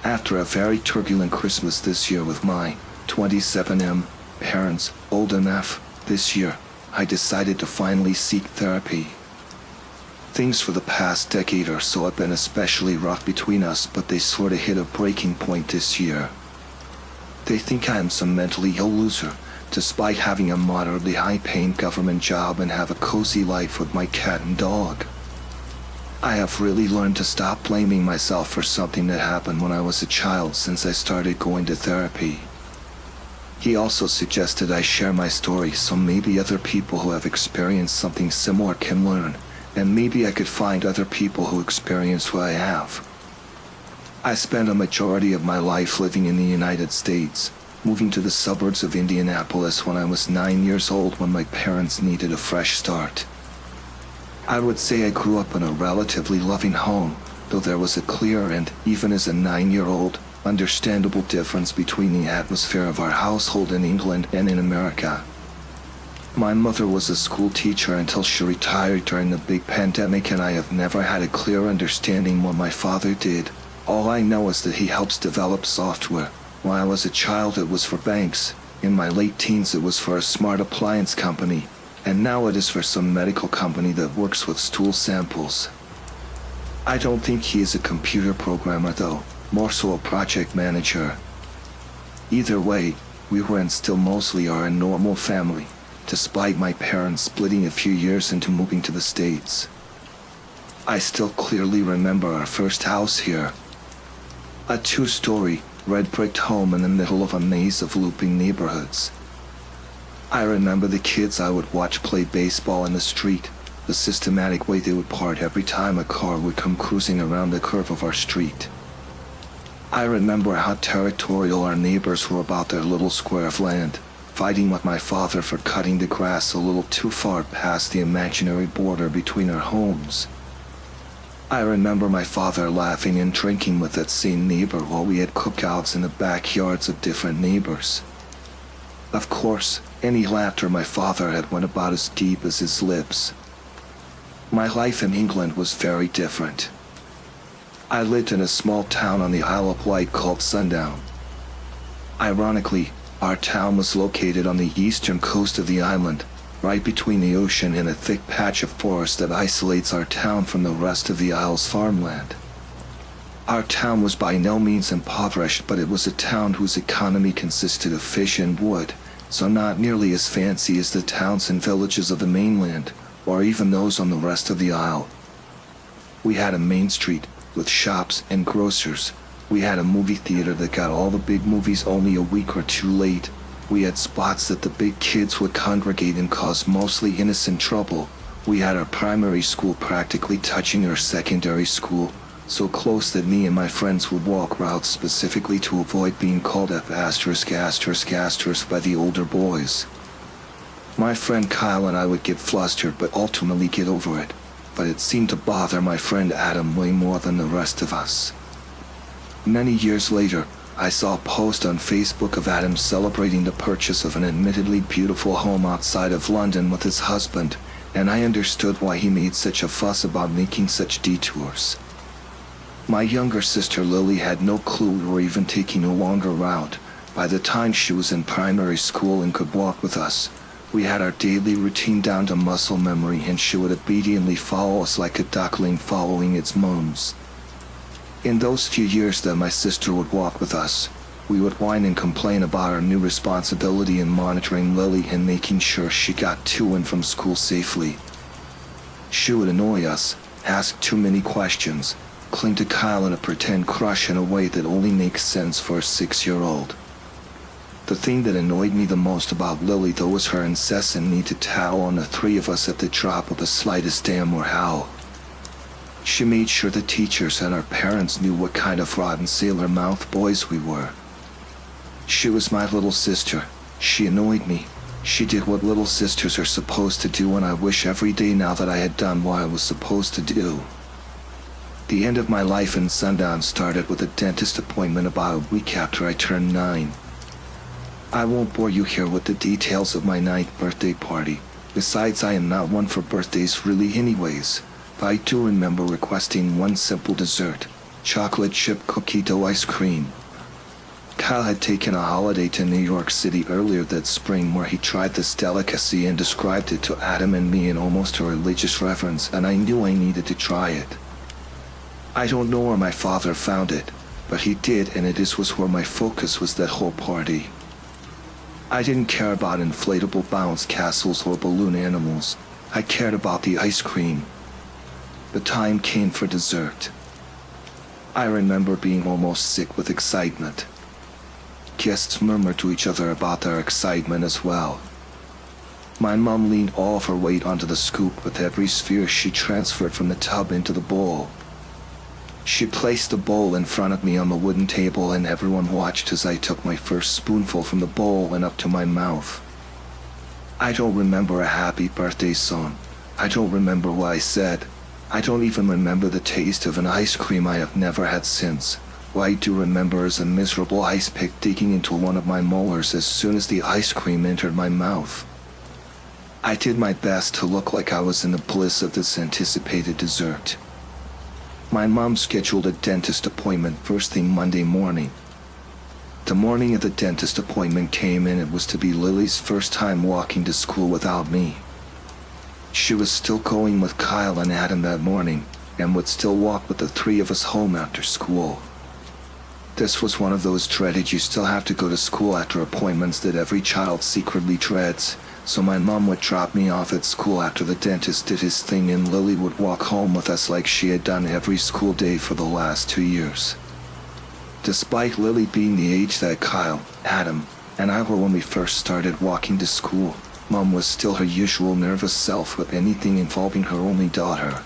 After a very turbulent Christmas this year with my 27M parents, old enough, this year, I decided to finally seek therapy. Things for the past decade or so have been especially rough between us, but they sort of hit a breaking point this year. They think I am some mentally ill loser, despite having a moderately high-paying government job and have a cozy life with my cat and dog. I have really learned to stop blaming myself for something that happened when I was a child since I started going to therapy. He also suggested I share my story so maybe other people who have experienced something similar can learn, and maybe I could find other people who experience what I have. I spent a majority of my life living in the United States, moving to the suburbs of Indianapolis when I was 9 years old when my parents needed a fresh start. I would say I grew up in a relatively loving home, though there was a clear and, even as a 9-year-old, understandable difference between the atmosphere of our household in England and in America. My mother was a school teacher until she retired during the big pandemic, and I have never had a clear understanding what my father did. All I know is that he helps develop software. When I was a child it was for banks, in my late teens it was for a smart appliance company, and now it is for some medical company that works with stool samples. I don't think he is a computer programmer though, more so a project manager. Either way, we were and still mostly are a normal family, despite my parents splitting a few years into moving to the States. I still clearly remember our first house here. A 2-story, red-bricked home in the middle of a maze of looping neighborhoods. I remember the kids I would watch play baseball in the street, the systematic way they would part every time a car would come cruising around the curve of our street. I remember how territorial our neighbors were about their little square of land, fighting with my father for cutting the grass a little too far past the imaginary border between our homes. I remember my father laughing and drinking with that same neighbor while we had cookouts in the backyards of different neighbors. Of course, any laughter my father had went about as deep as his lips. My life in England was very different. I lived in a small town on the Isle of Wight called Sundown. Ironically, our town was located on the eastern coast of the island, right between the ocean and a thick patch of forest that isolates our town from the rest of the isle's farmland. Our town was by no means impoverished, but it was a town whose economy consisted of fish and wood, so not nearly as fancy as the towns and villages of the mainland, or even those on the rest of the isle. We had a main street, with shops and grocers. We had a movie theater that got all the big movies only a week or two late. We had spots that the big kids would congregate and cause mostly innocent trouble. We had our primary school practically touching our secondary school, so close that me and my friends would walk routes specifically to avoid being called F*** by the older boys. My friend Kyle and I would get flustered but ultimately get over it, but it seemed to bother my friend Adam way more than the rest of us. Many years later, I saw a post on Facebook of Adam celebrating the purchase of an admittedly beautiful home outside of London with his husband, and I understood why he made such a fuss about making such detours. My younger sister Lily had no clue we were even taking a longer route. By the time she was in primary school and could walk with us, we had our daily routine down to muscle memory, and she would obediently follow us like a duckling following its moms. In those few years that my sister would walk with us, we would whine and complain about our new responsibility in monitoring Lily and making sure she got to and from school safely. She would annoy us, ask too many questions, cling to Kyle in a pretend crush in a way that only makes sense for a 6-year-old. The thing that annoyed me the most about Lily though was her incessant need to towel on the three of us at the drop of the slightest damn or howl. She made sure the teachers and our parents knew what kind of rotten sailor mouth boys we were. She was my little sister. She annoyed me. She did what little sisters are supposed to do, and I wish every day now that I had done what I was supposed to do. The end of my life in Sundown started with a dentist appointment about a week after I turned 9. I won't bore you here with the details of my 9th birthday party. Besides, I am not one for birthdays really anyways, but I do remember requesting one simple dessert, chocolate chip cookie dough ice cream. Kyle had taken a holiday to New York City earlier that spring where he tried this delicacy and described it to Adam and me in almost a religious reverence, and I knew I needed to try it. I don't know where my father found it, but he did, and it was where my focus was that whole party. I didn't care about inflatable bounce castles or balloon animals. I cared about the ice cream. The time came for dessert. I remember being almost sick with excitement. Guests murmured to each other about their excitement as well. My mom leaned all of her weight onto the scoop with every sphere she transferred from the tub into the bowl. She placed the bowl in front of me on the wooden table, and everyone watched as I took my first spoonful from the bowl and up to my mouth. I don't remember a happy birthday song. I don't remember what I said. I don't even remember the taste of an ice cream I have never had since. What I do remember is a miserable ice pick digging into one of my molars as soon as the ice cream entered my mouth. I did my best to look like I was in the bliss of this anticipated dessert. My mom scheduled a dentist appointment first thing Monday morning. The morning of the dentist appointment came, and it was to be Lily's first time walking to school without me. She was still going with Kyle and Adam that morning, and would still walk with the three of us home after school. This was one of those dreaded you still have to go to school after appointments that every child secretly dreads. So my mom would drop me off at school after the dentist did his thing, and Lily would walk home with us like she had done every school day for the last 2 years. Despite Lily being the age that Kyle, Adam, and I were when we first started walking to school, Mom was still her usual nervous self with anything involving her only daughter.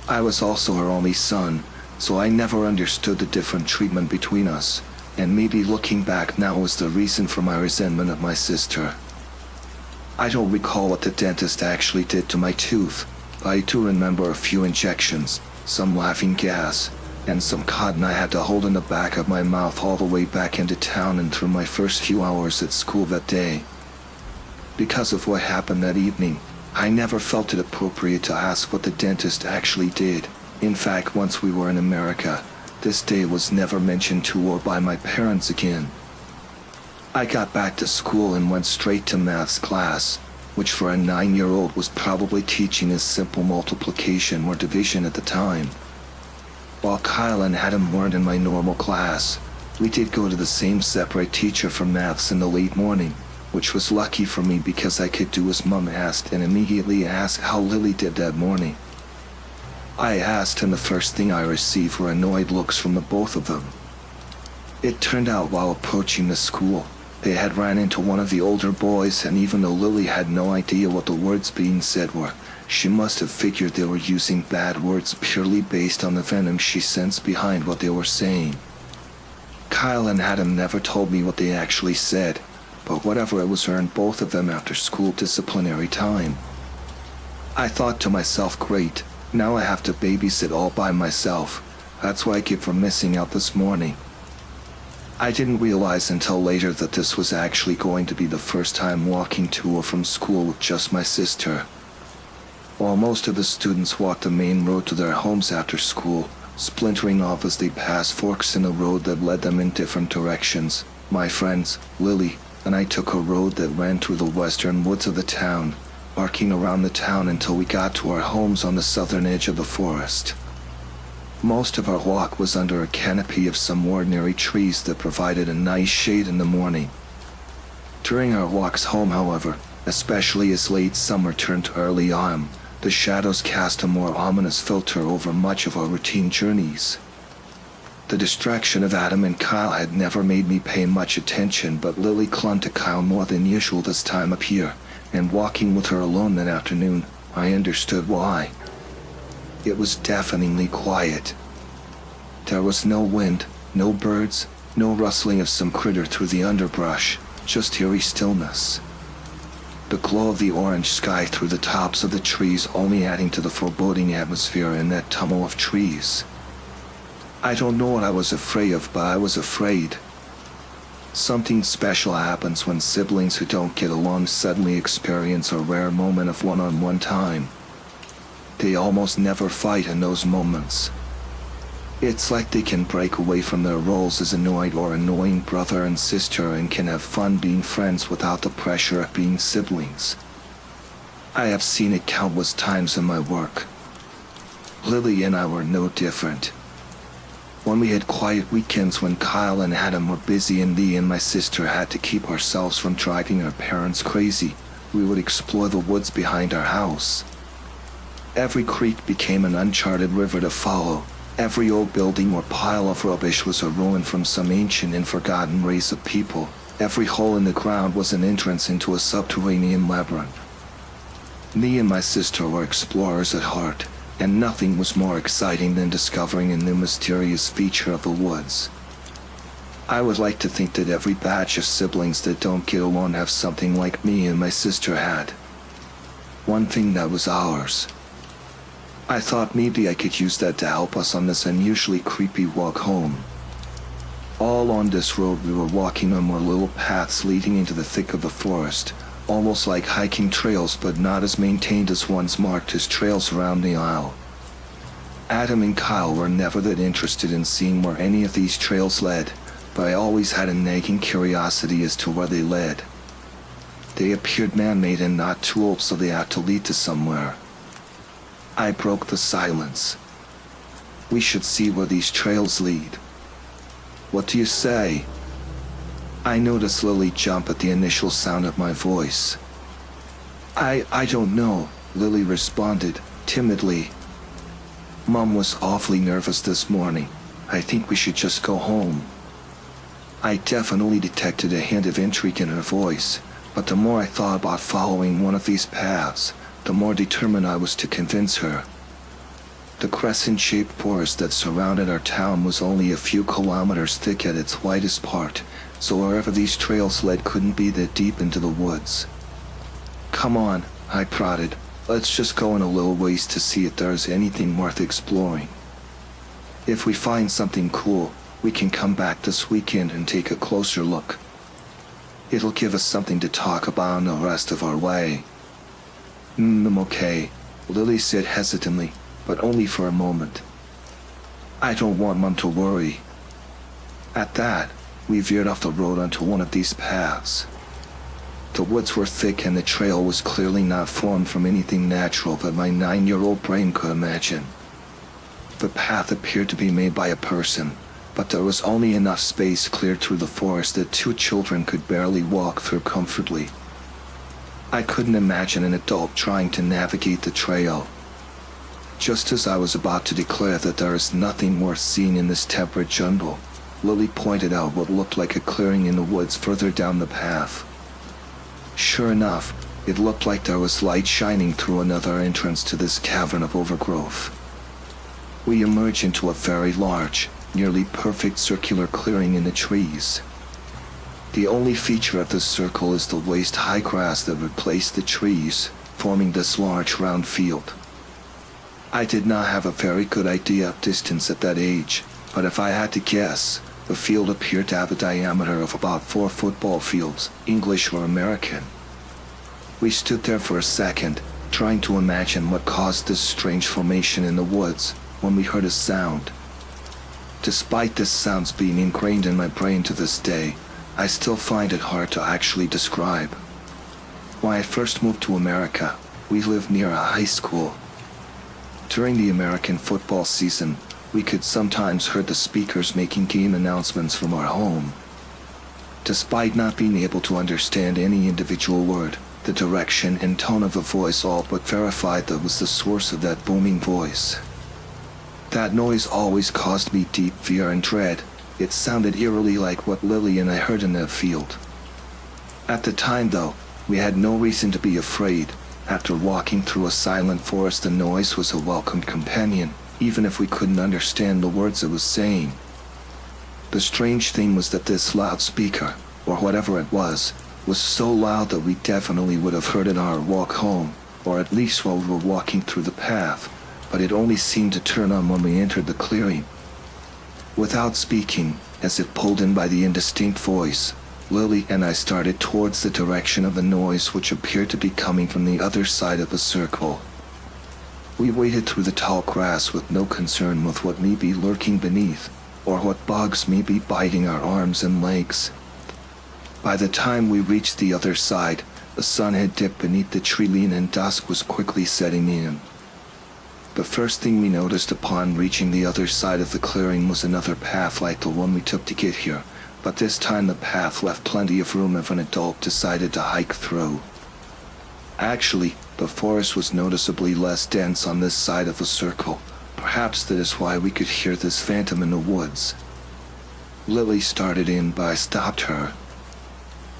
I was also her only son, so I never understood the different treatment between us, and maybe looking back now was the reason for my resentment of my sister. I don't recall what the dentist actually did to my tooth, but I do remember a few injections, some laughing gas, and some cotton I had to hold in the back of my mouth all the way back into town and through my first few hours at school that day. Because of what happened that evening, I never felt it appropriate to ask what the dentist actually did. In fact, once we were in America, this day was never mentioned to or by my parents again. I got back to school and went straight to maths class, which for a 9-year-old was probably teaching as simple multiplication or division at the time. While Kyle and Adam weren't in my normal class, we did go to the same separate teacher for maths in the late morning, which was lucky for me because I could do as Mom asked and immediately ask how Lily did that morning. I asked, and the first thing I received were annoyed looks from the both of them. It turned out while approaching the school, they had ran into one of the older boys, and even though Lily had no idea what the words being said were, she must have figured they were using bad words purely based on the venom she sensed behind what they were saying. Kyle and Adam never told me what they actually said, but whatever it was earned both of them after school disciplinary time. I thought to myself, great, now I have to babysit all by myself. That's what I get for missing out this morning. I didn't realize until later that this was actually going to be the first time walking to or from school with just my sister. While most of the students walked the main road to their homes after school, splintering off as they passed forks in a road that led them in different directions, my friends, Lily, and I took a road that ran through the western woods of the town, barking around the town until we got to our homes on the southern edge of the forest. Most of our walk was under a canopy of some ordinary trees that provided a nice shade in the morning. During our walks home, however, especially as late summer turned to early autumn, the shadows cast a more ominous filter over much of our routine journeys. The distraction of Adam and Kyle had never made me pay much attention, but Lily clung to Kyle more than usual this time of year, and walking with her alone that afternoon, I understood why. It was deafeningly quiet. There was no wind, no birds, no rustling of some critter through the underbrush, just eerie stillness. The glow of the orange sky through the tops of the trees only adding to the foreboding atmosphere in that tumult of trees. I don't know what I was afraid of, but I was afraid. Something special happens when siblings who don't get along suddenly experience a rare moment of one-on-one time. They almost never fight in those moments. It's like they can break away from their roles as annoyed or annoying brother and sister and can have fun being friends without the pressure of being siblings. I have seen it countless times in my work. Lily and I were no different. When we had quiet weekends when Kyle and Adam were busy and Lee and my sister had to keep ourselves from driving our parents crazy, we would explore the woods behind our house. Every creek became an uncharted river to follow. Every old building or pile of rubbish was a ruin from some ancient and forgotten race of people. Every hole in the ground was an entrance into a subterranean labyrinth. Me and my sister were explorers at heart, and nothing was more exciting than discovering a new mysterious feature of the woods. I would like to think that every batch of siblings that don't get along have something like me and my sister had. One thing that was ours. I thought maybe I could use that to help us on this unusually creepy walk home. All on this road we were walking on more little paths leading into the thick of the forest, almost like hiking trails but not as maintained as ones marked as trails around the isle. Adam and Kyle were never that interested in seeing where any of these trails led, but I always had a nagging curiosity as to where they led. They appeared man-made and not too old, so they had to lead to somewhere. I broke the silence. We should see where these trails lead. What do you say? I noticed Lily jump at the initial sound of my voice. I don't know, Lily responded, timidly. Mom was awfully nervous this morning. I think we should just go home. I definitely detected a hint of intrigue in her voice, but the more I thought about following one of these paths, the more determined I was to convince her. The crescent-shaped forest that surrounded our town was only a few kilometers thick at its widest part, so wherever these trails led couldn't be that deep into the woods. Come on, I prodded. Let's just go in a little ways to see if there's anything worth exploring. If we find something cool, we can come back this weekend and take a closer look. It'll give us something to talk about on the rest of our way. Okay, Lily said hesitantly, but only for a moment. I don't want Mom to worry. At that, we veered off the road onto one of these paths. The woods were thick and the trail was clearly not formed from anything natural that my 9-year-old brain could imagine. The path appeared to be made by a person, but there was only enough space cleared through the forest that 2 children could barely walk through comfortably. I couldn't imagine an adult trying to navigate the trail. Just as I was about to declare that there is nothing worth seeing in this temperate jungle, Lily pointed out what looked like a clearing in the woods further down the path. Sure enough, it looked like there was light shining through another entrance to this cavern of overgrowth. We emerged into a very large, nearly perfect circular clearing in the trees. The only feature of this circle is the waist-high grass that replaced the trees, forming this large round field. I did not have a very good idea of distance at that age, but if I had to guess, the field appeared to have a diameter of about 4 football fields, English or American. We stood there for a second, trying to imagine what caused this strange formation in the woods, when we heard a sound. Despite this sounds being ingrained in my brain to this day, I still find it hard to actually describe. When I first moved to America, we lived near a high school. During the American football season, we could sometimes hear the speakers making game announcements from our home. Despite not being able to understand any individual word, the direction and tone of the voice all but verified that was the source of that booming voice. That noise always caused me deep fear and dread. It sounded eerily like what Lily and I heard in that field. At the time, though, we had no reason to be afraid. After walking through a silent forest, the noise was a welcome companion, even if we couldn't understand the words it was saying. The strange thing was that this loudspeaker, or whatever it was so loud that we definitely would have heard it on our walk home, or at least while we were walking through the path, but it only seemed to turn on when we entered the clearing. Without speaking, as if pulled in by the indistinct voice, Lily and I started towards the direction of the noise, which appeared to be coming from the other side of the circle. We waded through the tall grass with no concern with what may be lurking beneath, or what bugs may be biting our arms and legs. By the time we reached the other side, the sun had dipped beneath the tree line and dusk was quickly setting in. The first thing we noticed upon reaching the other side of the clearing was another path like the one we took to get here, but this time the path left plenty of room if an adult decided to hike through. Actually, the forest was noticeably less dense on this side of the circle. Perhaps that is why we could hear this phantom in the woods. Lily started in, but I stopped her.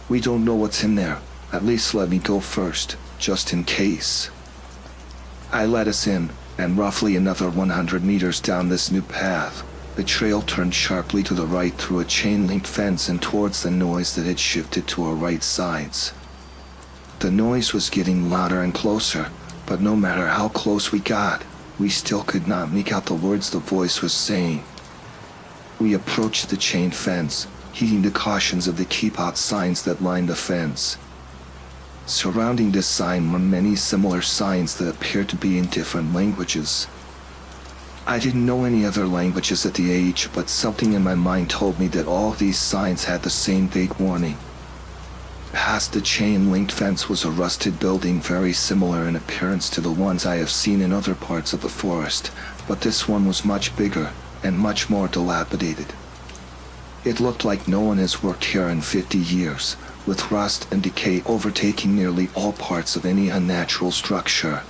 "We don't know what's in there. At least let me go first, just in case." I let us in, and roughly another 100 meters down this new path, the trail turned sharply to the right through a chain-link fence and towards the noise that had shifted to our right sides. The noise was getting louder and closer, but no matter how close we got, we still could not make out the words the voice was saying. We approached the chain fence, heeding the cautions of the keep out signs that lined the fence. Surrounding this sign were many similar signs that appeared to be in different languages. I didn't know any other languages at the age, but something in my mind told me that all of these signs had the same vague warning. Past the chain-linked fence was a rusted building very similar in appearance to the ones I have seen in other parts of the forest, but this one was much bigger and much more dilapidated. It looked like no one has worked here in 50 years, with rust and decay overtaking nearly all parts of any unnatural structure.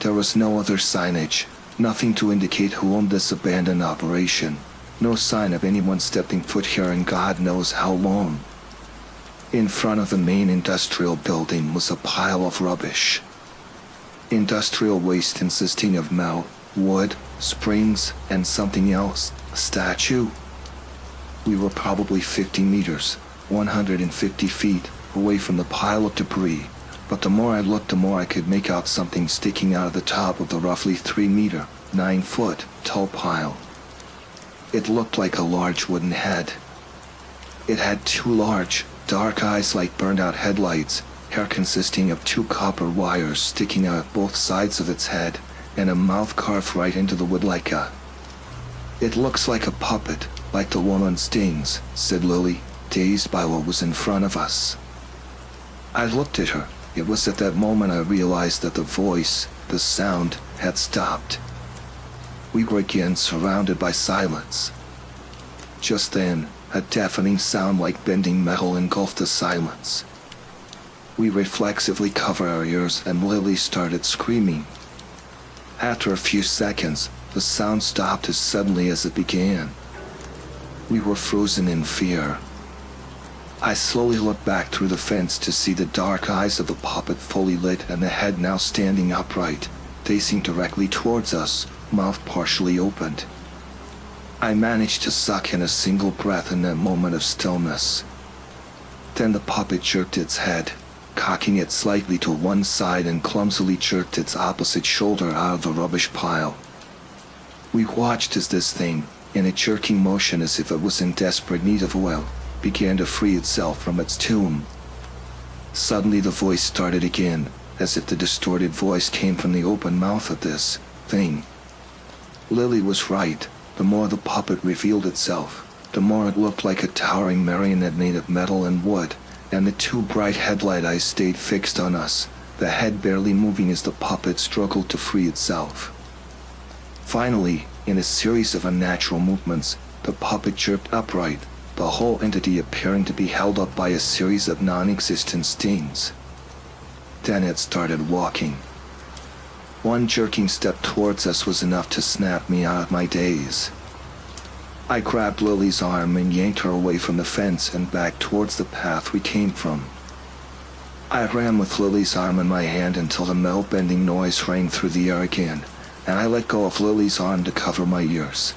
There was no other signage, nothing to indicate who owned this abandoned operation, no sign of anyone stepping foot here in God knows how long. In front of the main industrial building was a pile of rubbish. Industrial waste consisting of metal, wood, springs, and something else, a statue. We were probably 50 meters, 150 feet, away from the pile of debris, but the more I looked, the more I could make out something sticking out of the top of the roughly 3 meter, 9 foot, tall pile. It looked like a large wooden head. It had two large, dark eyes like burned-out headlights, hair consisting of 2 copper wires sticking out of both sides of its head, and a mouth carved right into the wood like a... "It looks like a puppet, like the one on Stings," said Lily, dazed by what was in front of us. I looked at her. It was at that moment I realized that the voice, the sound, had stopped. We were again surrounded by silence. Just then, a deafening sound like bending metal engulfed the silence. We reflexively covered our ears and Lily started screaming. After a few seconds, the sound stopped as suddenly as it began. We were frozen in fear. I slowly looked back through the fence to see the dark eyes of the puppet fully lit and the head now standing upright, facing directly towards us, mouth partially opened. I managed to suck in a single breath in that moment of stillness. Then the puppet jerked its head, cocking it slightly to one side and clumsily jerked its opposite shoulder out of the rubbish pile. We watched as this thing, in a jerking motion as if it was in desperate need of oil, began to free itself from its tomb. Suddenly the voice started again, as if the distorted voice came from the open mouth of this thing. Lily was right. The more the puppet revealed itself, the more it looked like a towering marionette made of metal and wood, and the 2 bright headlight eyes stayed fixed on us, the head barely moving as the puppet struggled to free itself. Finally, in a series of unnatural movements, the puppet jerked upright, the whole entity appearing to be held up by a series of non-existent stings. Then it started walking. One jerking step towards us was enough to snap me out of my daze. I grabbed Lily's arm and yanked her away from the fence and back towards the path we came from. I ran with Lily's arm in my hand until the metal bending noise rang through the air again, and I let go of Lily's arm to cover my ears.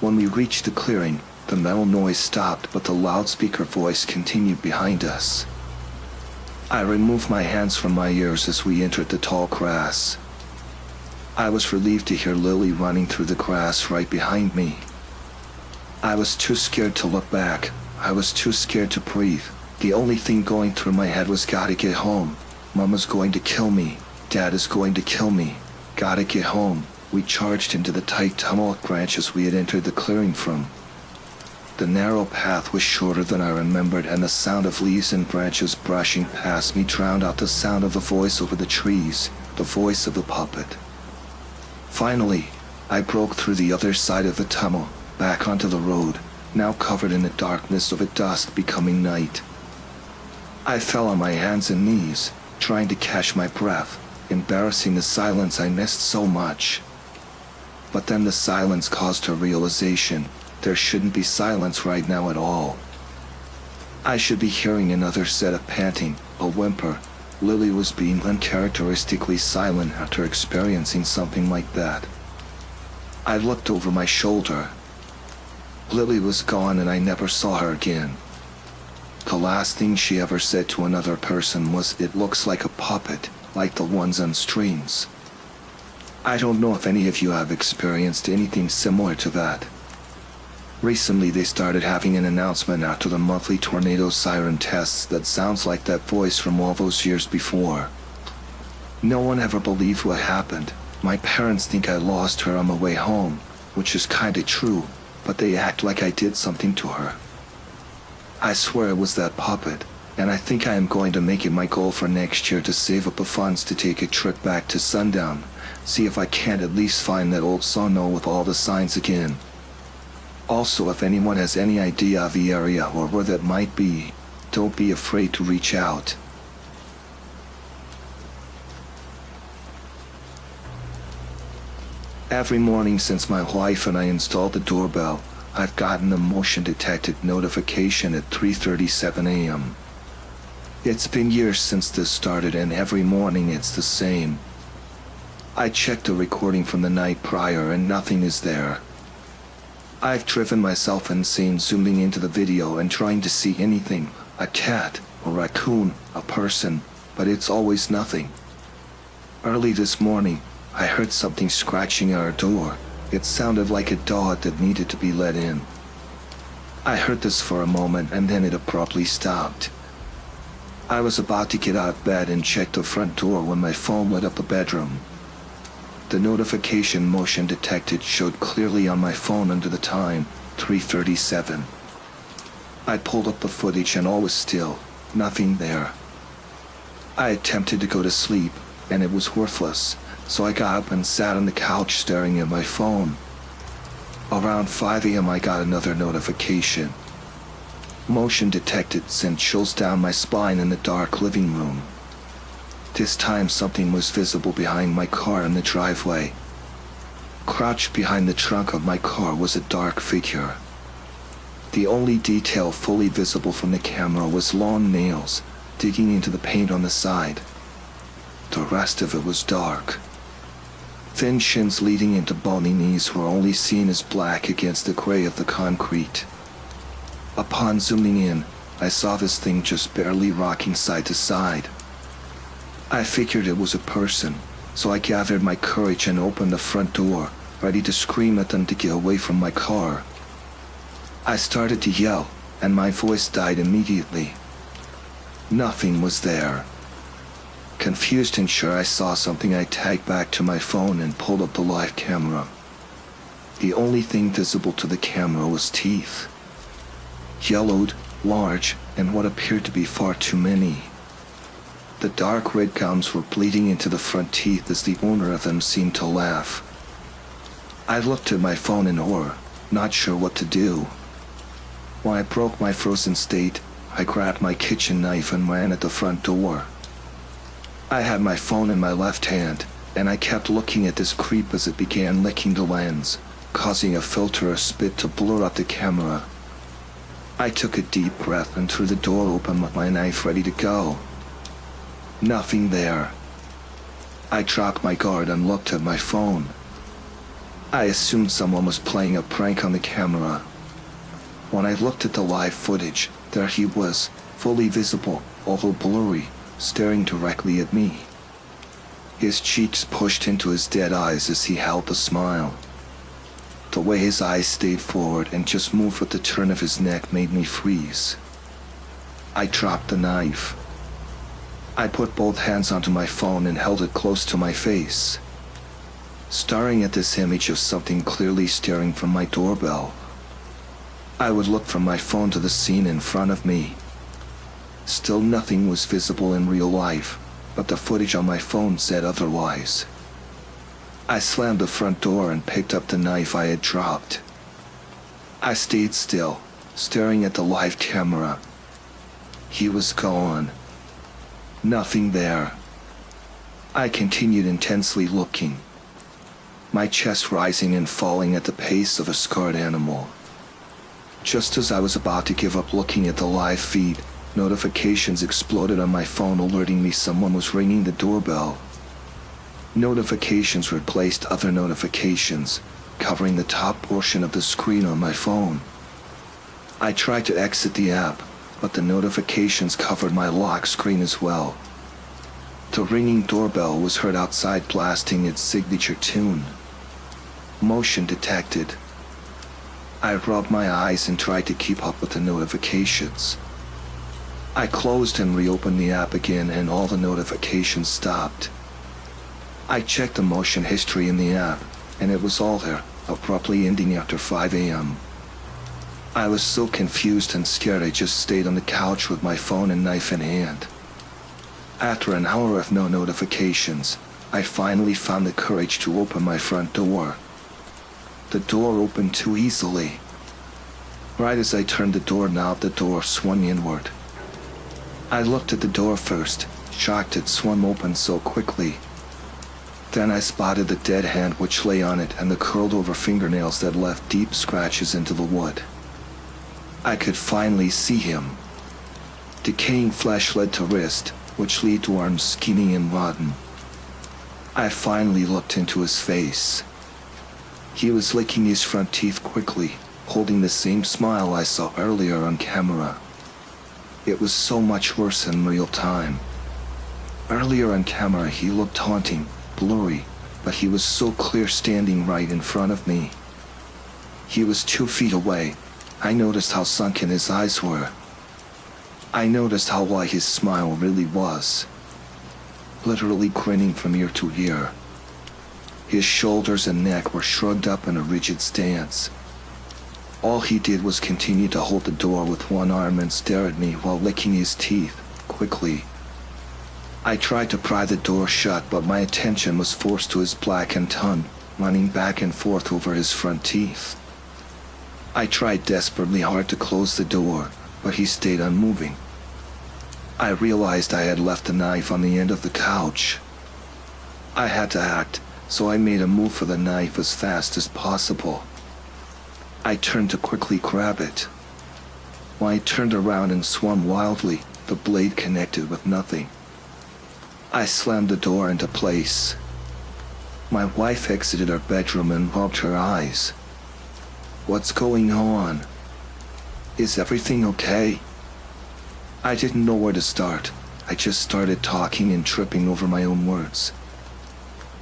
When we reached the clearing, the metal noise stopped, but the loudspeaker voice continued behind us. I removed my hands from my ears as we entered the tall grass. I was relieved to hear Lily running through the grass right behind me. I was too scared to look back. I was too scared to breathe. The only thing going through my head was gotta get home. Mama's going to kill me. Dad is going to kill me. Gotta get home. We charged into the tight tunnel of branches we had entered the clearing from. The narrow path was shorter than I remembered, and the sound of leaves and branches brushing past me drowned out the sound of the voice over the trees, the voice of the puppet. Finally, I broke through the other side of the tunnel, back onto the road, now covered in the darkness of a dusk becoming night. I fell on my hands and knees, trying to catch my breath, embarrassing the silence I missed so much. But then the silence caused a realization. There shouldn't be silence right now at all. I should be hearing another set of panting, a whimper. Lily was being uncharacteristically silent after experiencing something like that. I looked over my shoulder. Lily was gone and I never saw her again. The last thing she ever said to another person was, "It looks like a puppet, like the ones on strings." I don't know if any of you have experienced anything similar to that. Recently they started having an announcement after the monthly tornado siren tests that sounds like that voice from all those years before. No one ever believed what happened. My parents think I lost her on the way home, which is kinda true, but they act like I did something to her. I swear it was that puppet, and I think I am going to make it my goal for next year to save up the funds to take a trip back to Sundown, see if I can't at least find that old sawmill with all the signs again. Also, if anyone has any idea of the area or where that might be, don't be afraid to reach out. Every morning since my wife and I installed the doorbell, I've gotten a motion-detected notification at 3:37 a.m. It's been years since this started, and every morning it's the same. I checked the recording from the night prior and nothing is there. I've driven myself insane zooming into the video and trying to see anything, a cat, a raccoon, a person, but it's always nothing. Early this morning, I heard something scratching at our door. It sounded like a dog that needed to be let in. I heard this for a moment and then it abruptly stopped. I was about to get out of bed and check the front door when my phone lit up the bedroom. The notification motion detected showed clearly on my phone under the time, 3:37. I pulled up the footage and all was still, nothing there. I attempted to go to sleep, and it was worthless, so I got up and sat on the couch staring at my phone. Around 5 a.m. I got another notification. Motion detected sent chills down my spine in the dark living room. This time something was visible behind my car in the driveway. Crouched behind the trunk of my car was a dark figure. The only detail fully visible from the camera was long nails digging into the paint on the side. The rest of it was dark. Thin shins leading into bony knees were only seen as black against the gray of the concrete. Upon zooming in, I saw this thing just barely rocking side to side. I figured it was a person, so I gathered my courage and opened the front door, ready to scream at them to get away from my car. I started to yell, and my voice died immediately. Nothing was there. Confused and sure I saw something, I tagged back to my phone and pulled up the live camera. The only thing visible to the camera was teeth. Yellowed, large, and what appeared to be far too many. The dark red gums were bleeding into the front teeth as the owner of them seemed to laugh. I looked at my phone in horror, not sure what to do. When I broke my frozen state, I grabbed my kitchen knife and ran at the front door. I had my phone in my left hand, and I kept looking at this creep as it began licking the lens, causing a filter of spit to blur up the camera. I took a deep breath and threw the door open with my knife ready to go. Nothing there. I dropped my guard and looked at my phone. I assumed someone was playing a prank on the camera. When I looked at the live footage, there he was, fully visible, although blurry, staring directly at me. His cheeks pushed into his dead eyes as he held the smile. The way his eyes stayed forward and just moved with the turn of his neck made me freeze. I dropped the knife. I put both hands onto my phone and held it close to my face. staring at this image of something clearly staring from my doorbell. I would look from my phone to the scene in front of me. Still nothing was visible in real life, but the footage on my phone said otherwise. I slammed the front door and picked up the knife I had dropped. I stayed still, staring at the live camera. He was gone. Nothing there. I continued intensely looking, my chest rising and falling at the pace of a scared animal. Just as I was about to give up looking at the live feed, notifications exploded on my phone alerting me someone was ringing the doorbell. Notifications replaced other notifications, covering the top portion of the screen on my phone. I tried to exit the app, but the notifications covered my lock screen as well. The ringing doorbell was heard outside blasting its signature tune. Motion detected. I rubbed my eyes and tried to keep up with the notifications. I closed and reopened the app again and all the notifications stopped. I checked the motion history in the app, and it was all there, abruptly ending after 5 a.m. I was so confused and scared I just stayed on the couch with my phone and knife in hand. After an hour of no notifications, I finally found the courage to open my front door. The door opened too easily. Right as I turned the doorknob, the door swung inward. I looked at the door first, shocked it swung open so quickly. Then I spotted the dead hand which lay on it and the curled over fingernails that left deep scratches into the wood. I could finally see him. Decaying flesh led to wrist, which led to arms skinny and rotten. I finally looked into his face. He was licking his front teeth quickly, holding the same smile I saw earlier on camera. It was so much worse in real time. Earlier on camera he looked haunting, blurry, but he was so clear standing right in front of me. He was 2 feet away. I noticed how sunken his eyes were. I noticed how wide his smile really was. Literally grinning from ear to ear. His shoulders and neck were shrugged up in a rigid stance. All he did was continue to hold the door with one arm and stare at me while licking his teeth, quickly. I tried to pry the door shut, but my attention was forced to his blackened tongue, running back and forth over his front teeth. I tried desperately hard to close the door, but he stayed unmoving. I realized I had left the knife on the end of the couch. I had to act, so I made a move for the knife as fast as possible. I turned to quickly grab it. When I turned around and swung wildly, the blade connected with nothing. I slammed the door into place. My wife exited her bedroom and rubbed her eyes. "What's going on? Is everything okay?" I didn't know where to start. I just started talking and tripping over my own words.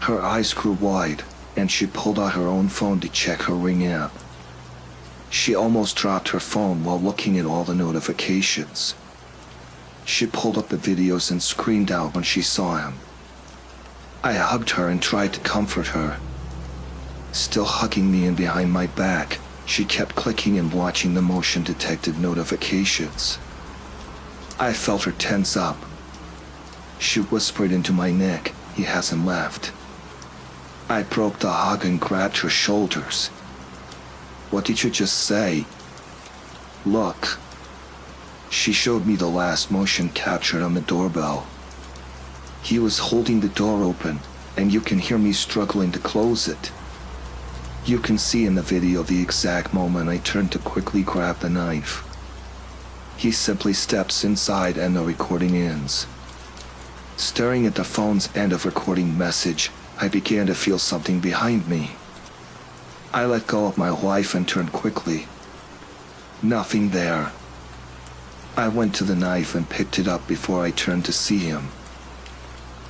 Her eyes grew wide, and she pulled out her own phone to check her Ring app. She almost dropped her phone while looking at all the notifications. She pulled up the videos and screamed out when she saw him. I hugged her and tried to comfort her. Still hugging me and behind my back, she kept clicking and watching the motion-detected notifications. I felt her tense up. She whispered into my neck, "He hasn't left." I broke the hug and grabbed her shoulders. "What did you just say?" "Look." She showed me the last motion captured on the doorbell. He was holding the door open, and you can hear me struggling to close it. You can see in the video the exact moment I turned to quickly grab the knife. He simply steps inside and the recording ends. Staring at the phone's end of recording message, I began to feel something behind me. I let go of my wife and turned quickly. Nothing there. I went to the knife and picked it up before I turned to see him.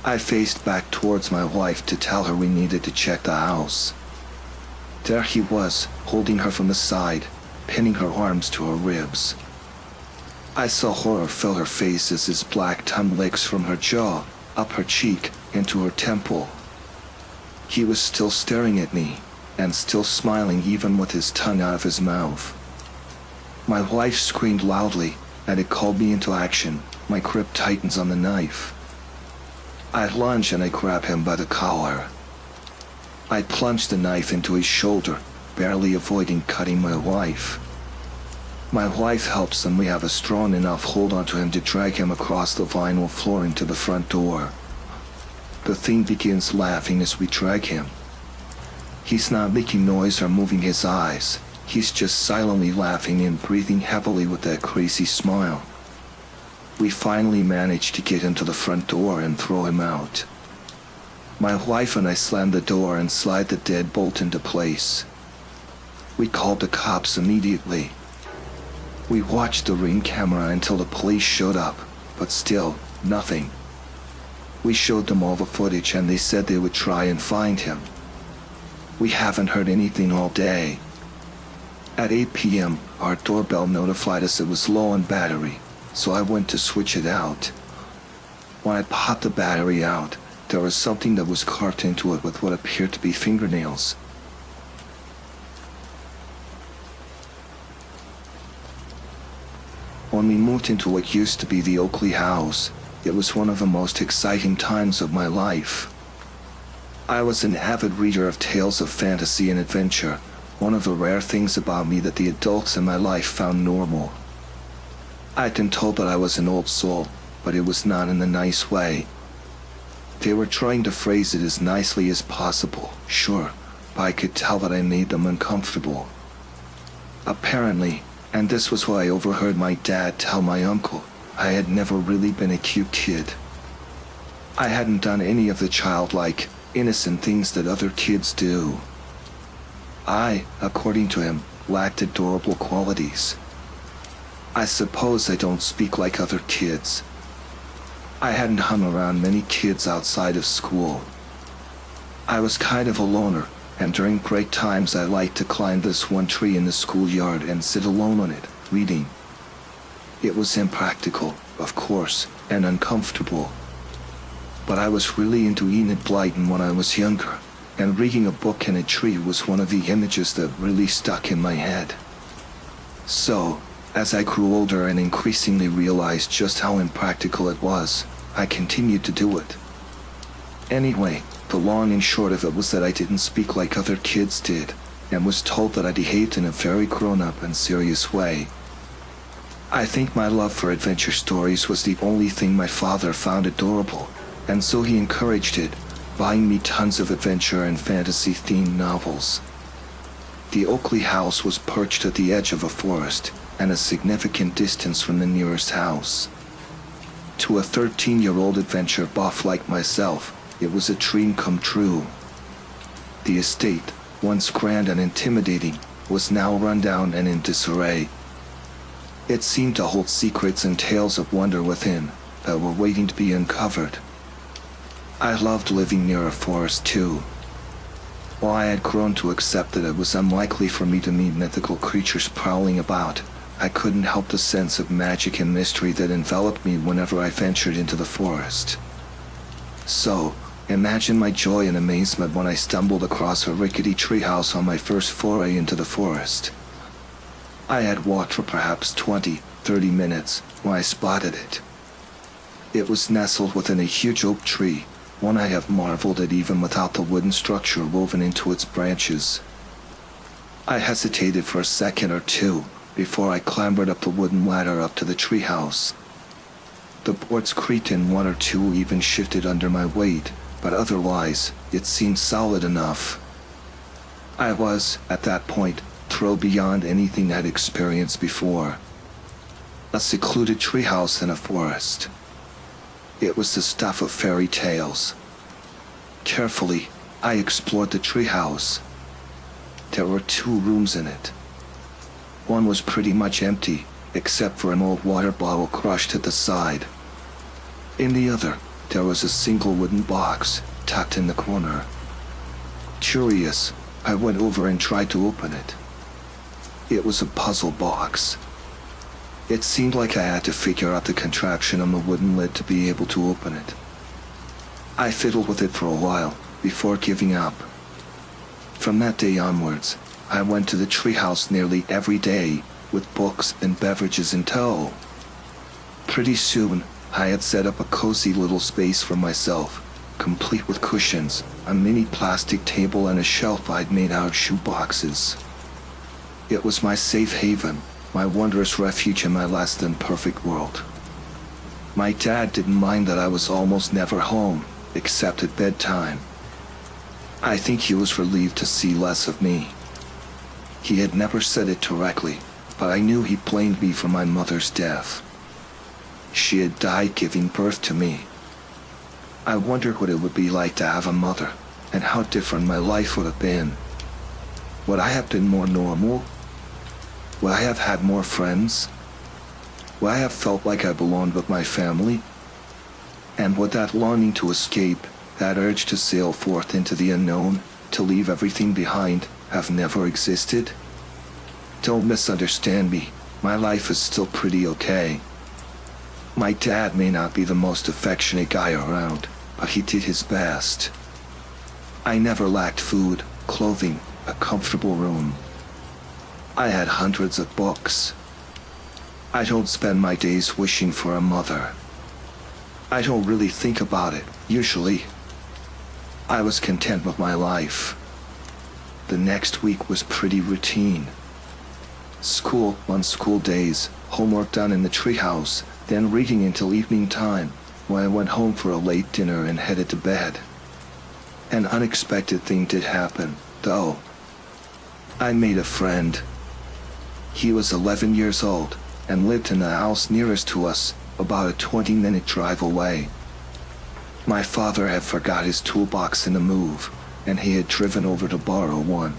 I faced back towards my wife to tell her we needed to check the house. There he was, holding her from the side, pinning her arms to her ribs. I saw horror fill her face as his black tongue licks from her jaw, up her cheek, into her temple. He was still staring at me, and still smiling even with his tongue out of his mouth. My wife screamed loudly, and it called me into action. My grip tightens on the knife. I lunge and I grab him by the collar. I plunge the knife into his shoulder, barely avoiding cutting my wife. My wife helps and we have a strong enough hold onto him to drag him across the vinyl flooring to the front door. The thing begins laughing as we drag him. He's not making noise or moving his eyes. He's just silently laughing and breathing heavily with that crazy smile. We finally manage to get him to the front door and throw him out. My wife and I slam the door and slide the deadbolt into place. We called the cops immediately. We watched the Ring camera until the police showed up, but still, nothing. We showed them all the footage and they said they would try and find him. We haven't heard anything all day. At 8 p.m., our doorbell notified us it was low on battery, so I went to switch it out. When I popped the battery out, there was something that was carved into it with what appeared to be fingernails. When we moved into what used to be the Oakley house, it was one of the most exciting times of my life. I was an avid reader of tales of fantasy and adventure, one of the rare things about me that the adults in my life found normal. I'd been told that I was an old soul, but it was not in a nice way. They were trying to phrase it as nicely as possible, sure, but I could tell that I made them uncomfortable. Apparently, and this was what I overheard my dad tell my uncle, I had never really been a cute kid. I hadn't done any of the childlike, innocent things that other kids do. I, according to him, lacked adorable qualities. I suppose I don't speak like other kids. I hadn't hung around many kids outside of school. I was kind of a loner, and during break times I liked to climb this one tree in the schoolyard and sit alone on it, reading. It was impractical, of course, and uncomfortable. But I was really into Enid Blyton when I was younger, and reading a book in a tree was one of the images that really stuck in my head. So, as I grew older and increasingly realized just how impractical it was, I continued to do it. Anyway, the long and short of it was that I didn't speak like other kids did, and was told that I behaved in a very grown-up and serious way. I think my love for adventure stories was the only thing my father found adorable, and so he encouraged it, buying me tons of adventure and fantasy-themed novels. The Oakley house was perched at the edge of a forest, and a significant distance from the nearest house. To a 13-year-old adventure buff like myself, it was a dream come true. The estate, once grand and intimidating, was now run down and in disarray. It seemed to hold secrets and tales of wonder within that were waiting to be uncovered. I loved living near a forest too. While I had grown to accept that it was unlikely for me to meet mythical creatures prowling about, I couldn't help the sense of magic and mystery that enveloped me whenever I ventured into the forest. So, imagine my joy and amazement when I stumbled across a rickety treehouse on my first foray into the forest. I had walked for perhaps 20-30 minutes when I spotted it. It was nestled within a huge oak tree, one I have marveled at even without the wooden structure woven into its branches. I hesitated for a second or two before I clambered up the wooden ladder up to the treehouse. The boards creaked and one or two even shifted under my weight, but otherwise, it seemed solid enough. I was, at that point, thrilled beyond anything I'd experienced before. A secluded treehouse in a forest. It was the stuff of fairy tales. Carefully, I explored the treehouse. There were 2 rooms in it. One was pretty much empty, except for an old water bottle crushed at the side. In the other, there was a single wooden box, tucked in the corner. Curious, I went over and tried to open it. It was a puzzle box. It seemed like I had to figure out the contraption on the wooden lid to be able to open it. I fiddled with it for a while, before giving up. From that day onwards, I went to the treehouse nearly every day, with books and beverages in tow. Pretty soon, I had set up a cozy little space for myself, complete with cushions, a mini plastic table and a shelf I'd made out of shoeboxes. It was my safe haven, my wondrous refuge in my less than perfect world. My dad didn't mind that I was almost never home, except at bedtime. I think he was relieved to see less of me. He had never said it directly, but I knew he blamed me for my mother's death. She had died giving birth to me. I wondered what it would be like to have a mother, and how different my life would have been. Would I have been more normal? Would I have had more friends? Would I have felt like I belonged with my family? And would that longing to escape, that urge to sail forth into the unknown, to leave everything behind, have never existed? Don't misunderstand me, my life is still pretty okay. My dad may not be the most affectionate guy around, but he did his best. I never lacked food, clothing, a comfortable room. I had hundreds of books. I don't spend my days wishing for a mother. I don't really think about it, usually. I was content with my life. The next week was pretty routine. School on school days, homework done in the treehouse, then reading until evening time, when I went home for a late dinner and headed to bed. An unexpected thing did happen, though. I made a friend. He was 11 years old and lived in the house nearest to us, about a 20-minute drive away. My father had forgot his toolbox in the move, and he had driven over to borrow one.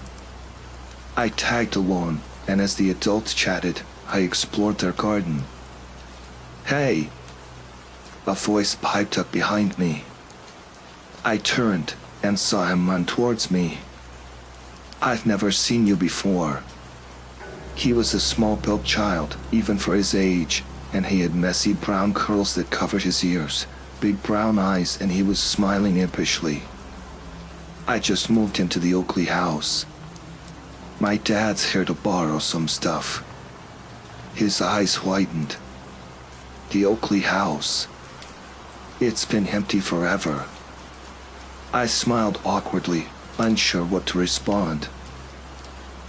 I tagged along, and as the adults chatted, I explored their garden. "Hey!" a voice piped up behind me. I turned and saw him run towards me. "I've never seen you before." He was a small-built child, even for his age, and he had messy brown curls that covered his ears, big brown eyes, and he was smiling impishly. I just moved into the Oakley house. My dad's here to borrow some stuff. His eyes widened. The Oakley house. It's been empty forever. I smiled awkwardly, unsure what to respond.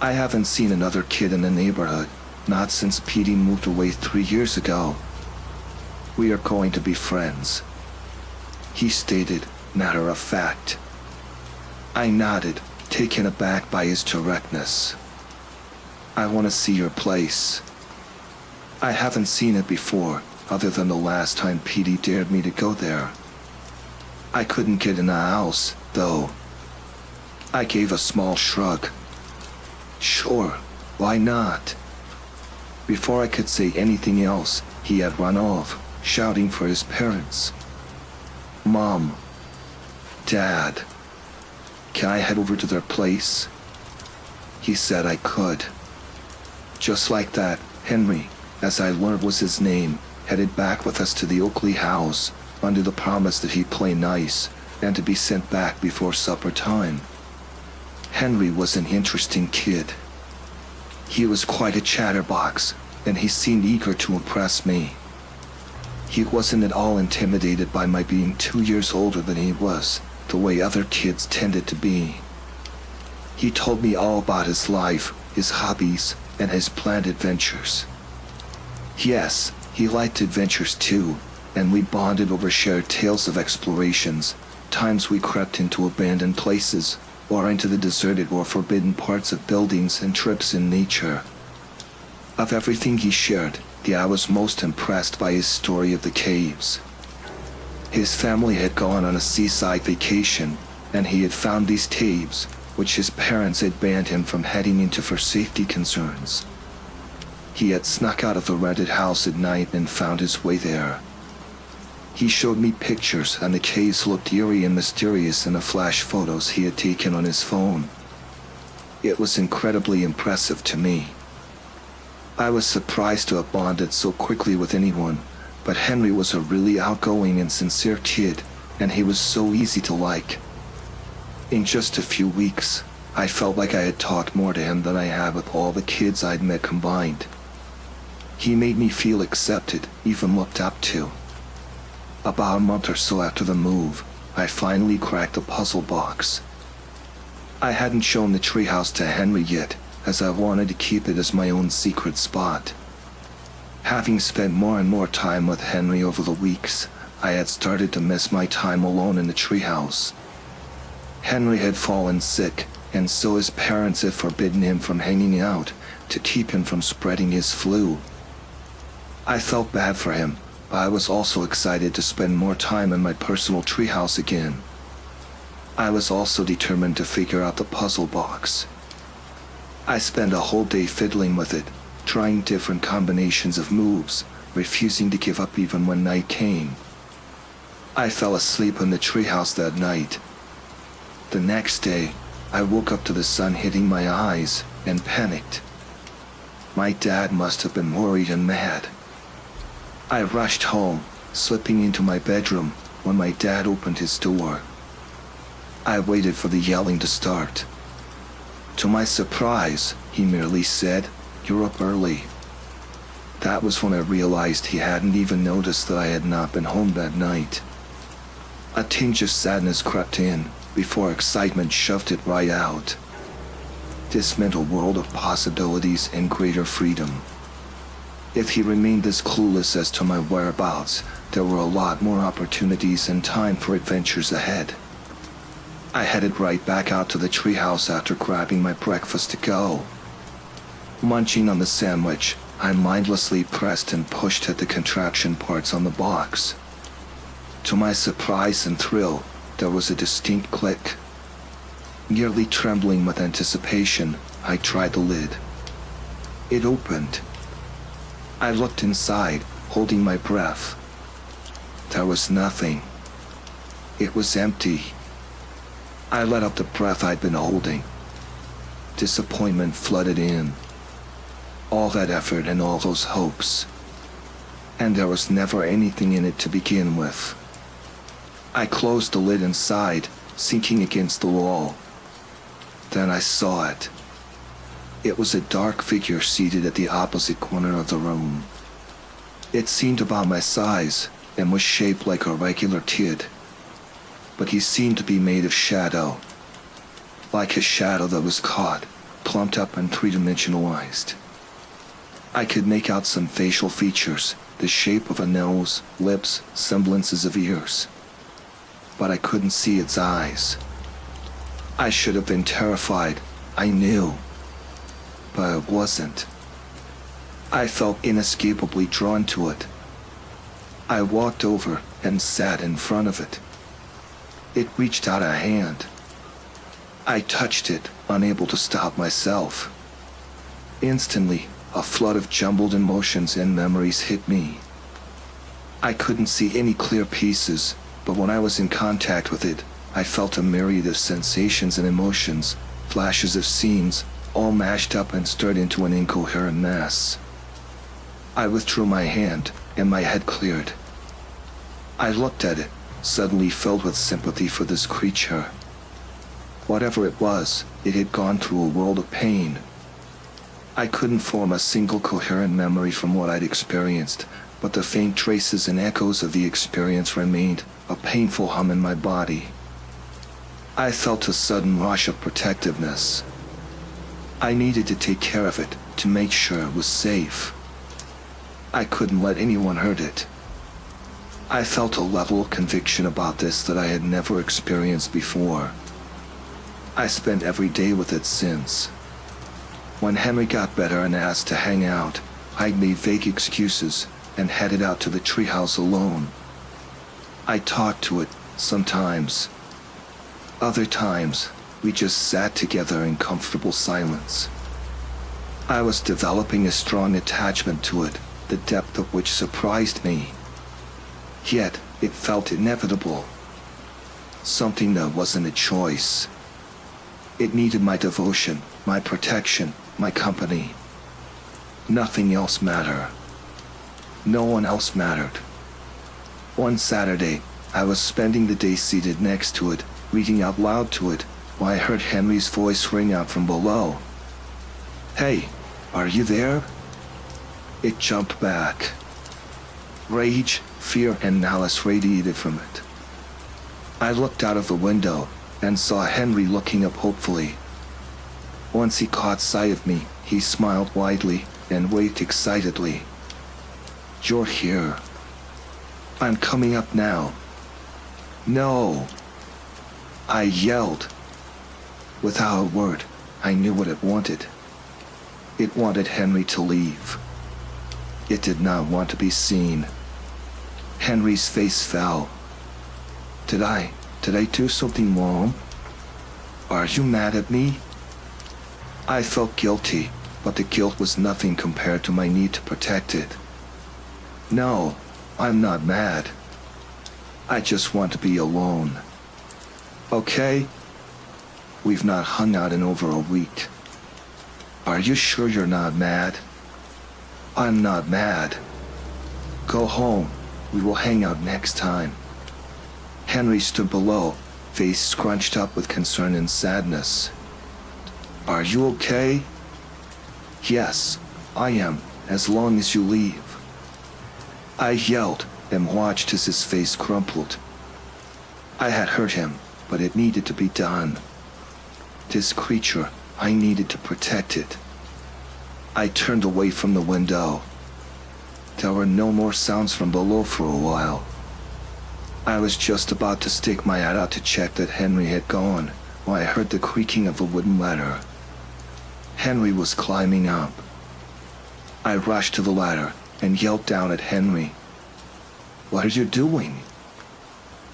I haven't seen another kid in the neighborhood, not since Petey moved away 3 years ago. We are going to be friends, he stated, matter of fact. I nodded, taken aback by his directness. I want to see your place. I haven't seen it before, other than the last time Petey dared me to go there. I couldn't get in the house, though. I gave a small shrug. Sure, why not? Before I could say anything else, he had run off, shouting for his parents. Mom. Dad. Can I head over to their place? He said I could. Just like that, Henry, as I learned was his name, headed back with us to the Oakley house, under the promise that he'd play nice, and to be sent back before supper time. Henry was an interesting kid. He was quite a chatterbox, and he seemed eager to impress me. He wasn't at all intimidated by my being 2 years older than he was, the way other kids tended to be. He told me all about his life, his hobbies, and his planned adventures. Yes, he liked adventures too, and we bonded over shared tales of explorations, times we crept into abandoned places, or into the deserted or forbidden parts of buildings, and trips in nature. Of everything he shared, I was most impressed by his story of the caves. His family had gone on a seaside vacation, and he had found these caves, which his parents had banned him from heading into for safety concerns. He had snuck out of the rented house at night and found his way there. He showed me pictures, and the caves looked eerie and mysterious in the flash photos he had taken on his phone. It was incredibly impressive to me. I was surprised to have bonded so quickly with anyone, but Henry was a really outgoing and sincere kid, and he was so easy to like. In just a few weeks, I felt like I had talked more to him than I had with all the kids I'd met combined. He made me feel accepted, even looked up to. About a month or so after the move, I finally cracked the puzzle box. I hadn't shown the treehouse to Henry yet, as I wanted to keep it as my own secret spot. Having spent more and more time with Henry over the weeks, I had started to miss my time alone in the treehouse. Henry had fallen sick, and so his parents had forbidden him from hanging out to keep him from spreading his flu. I felt bad for him, but I was also excited to spend more time in my personal treehouse again. I was also determined to figure out the puzzle box. I spent a whole day fiddling with it, trying different combinations of moves, refusing to give up even when night came. I fell asleep in the treehouse that night. The next day, I woke up to the sun hitting my eyes and panicked. My dad must have been worried and mad. I rushed home, slipping into my bedroom when my dad opened his door. I waited for the yelling to start. To my surprise, he merely said, "You're up early." That was when I realized he hadn't even noticed that I had not been home that night. A tinge of sadness crept in before excitement shoved it right out. This meant a world of possibilities and greater freedom. If he remained this clueless as to my whereabouts, there were a lot more opportunities and time for adventures ahead. I headed right back out to the treehouse after grabbing my breakfast to go. Munching on the sandwich, I mindlessly pressed and pushed at the contraction parts on the box. To my surprise and thrill, there was a distinct click. Nearly trembling with anticipation, I tried the lid. It opened. I looked inside, holding my breath. There was nothing. It was empty. I let out the breath I'd been holding. Disappointment flooded in. All that effort and all those hopes. And there was never anything in it to begin with. I closed the lid inside, sinking against the wall. Then I saw it. It was a dark figure seated at the opposite corner of the room. It seemed about my size and was shaped like a regular kid. But he seemed to be made of shadow. Like a shadow that was caught, plumped up and three-dimensionalized. I could make out some facial features, the shape of a nose, lips, semblances of ears. But I couldn't see its eyes. I should have been terrified, I knew. But I wasn't. I felt inescapably drawn to it. I walked over and sat in front of it. It reached out a hand. I touched it, unable to stop myself. Instantly, a flood of jumbled emotions and memories hit me. I couldn't see any clear pieces, but when I was in contact with it, I felt a myriad of sensations and emotions, flashes of scenes, all mashed up and stirred into an incoherent mass. I withdrew my hand, and my head cleared. I looked at it, suddenly filled with sympathy for this creature. Whatever it was, it had gone through a world of pain. I couldn't form a single coherent memory from what I'd experienced, but the faint traces and echoes of the experience remained, a painful hum in my body. I felt a sudden rush of protectiveness. I needed to take care of it, to make sure it was safe. I couldn't let anyone hurt it. I felt a level of conviction about this that I had never experienced before. I spent every day with it since. When Henry got better and asked to hang out, I made vague excuses and headed out to the treehouse alone. I talked to it sometimes. Other times, we just sat together in comfortable silence. I was developing a strong attachment to it, the depth of which surprised me. Yet, it felt inevitable. Something that wasn't a choice. It needed my devotion, my protection, my company. Nothing else mattered. No one else mattered. One Saturday, I was spending the day seated next to it, reading out loud to it, when I heard Henry's voice ring out from below. "Hey, are you there?" It jumped back. Rage, fear, and malice radiated from it. I looked out of the window and saw Henry looking up hopefully. Once he caught sight of me, he smiled widely and waved excitedly. "You're here. I'm coming up now." "No!" I yelled. Without a word, I knew what it wanted. It wanted Henry to leave. It did not want to be seen. Henry's face fell. Did I do something wrong? Are you mad at me? I felt guilty, but the guilt was nothing compared to my need to protect it. No, I'm not mad. I just want to be alone. Okay? We've not hung out in over a week. Are you sure you're not mad? I'm not mad. Go home. We will hang out next time. Henry stood below, face scrunched up with concern and sadness. Are you okay? Yes, I am, as long as you leave. I yelled and watched as his face crumpled. I had hurt him, but it needed to be done. This creature, I needed to protect it. I turned away from the window. There were no more sounds from below for a while. I was just about to stick my head out to check that Henry had gone when I heard the creaking of a wooden ladder. Henry was climbing up. I rushed to the ladder and yelled down at Henry. "What are you doing?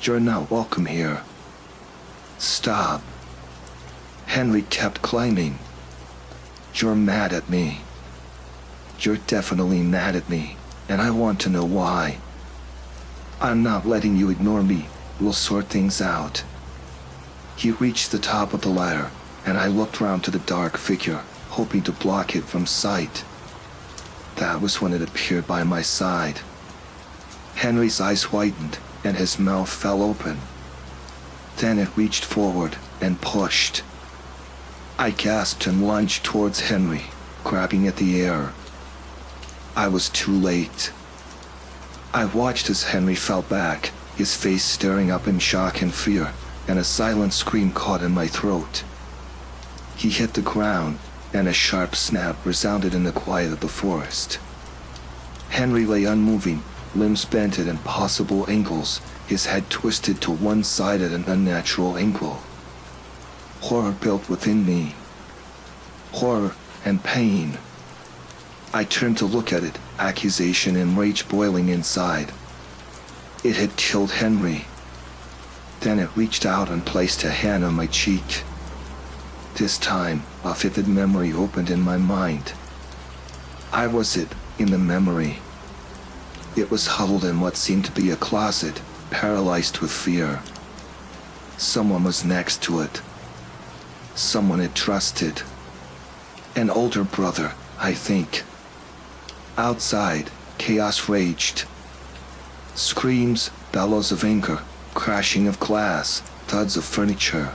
You're not welcome here. Stop." Henry kept climbing. "You're mad at me. You're definitely mad at me, and I want to know why. I'm not letting you ignore me. We'll sort things out." He reached the top of the ladder, and I looked round to the dark figure, hoping to block it from sight. That was when it appeared by my side. Henry's eyes whitened, and his mouth fell open. Then it reached forward and pushed. I gasped and lunged towards Henry, grabbing at the air. I was too late. I watched as Henry fell back, his face staring up in shock and fear, and a silent scream caught in my throat. He hit the ground, and a sharp snap resounded in the quiet of the forest. Henry lay unmoving, limbs bent at impossible angles, his head twisted to one side at an unnatural angle. Horror built within me. Horror and pain. I turned to look at it, accusation and rage boiling inside. It had killed Henry. Then it reached out and placed a hand on my cheek. This time, a vivid memory opened in my mind. I was it in the memory. It was huddled in what seemed to be a closet, paralyzed with fear. Someone was next to it. Someone it trusted. An older brother, I think. Outside, chaos raged. Screams, bellows of anger, crashing of glass, thuds of furniture.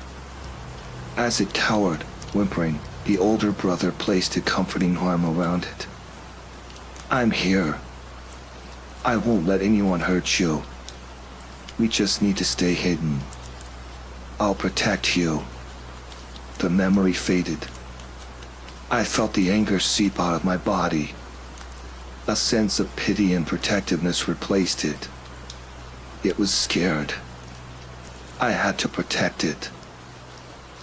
As it cowered, whimpering, the older brother placed a comforting arm around it. "I'm here. I won't let anyone hurt you. We just need to stay hidden. I'll protect you." The memory faded. I felt the anger seep out of my body. A sense of pity and protectiveness replaced it. It was scared. I had to protect it.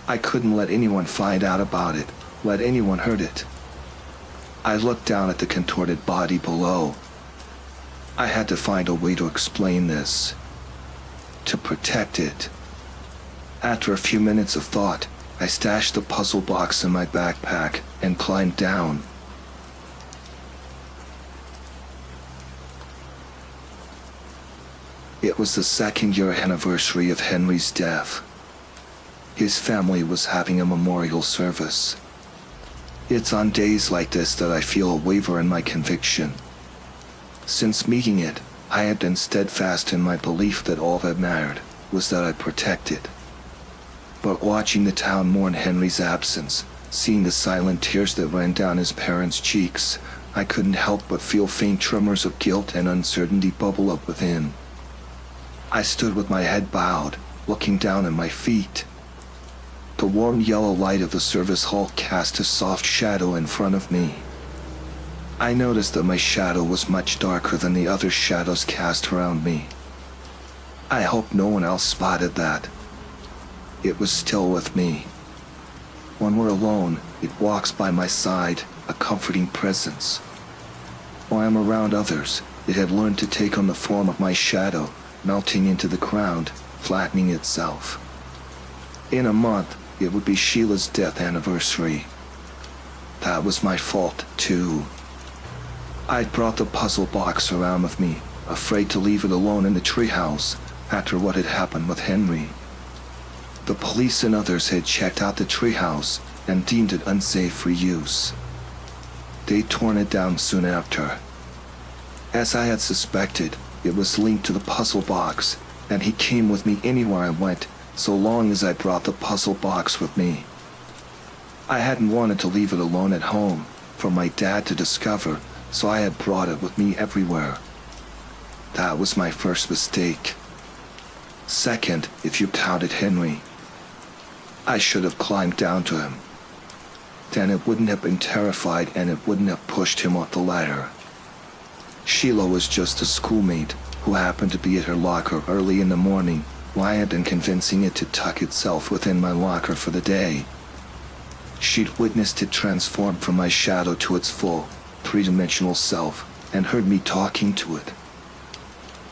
I couldn't let anyone find out about it, let anyone hurt it. I looked down at the contorted body below. I had to find a way to explain this. To protect it. After a few minutes of thought, I stashed the puzzle box in my backpack and climbed down. It was the 2nd-year anniversary of Henry's death. His family was having a memorial service. It's on days like this that I feel a waver in my conviction. Since meeting it, I had been steadfast in my belief that all that mattered was that I protect it. But watching the town mourn Henry's absence, seeing the silent tears that ran down his parents' cheeks, I couldn't help but feel faint tremors of guilt and uncertainty bubble up within. I stood with my head bowed, looking down at my feet. The warm yellow light of the service hall cast a soft shadow in front of me. I noticed that my shadow was much darker than the other shadows cast around me. I hope no one else spotted that. It was still with me. When we're alone, it walks by my side, a comforting presence. While I'm around others, it had learned to take on the form of my shadow, melting into the ground, flattening itself. In a month, it would be Sheila's death anniversary. That was my fault, too. I'd brought the puzzle box around with me, afraid to leave it alone in the treehouse after what had happened with Henry. The police and others had checked out the treehouse and deemed it unsafe for use. They'd torn it down soon after. As I had suspected, it was linked to the puzzle box, and he came with me anywhere I went, so long as I brought the puzzle box with me. I hadn't wanted to leave it alone at home for my dad to discover, so I had brought it with me everywhere. That was my first mistake. Second, if you counted Henry. I should have climbed down to him. Then it wouldn't have been terrified and it wouldn't have pushed him up the ladder. Sheila was just a schoolmate who happened to be at her locker early in the morning while I had been convincing it to tuck itself within my locker for the day. She'd witnessed it transform from my shadow to its full, three-dimensional self and heard me talking to it.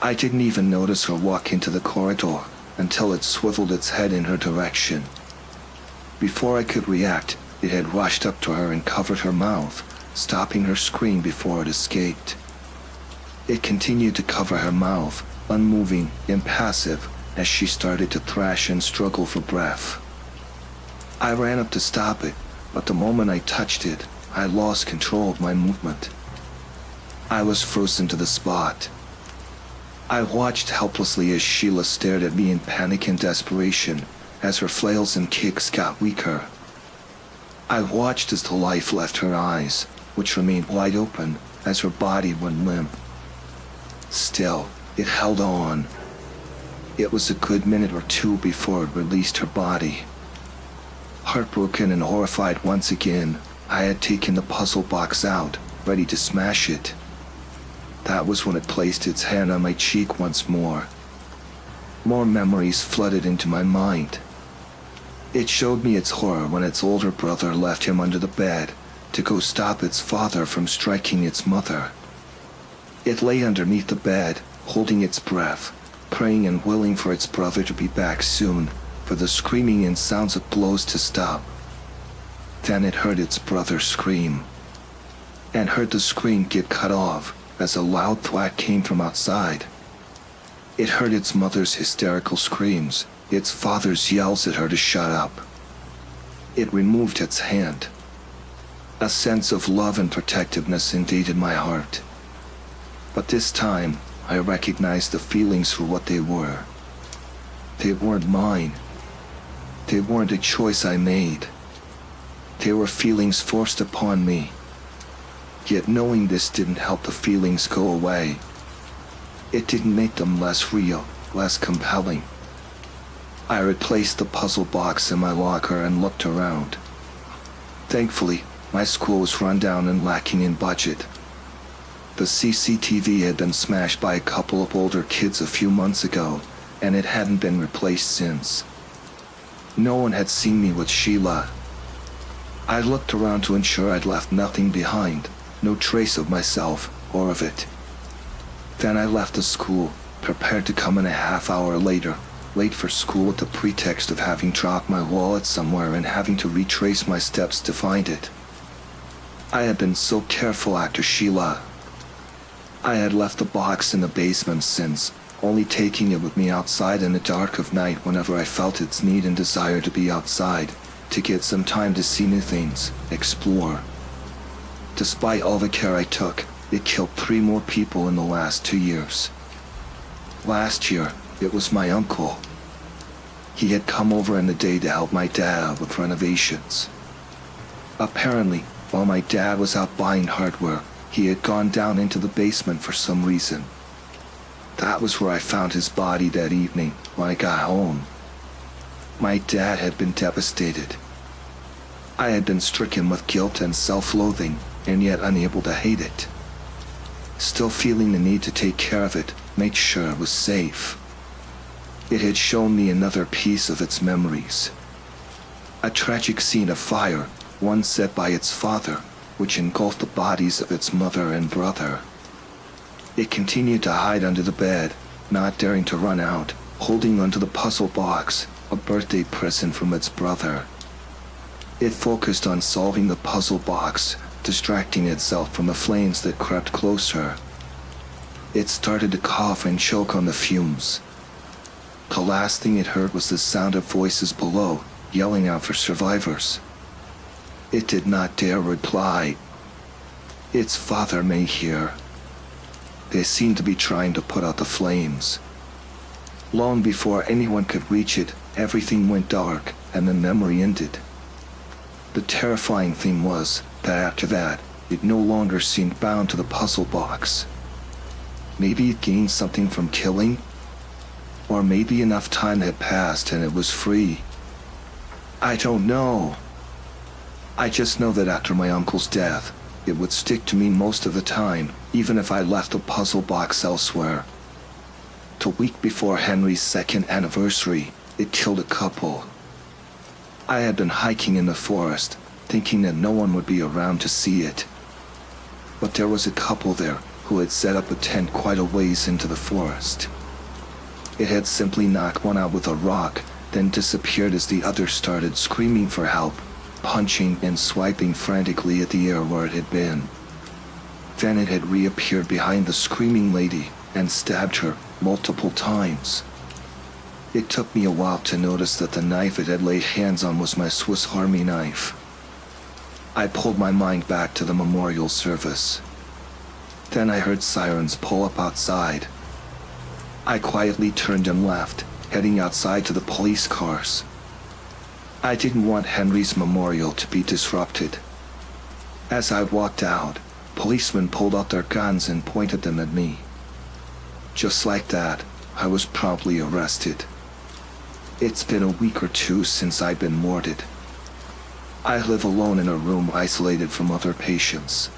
I didn't even notice her walk into the corridor until it swiveled its head in her direction. Before I could react, it had rushed up to her and covered her mouth, stopping her scream before it escaped. It continued to cover her mouth, unmoving, impassive, as she started to thrash and struggle for breath. I ran up to stop it, but the moment I touched it, I lost control of my movement. I was frozen to the spot. I watched helplessly as Sheila stared at me in panic and desperation, as her flails and kicks got weaker. I watched as the life left her eyes, which remained wide open as her body went limp. Still, it held on. It was a good minute or two before it released her body. Heartbroken and horrified once again, I had taken the puzzle box out, ready to smash it. That was when it placed its hand on my cheek once more. More memories flooded into my mind. It showed me its horror when its older brother left him under the bed to go stop its father from striking its mother. It lay underneath the bed, holding its breath, praying and willing for its brother to be back soon, for the screaming and sounds of blows to stop. Then it heard its brother scream, and heard the scream get cut off as a loud thwack came from outside. It heard its mother's hysterical screams, its father's yells at her to shut up. It removed its hand. A sense of love and protectiveness invaded my heart. But this time, I recognized the feelings for what they were. They weren't mine. They weren't a choice I made. They were feelings forced upon me. Yet knowing this didn't help the feelings go away. It didn't make them less real, less compelling. I replaced the puzzle box in my locker and looked around. Thankfully, my school was run down and lacking in budget. The CCTV had been smashed by a couple of older kids a few months ago, and it hadn't been replaced since. No one had seen me with Sheila. I looked around to ensure I'd left nothing behind, no trace of myself or of it. Then I left the school, prepared to come in a half hour later, late for school with the pretext of having dropped my wallet somewhere and having to retrace my steps to find it. I had been so careful after Sheila. I had left the box in the basement since, only taking it with me outside in the dark of night whenever I felt its need and desire to be outside, to get some time to see new things, explore. Despite all the care I took, it killed 3 more people in the last 2 years. Last year, it was my uncle. He had come over in the day to help my dad with renovations. Apparently, while my dad was out buying hardware, he had gone down into the basement for some reason. That was where I found his body that evening when I got home. My dad had been devastated. I had been stricken with guilt and self-loathing, and yet unable to hate it. Still feeling the need to take care of it, make sure it was safe. It had shown me another piece of its memories. A tragic scene of fire, one set by its father, which engulfed the bodies of its mother and brother. It continued to hide under the bed, not daring to run out, holding onto the puzzle box, a birthday present from its brother. It focused on solving the puzzle box, distracting itself from the flames that crept closer. It started to cough and choke on the fumes. The last thing it heard was the sound of voices below, yelling out for survivors. It did not dare reply. Its father may hear. They seemed to be trying to put out the flames. Long before anyone could reach it, everything went dark and the memory ended. The terrifying thing was that after that, it no longer seemed bound to the puzzle box. Maybe it gained something from killing? Or maybe enough time had passed and it was free. I don't know. I just know that after my uncle's death, it would stick to me most of the time, even if I left the puzzle box elsewhere. The week before Henry's second anniversary, it killed a couple. I had been hiking in the forest, thinking that no one would be around to see it. But there was a couple there who had set up a tent quite a ways into the forest. It had simply knocked one out with a rock, then disappeared as the other started screaming for help, punching and swiping frantically at the air where it had been. Then it had reappeared behind the screaming lady and stabbed her multiple times. It took me a while to notice that the knife it had laid hands on was my Swiss Army knife. I pulled my mind back to the memorial service. Then I heard sirens pull up outside. I quietly turned and left, heading outside to the police cars. I didn't want Henry's memorial to be disrupted. As I walked out, policemen pulled out their guns and pointed them at me. Just like that, I was promptly arrested. It's been a week or two since I've been warded. I live alone in a room isolated from other patients.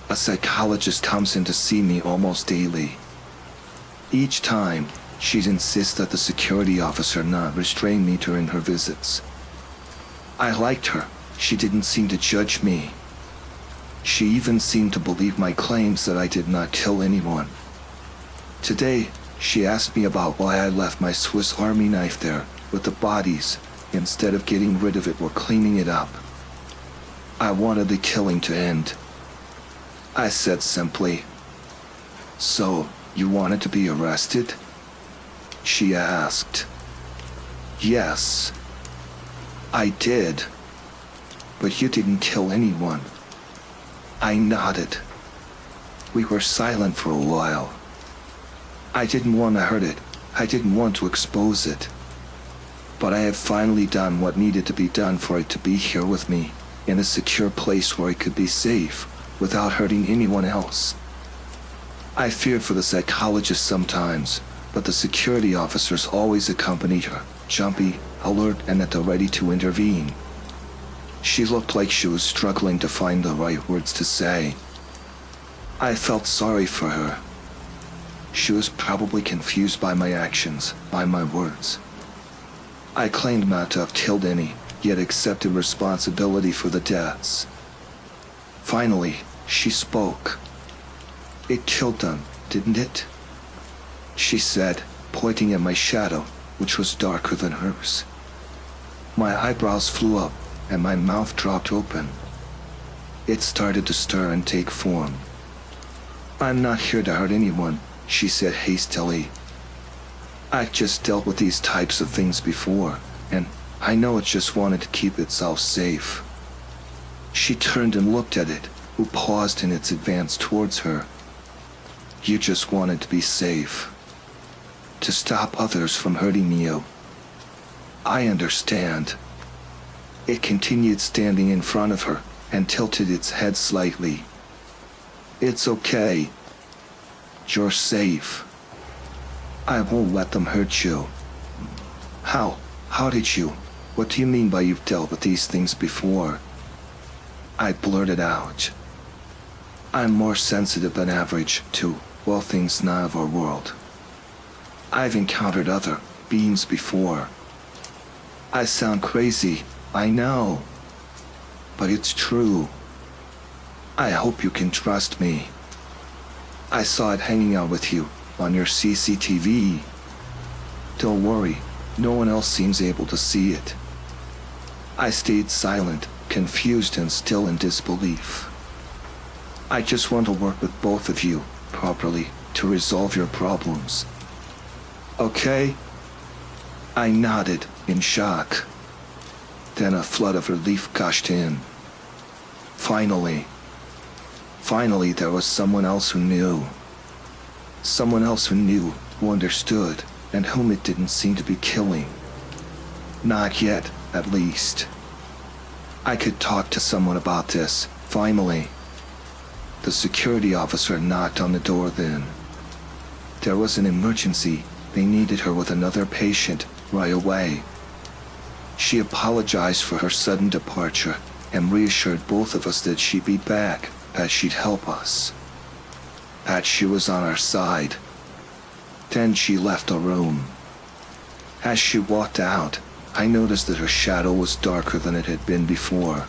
A psychologist comes in to see me almost daily. Each time, she'd insist that the security officer not restrain me during her visits. I liked her. She didn't seem to judge me. She even seemed to believe my claims that I did not kill anyone. Today, she asked me about why I left my Swiss Army knife there with the bodies instead of getting rid of it or cleaning it up. I wanted the killing to end. I said simply, "So, you wanted to be arrested?" She asked. "Yes, I did. But you didn't kill anyone." I nodded. We were silent for a while. I didn't want to hurt it. I didn't want to expose it. But I had finally done what needed to be done for it to be here with me, in a secure place where it could be safe, without hurting anyone else. I feared for the psychologist sometimes, but the security officers always accompanied her, jumpy, alert, and at the ready to intervene. She looked like she was struggling to find the right words to say. I felt sorry for her. She was probably confused by my actions, by my words. I claimed not to have killed any, yet accepted responsibility for the deaths. Finally, she spoke. "It killed them, didn't it?" she said, pointing at my shadow, which was darker than hers. My eyebrows flew up, and my mouth dropped open. It started to stir and take form. "I'm not here to hurt anyone," she said hastily. "I've just dealt with these types of things before, and I know it just wanted to keep itself safe." She turned and looked at it, who paused in its advance towards her. "You just wanted to be safe. To stop others from hurting you." I understand. It continued standing in front of her and tilted its head slightly. It's okay. You're safe. I won't let them hurt you. How? How did you? What do you mean by you've dealt with these things before? I blurted out. I'm more sensitive than average to, well, things not of our world. I've encountered other beings before. I sound crazy, I know. But it's true. I hope you can trust me. I saw it hanging out with you on your CCTV. Don't worry, no one else seems able to see it. I stayed silent, confused and still in disbelief. I just want to work with both of you properly to resolve your problems. Okay? I nodded in shock. Then a flood of relief gushed in. Finally there was someone else who knew. Someone else who knew, who understood, and whom it didn't seem to be killing. Not yet, at least. I could talk to someone about this, finally. The security officer knocked on the door then. There was an emergency. They needed her with another patient right away. She apologized for her sudden departure and reassured both of us that she'd be back, that she'd help us, that she was on our side. Then she left the room. As she walked out, I noticed that her shadow was darker than it had been before.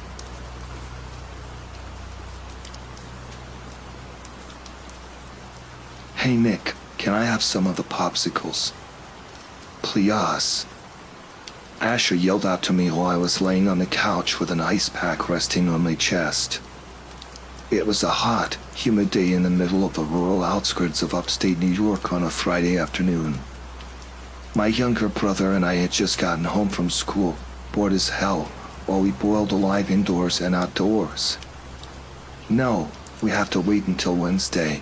Hey Nick, can I have some of the popsicles? Please. Asher yelled out to me while I was laying on the couch with an ice pack resting on my chest. It was a hot, humid day in the middle of the rural outskirts of upstate New York on a Friday afternoon. My younger brother and I had just gotten home from school, bored as hell, while we boiled alive indoors and outdoors. No, we have to wait until Wednesday.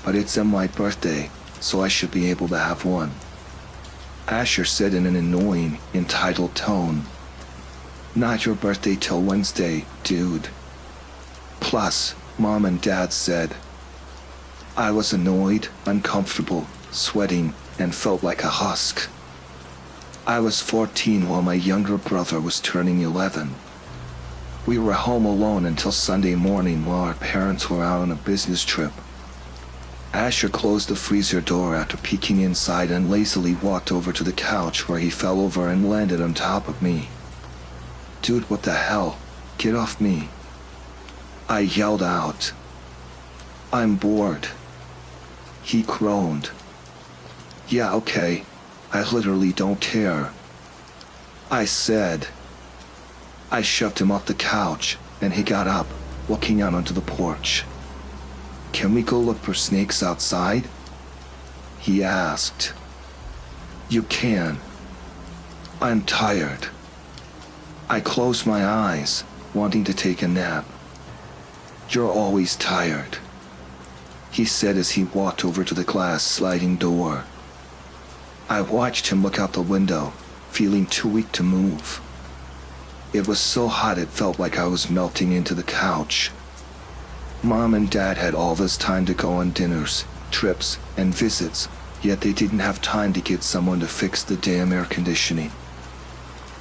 But it's my birthday, so I should be able to have one. Asher said in an annoying, entitled tone. Not your birthday till Wednesday, dude. Plus, Mom and Dad said. I was annoyed, uncomfortable, sweating, and felt like a husk. I was 14 while my younger brother was turning 11. We were home alone until Sunday morning while our parents were out on a business trip. Asher closed the freezer door after peeking inside and lazily walked over to the couch where he fell over and landed on top of me. Dude, what the hell? Get off me. I yelled out. I'm bored. He groaned. Yeah, okay. I literally don't care. I said. I shoved him off the couch, and he got up, walking out onto the porch. Can we go look for snakes outside? He asked. You can. I'm tired. I closed my eyes, wanting to take a nap. You're always tired, he said as he walked over to the glass sliding door. I watched him look out the window, feeling too weak to move. It was so hot it felt like I was melting into the couch. Mom and Dad had all this time to go on dinners, trips, and visits, yet they didn't have time to get someone to fix the damn air conditioning.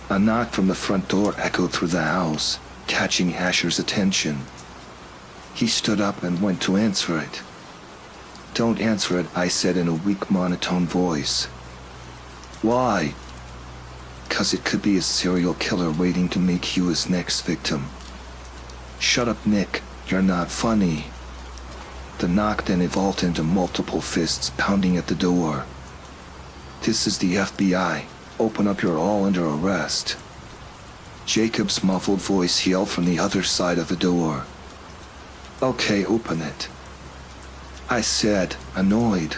A knock from the front door echoed through the house, catching Asher's attention. He stood up and went to answer it. Don't answer it, I said in a weak monotone voice. Why? 'Cause it could be a serial killer waiting to make you his next victim. Shut up, Nick. You're not funny. The knock then evolved into multiple fists pounding at the door. This is the FBI. Open up, you're all under arrest. Jacob's muffled voice yelled from the other side of the door. Okay, open it, I said, annoyed.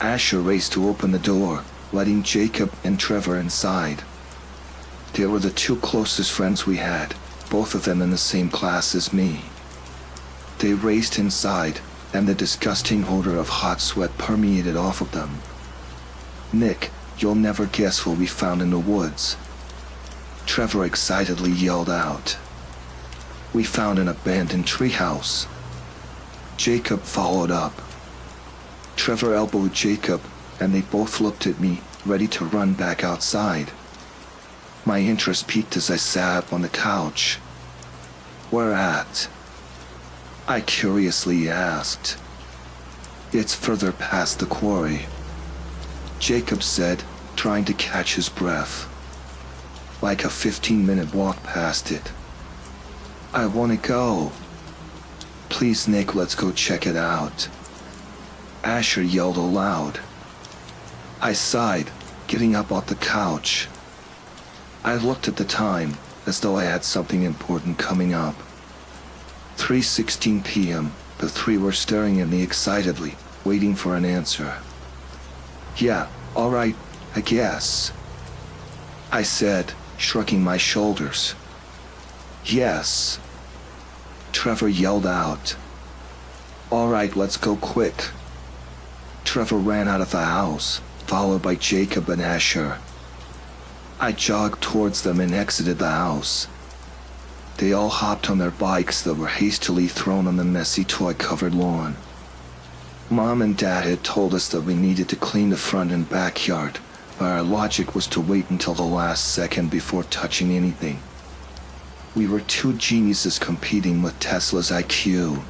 Asher raced to open the door, letting Jacob and Trevor inside. They were the two closest friends we had, both of them in the same class as me. They raced inside, and the disgusting odor of hot sweat permeated off of them. Nick, You'll never guess what we found in the woods. Trevor excitedly yelled out. We found an abandoned treehouse. Jacob followed up. Trevor elbowed Jacob, and they both looked at me, ready to run back outside. My interest peaked as I sat up on the couch. Where at? I curiously asked. It's further past the quarry, Jacob said, trying to catch his breath. Like a 15-minute walk past it. I want to go. Please, Nick, let's go check it out. Asher yelled aloud. I sighed, getting up off the couch. I looked at the time, as though I had something important coming up. 3:16 p.m., the three were staring at me excitedly, waiting for an answer. Yeah, all right, I guess, I said, shrugging my shoulders. Yes, Trevor yelled out. All right, let's go quick. Trevor ran out of the house, followed by Jacob and Asher. I jogged towards them and exited the house. They all hopped on their bikes that were hastily thrown on the messy toy-covered lawn. Mom and Dad had told us that we needed to clean the front and backyard, but our logic was to wait until the last second before touching anything. We were two geniuses competing with Tesla's IQ.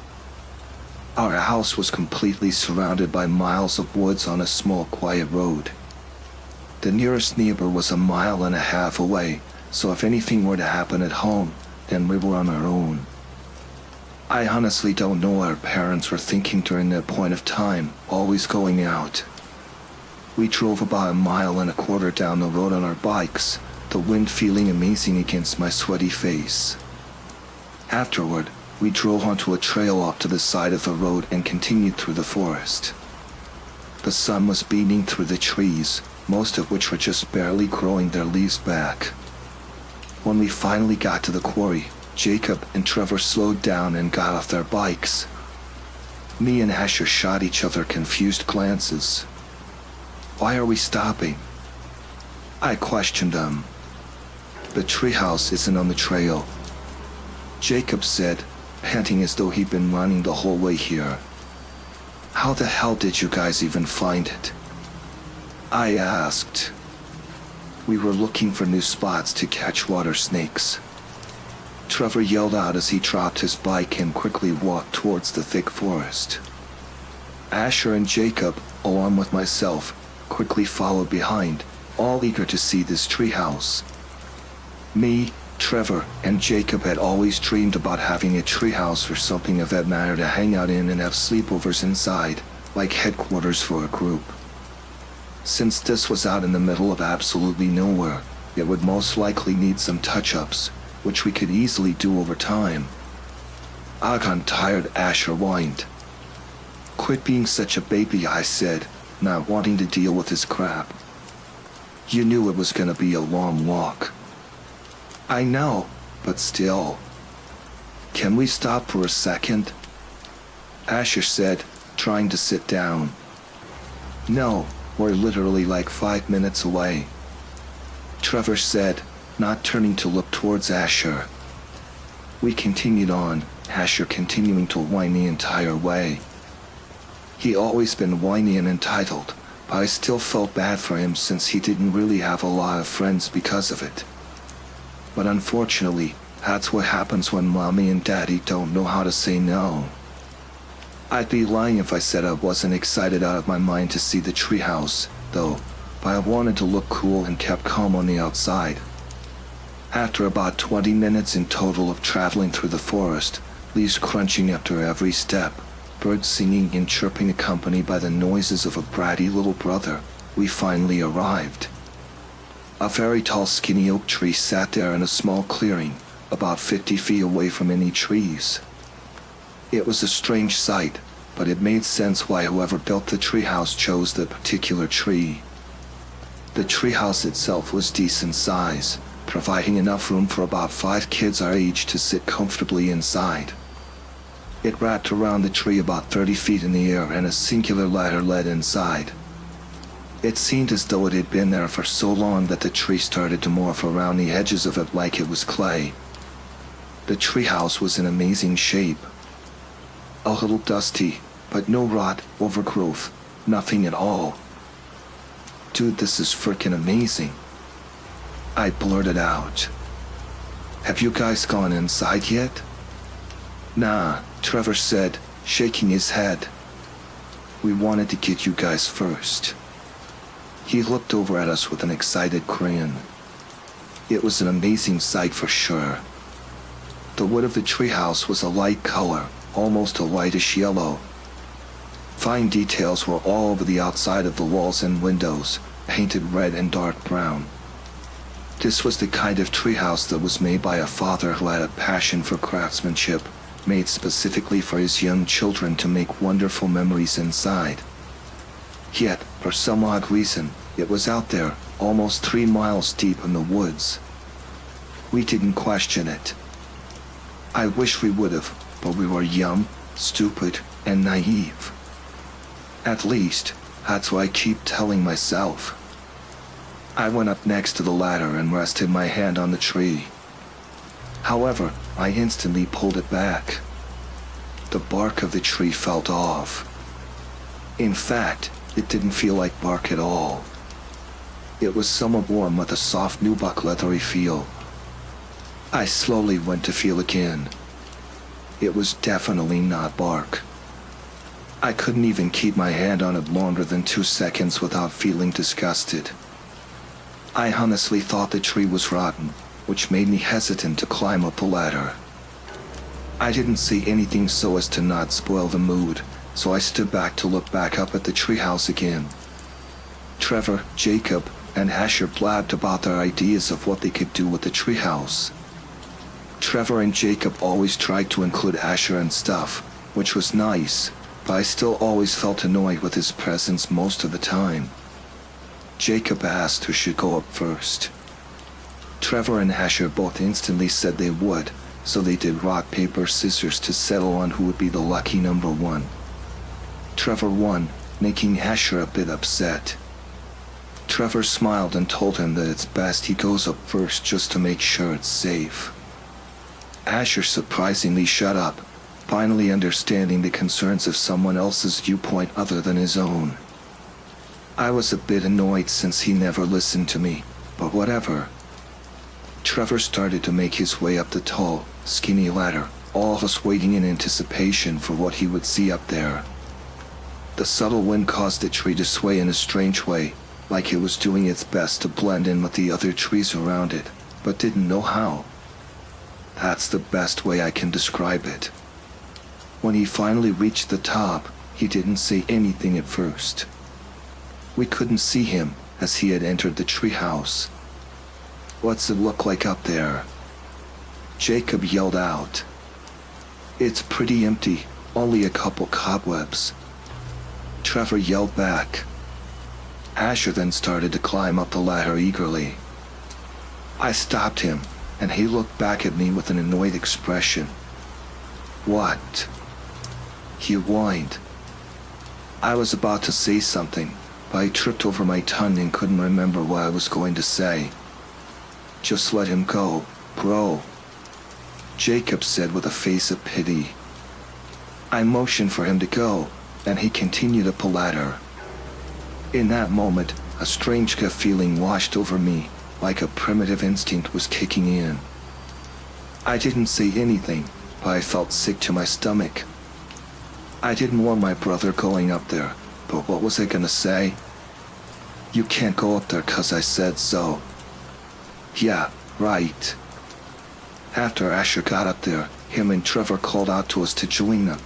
Our house was completely surrounded by miles of woods on a small, quiet road. The nearest neighbor was 1.5 miles away, so if anything were to happen at home, then we were on our own. I honestly don't know what our parents were thinking during that point of time, always going out. We drove about 1.25 miles down the road on our bikes, the wind feeling amazing against my sweaty face. Afterward, we drove onto a trail off to the side of the road and continued through the forest. The sun was beating through the trees, most of which were just barely growing their leaves back. When we finally got to the quarry, Jacob and Trevor slowed down and got off their bikes. Me and Asher shot each other confused glances. Why are we stopping? I questioned them. The treehouse isn't on the trail, Jacob said, panting as though he'd been running the whole way here. How the hell did you guys even find it? I asked. We were looking for new spots to catch water snakes. Trevor yelled out as he dropped his bike and quickly walked towards the thick forest. Asher and Jacob, along with myself, quickly followed behind, all eager to see this treehouse. Me, Trevor, and Jacob had always dreamed about having a treehouse or something of that matter to hang out in and have sleepovers inside, like headquarters for a group. Since this was out in the middle of absolutely nowhere, it would most likely need some touch-ups, which we could easily do over time. I'm tired, Asher whined. Quit being such a baby, I said, not wanting to deal with his crap. You knew it was gonna be a long walk. I know, but still. Can we stop for a second? Asher said, trying to sit down. No, we're literally like 5 minutes away, Trevor said, not turning to look towards Asher. We continued on, Asher continuing to whine the entire way. He always been whiny and entitled, but I still felt bad for him since he didn't really have a lot of friends because of it. But unfortunately, that's what happens when Mommy and Daddy don't know how to say no. I'd be lying if I said I wasn't excited out of my mind to see the treehouse, though, but I wanted to look cool and kept calm on the outside. After about 20 minutes in total of traveling through the forest, leaves crunching after every step, birds singing and chirping accompanied by the noises of a bratty little brother, we finally arrived. A very tall skinny oak tree sat there in a small clearing, about 50 feet away from any trees. It was a strange sight, but it made sense why whoever built the treehouse chose that particular tree. The treehouse itself was decent size, providing enough room for about 5 kids our age to sit comfortably inside. It wrapped around the tree about 30 feet in the air and a singular ladder led inside. It seemed as though it had been there for so long that the tree started to morph around the edges of it like it was clay. The treehouse was in amazing shape. A little dusty, but no rot, overgrowth, nothing at all. Dude, this is frickin' amazing. I blurted out. Have you guys gone inside yet? Nah, Trevor said, shaking his head. We wanted to get you guys first. He looked over at us with an excited grin. It was an amazing sight for sure. The wood of the treehouse was a light color, almost a whitish yellow. Fine details were all over the outside of the walls and windows, painted red and dark brown. This was the kind of treehouse that was made by a father who had a passion for craftsmanship, made specifically for his young children to make wonderful memories inside. Yet, for some odd reason, it was out there, almost 3 miles deep in the woods. We didn't question it. I wish we would have, but we were young, stupid, and naive. At least, that's what I keep telling myself. I went up next to the ladder and rested my hand on the tree. However, I instantly pulled it back. The bark of the tree felt off. In fact, it didn't feel like bark at all. It was somewhat warm with a soft nubuck leathery feel. I slowly went to feel again. It was definitely not bark. I couldn't even keep my hand on it longer than 2 seconds without feeling disgusted. I honestly thought the tree was rotten, which made me hesitant to climb up the ladder. I didn't see anything so as to not spoil the mood, so I stood back to look back up at the treehouse again. Trevor, Jacob, and Asher blabbed about their ideas of what they could do with the treehouse. Trevor and Jacob always tried to include Asher and stuff, which was nice, but I still always felt annoyed with his presence most of the time. Jacob asked who should go up first. Trevor and Asher both instantly said they would, so they did rock, paper, scissors to settle on who would be the lucky number one. Trevor won, making Asher a bit upset. Trevor smiled and told him that it's best he goes up first just to make sure it's safe. Asher surprisingly shut up, finally understanding the concerns of someone else's viewpoint other than his own. I was a bit annoyed since he never listened to me, but whatever. Trevor started to make his way up the tall, skinny ladder, all of us waiting in anticipation for what he would see up there. The subtle wind caused the tree to sway in a strange way, like it was doing its best to blend in with the other trees around it, but didn't know how. That's the best way I can describe it. When he finally reached the top, he didn't say anything at first. We couldn't see him as he had entered the treehouse. What's it look like up there? Jacob yelled out. It's pretty empty, only a couple cobwebs. Trevor yelled back. Asher then started to climb up the ladder eagerly. I stopped him, and he looked back at me with an annoyed expression. What? He whined. I was about to say something, but I tripped over my tongue and couldn't remember what I was going to say. Just let him go, bro, Jacob said with a face of pity. I motioned for him to go, and he continued up the ladder. In that moment, a strange gut feeling washed over me, like a primitive instinct was kicking in. I didn't say anything, but I felt sick to my stomach. I didn't want my brother going up there, but what was I gonna say? You can't go up there 'cause I said so. Yeah, right. After Asher got up there, him and Trevor called out to us to join them.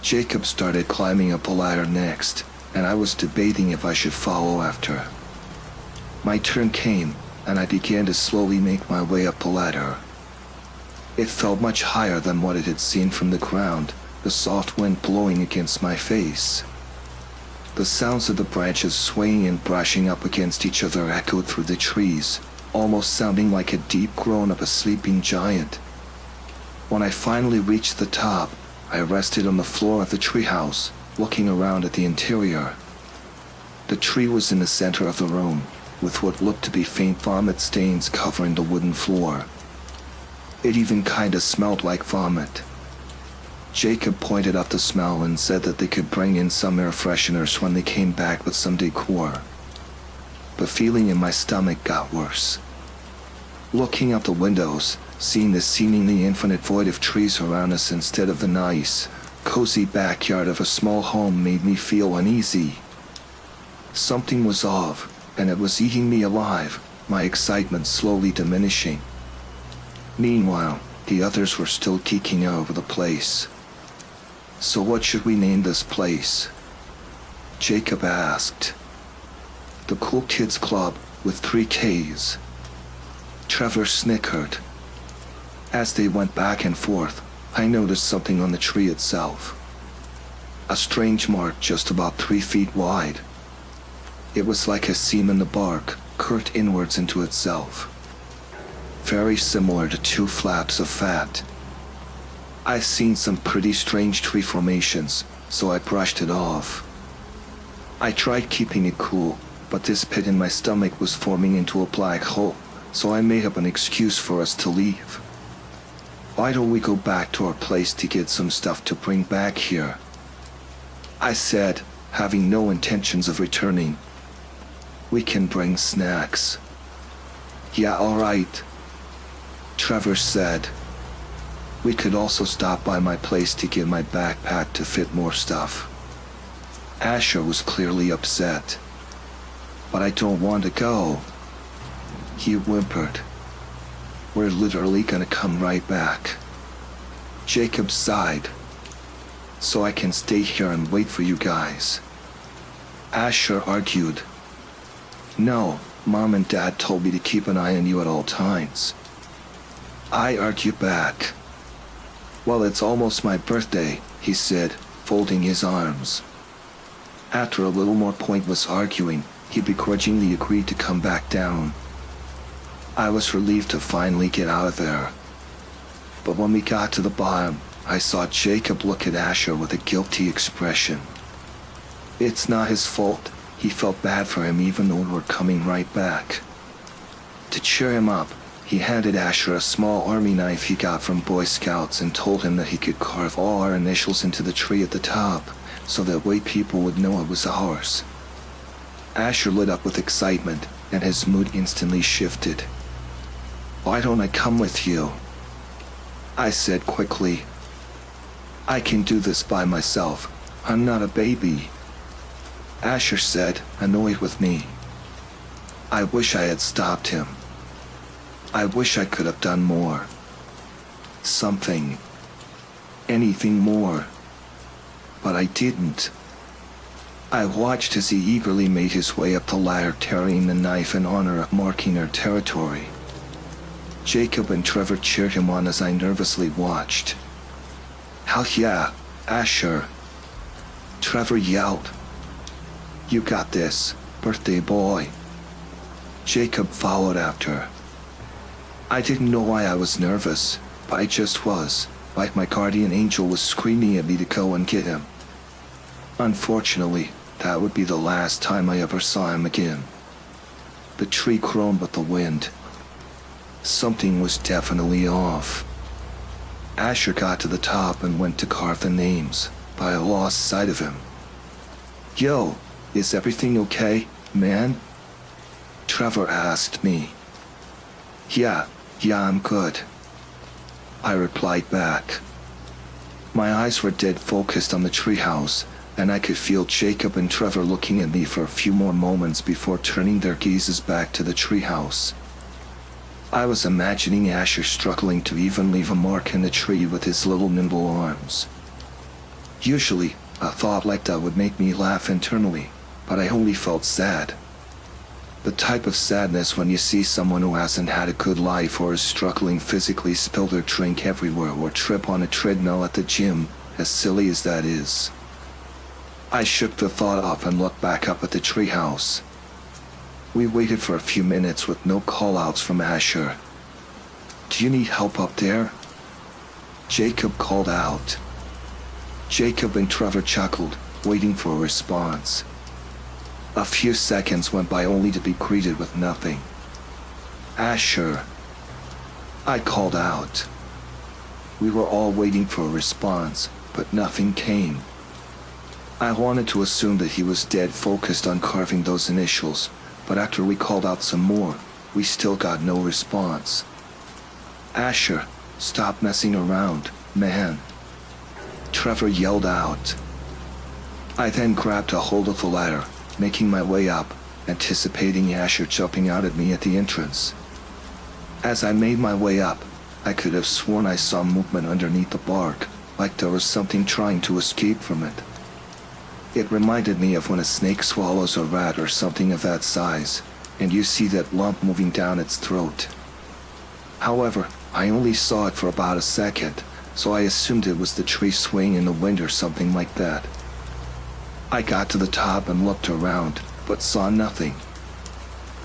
Jacob started climbing up the ladder next, and I was debating if I should follow after. My turn came, and I began to slowly make my way up the ladder. It felt much higher than what it had seen from the ground, the soft wind blowing against my face. The sounds of the branches swaying and brushing up against each other echoed through the trees, almost sounding like a deep groan of a sleeping giant. When I finally reached the top, I rested on the floor of the treehouse, looking around at the interior. The tree was in the center of the room, with what looked to be faint vomit stains covering the wooden floor. It even kinda smelled like vomit. Jacob pointed out the smell and said that they could bring in some air fresheners when they came back with some decor. The feeling in my stomach got worse. Looking out the windows, seeing the seemingly infinite void of trees around us instead of the nice, cozy backyard of a small home made me feel uneasy. Something was off, and it was eating me alive, my excitement slowly diminishing. Meanwhile, the others were still geeking out over the place. "So what should we name this place?" Jacob asked. "The Cool Kids Club with 3 Ks. Trevor snickered. As they went back and forth, I noticed something on the tree itself. A strange mark just about 3 feet wide. It was like a seam in the bark, curved inwards into itself. Very similar to 2 flaps of fat. I've seen some pretty strange tree formations, so I brushed it off. I tried keeping it cool, but this pit in my stomach was forming into a black hole, so I made up an excuse for us to leave. "Why don't we go back to our place to get some stuff to bring back here?" I said, having no intentions of returning. "We can bring snacks." "Yeah, alright," Trevor said. "We could also stop by my place to get my backpack to fit more stuff." Asher was clearly upset. "But I don't want to go," he whimpered. "We're literally gonna come right back." Jacob sighed. "So I can stay here and wait for you guys?" Asher argued. "No, Mom and Dad told me to keep an eye on you at all times." I argued back. "Well, it's almost my birthday," he said, folding his arms. After a little more pointless arguing, he begrudgingly agreed to come back down. I was relieved to finally get out of there. But when we got to the bottom, I saw Jacob look at Asher with a guilty expression. It's not his fault. He felt bad for him even though we were coming right back. To cheer him up, he handed Asher a small army knife he got from Boy Scouts and told him that he could carve all our initials into the tree at the top, so that way people would know it was ours. Asher lit up with excitement, and his mood instantly shifted. "Why don't I come with you?" I said quickly. "I can do this by myself. I'm not a baby." Asher said, annoyed with me. I wish I had stopped him. I wish I could have done more. Something. Anything more. But I didn't. I watched as he eagerly made his way up the ladder, carrying the knife in honor of marking our territory. Jacob and Trevor cheered him on as I nervously watched. "Hell yeah, Asher!" Trevor yelled. "You got this, birthday boy." Jacob followed after. I didn't know why I was nervous, but I just was, like my guardian angel was screaming at me to go and get him. Unfortunately, that would be the last time I ever saw him again. The tree groaned with the wind. Something was definitely off. Asher got to the top and went to carve the names, but I lost sight of him. "Yo, is everything okay, man?" Trevor asked me. Yeah, I'm good," I replied back. My eyes were dead focused on the treehouse, and I could feel Jacob and Trevor looking at me for a few more moments before turning their gazes back to the treehouse. I was imagining Asher struggling to even leave a mark in the tree with his little nimble arms. Usually, a thought like that would make me laugh internally, but I only felt sad. The type of sadness when you see someone who hasn't had a good life or is struggling physically spill their drink everywhere or trip on a treadmill at the gym, as silly as that is. I shook the thought off and looked back up at the treehouse. We waited for a few minutes with no call-outs from Asher. "Do you need help up there?" Jacob called out. Jacob and Trevor chuckled, waiting for a response. A few seconds went by only to be greeted with nothing. Asher, I called out. We were all waiting for a response, but nothing came. I wanted to assume that he was dead focused on carving those initials, but after we called out some more, we still got no response. Asher, stop messing around, man. Trevor yelled out. I then grabbed a hold of the ladder, making my way up, anticipating Asher jumping out at me at the entrance. As I made my way up, I could have sworn I saw movement underneath the bark, like there was something trying to escape from it. It reminded me of when a snake swallows a rat or something of that size, and you see that lump moving down its throat. However, I only saw it for about a second, so I assumed it was the tree swaying in the wind or something like that. I got to the top and looked around, but saw nothing.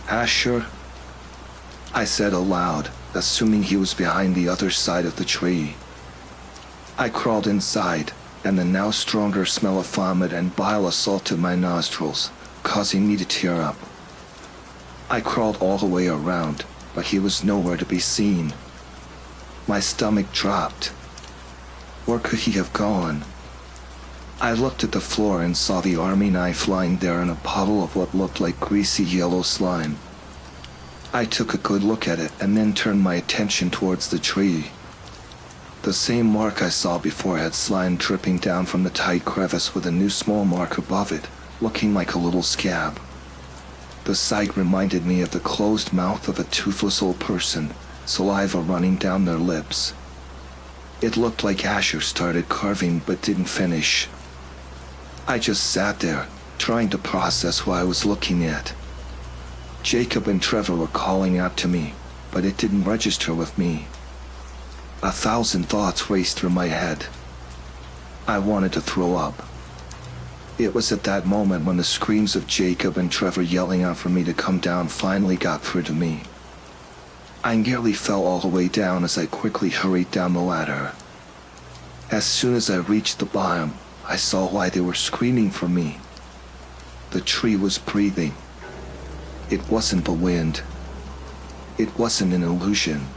Asher? I said aloud, assuming he was behind the other side of the tree. I crawled inside, and the now stronger smell of vomit and bile assaulted my nostrils, causing me to tear up. I crawled all the way around, but he was nowhere to be seen. My stomach dropped. Where could he have gone? I looked at the floor and saw the army knife lying there in a puddle of what looked like greasy yellow slime. I took a good look at it and then turned my attention towards the tree. The same mark I saw before had slime dripping down from the tight crevice with a new small mark above it, looking like a little scab. The sight reminded me of the closed mouth of a toothless old person, saliva running down their lips. It looked like Asher started carving but didn't finish. I just sat there, trying to process what I was looking at. Jacob and Trevor were calling out to me, but it didn't register with me. 1,000 thoughts raced through my head. I wanted to throw up. It was at that moment when the screams of Jacob and Trevor yelling out for me to come down finally got through to me. I nearly fell all the way down as I quickly hurried down the ladder. As soon as I reached the bottom, I saw why they were screaming for me. The tree was breathing. It wasn't the wind. It wasn't an illusion.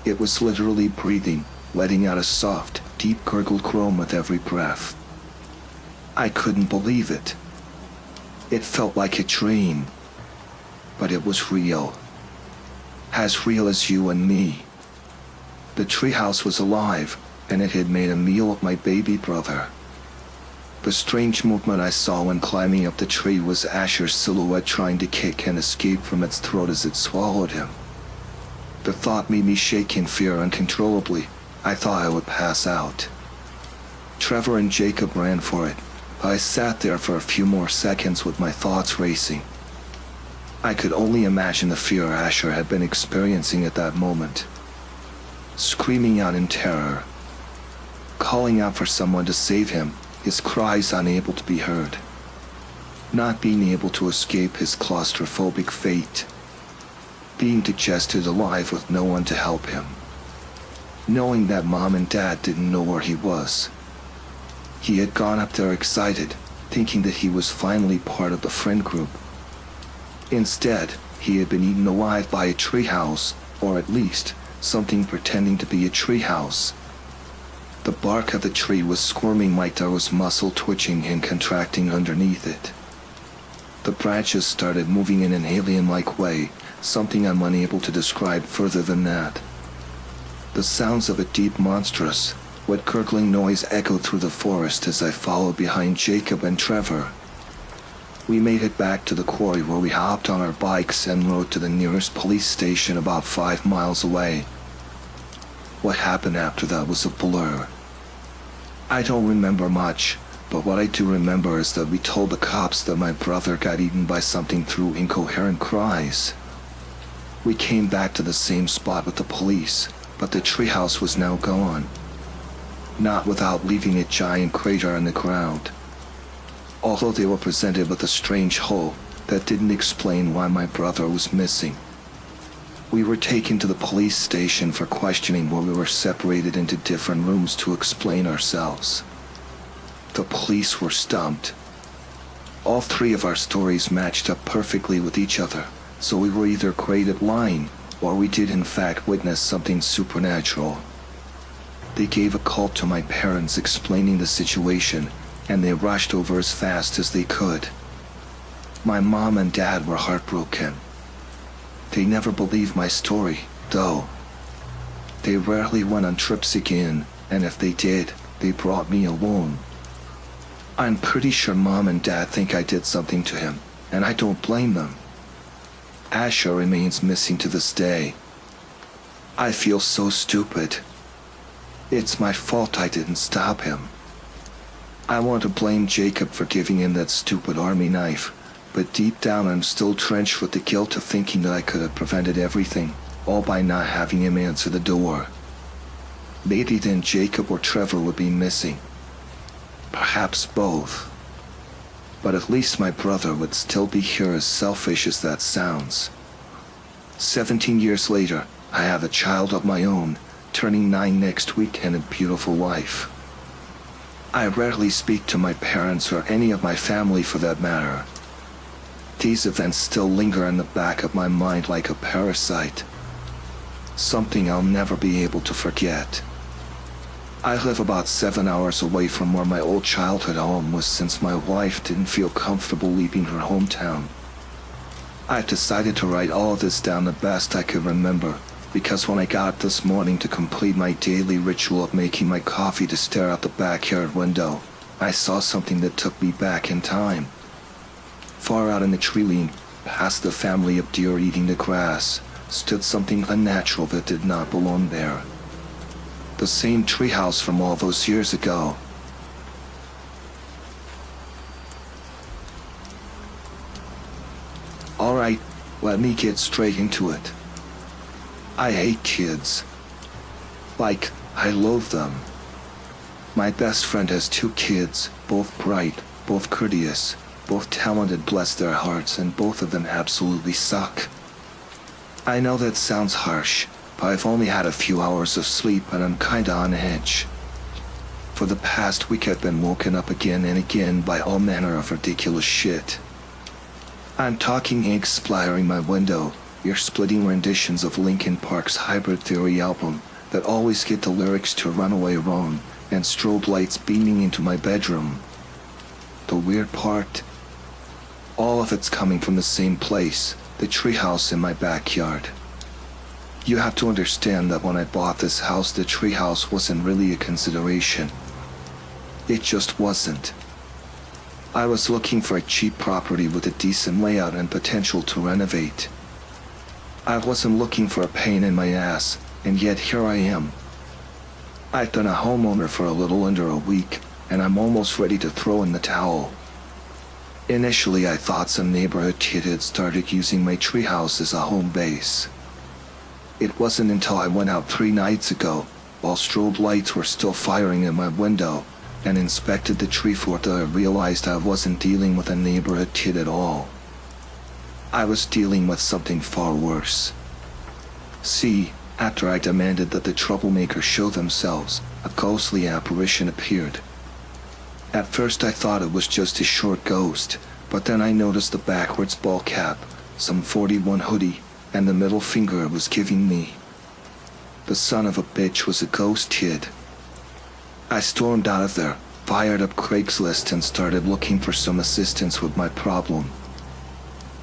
It was literally breathing, letting out a soft, deep gurgled groan with every breath. I couldn't believe it. It felt like a dream. But it was real. As real as you and me. The treehouse was alive, and it had made a meal of my baby brother. The strange movement I saw when climbing up the tree was Asher's silhouette trying to kick and escape from its throat as it swallowed him. The thought made me shake in fear uncontrollably. I thought I would pass out. Trevor and Jacob ran for it, but I sat there for a few more seconds with my thoughts racing. I could only imagine the fear Asher had been experiencing at that moment. Screaming out in terror. Calling out for someone to save him, his cries unable to be heard. Not being able to escape his claustrophobic fate. Being digested alive with no one to help him. Knowing that Mom and Dad didn't know where he was. He had gone up there excited, thinking that he was finally part of the friend group. Instead, he had been eaten alive by a treehouse, or at least, something pretending to be a treehouse. The bark of the tree was squirming like there was muscle twitching and contracting underneath it. The branches started moving in an alien-like way, something I'm unable to describe further than that. The sounds of a deep, monstrous, wet gurgling noise echoed through the forest as I followed behind Jacob and Trevor. We made it back to the quarry where we hopped on our bikes and rode to the nearest police station about 5 miles away. What happened after that was a blur. I don't remember much, but what I do remember is that we told the cops that my brother got eaten by something through incoherent cries. We came back to the same spot with the police, but the treehouse was now gone. Not without leaving a giant crater in the ground. Although they were presented with a strange hole that didn't explain why my brother was missing. We were taken to the police station for questioning where we were separated into different rooms to explain ourselves. The police were stumped. All three of our stories matched up perfectly with each other, so we were either great at lying, or we did in fact witness something supernatural. They gave a call to my parents explaining the situation, and they rushed over as fast as they could. My mom and dad were heartbroken. They never believed my story, though. They rarely went on trips again, and if they did, they brought me alone. I'm pretty sure Mom and Dad think I did something to him, and I don't blame them. Asher remains missing to this day. I feel so stupid. It's my fault I didn't stop him. I want to blame Jacob for giving him that stupid army knife, but deep down I'm still drenched with the guilt of thinking that I could have prevented everything, all by not having him answer the door. Maybe then Jacob or Trevor would be missing. Perhaps both. But at least my brother would still be here, as selfish as that sounds. 17 years later, I have a child of my own, turning 9 next week, and a beautiful wife. I rarely speak to my parents or any of my family for that matter. These events still linger in the back of my mind like a parasite. Something I'll never be able to forget. I live about 7 hours away from where my old childhood home was, since my wife didn't feel comfortable leaving her hometown. I've decided to write all of this down the best I could remember, because when I got up this morning to complete my daily ritual of making my coffee to stare out the backyard window, I saw something that took me back in time. Far out in the tree line, past the family of deer eating the grass, stood something unnatural that did not belong there. The same treehouse from all those years ago. Alright, let me get straight into it. I hate kids. Like, I loathe them. My best friend has 2 kids, both bright, both courteous, both talented, bless their hearts, and both of them absolutely suck. I know that sounds harsh, but I've only had a few hours of sleep and I'm kinda on edge. For the past week I've been woken up again and again by all manner of ridiculous shit. I'm talking ink splattering my window, ear-splitting renditions of Linkin Park's Hybrid Theory album that always get the lyrics to Runaway Roan, and strobe lights beaming into my bedroom. The weird part? All of it's coming from the same place, the treehouse in my backyard. You have to understand that when I bought this house, the treehouse wasn't really a consideration. It just wasn't. I was looking for a cheap property with a decent layout and potential to renovate. I wasn't looking for a pain in my ass, and yet here I am. I've been a homeowner for a little under a week, and I'm almost ready to throw in the towel. Initially, I thought some neighborhood kid had started using my treehouse as a home base. It wasn't until I went out 3 nights ago, while strobe lights were still firing in my window, and inspected the tree fort that I realized I wasn't dealing with a neighborhood kid at all. I was dealing with something far worse. See, after I demanded that the troublemakers show themselves, a ghostly apparition appeared. At first I thought it was just a short ghost, but then I noticed the backwards ball cap, some 41 hoodie, and the middle finger it was giving me. The son of a bitch was a ghost kid. I stormed out of there, fired up Craigslist, and started looking for some assistance with my problem.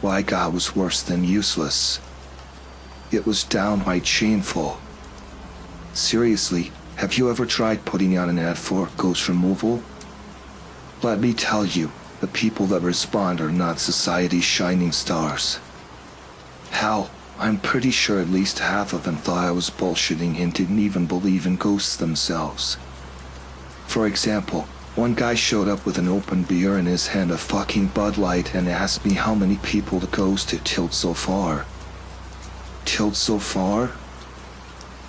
What I got was worse than useless. It was downright shameful. Seriously, have you ever tried putting out an ad for ghost removal? Let me tell you, the people that respond are not society's shining stars. Hell, I'm pretty sure at least half of them thought I was bullshitting and didn't even believe in ghosts themselves. For example, one guy showed up with an open beer in his hand, a fucking Bud Light, and asked me how many people the ghost had killed so far. Killed so far?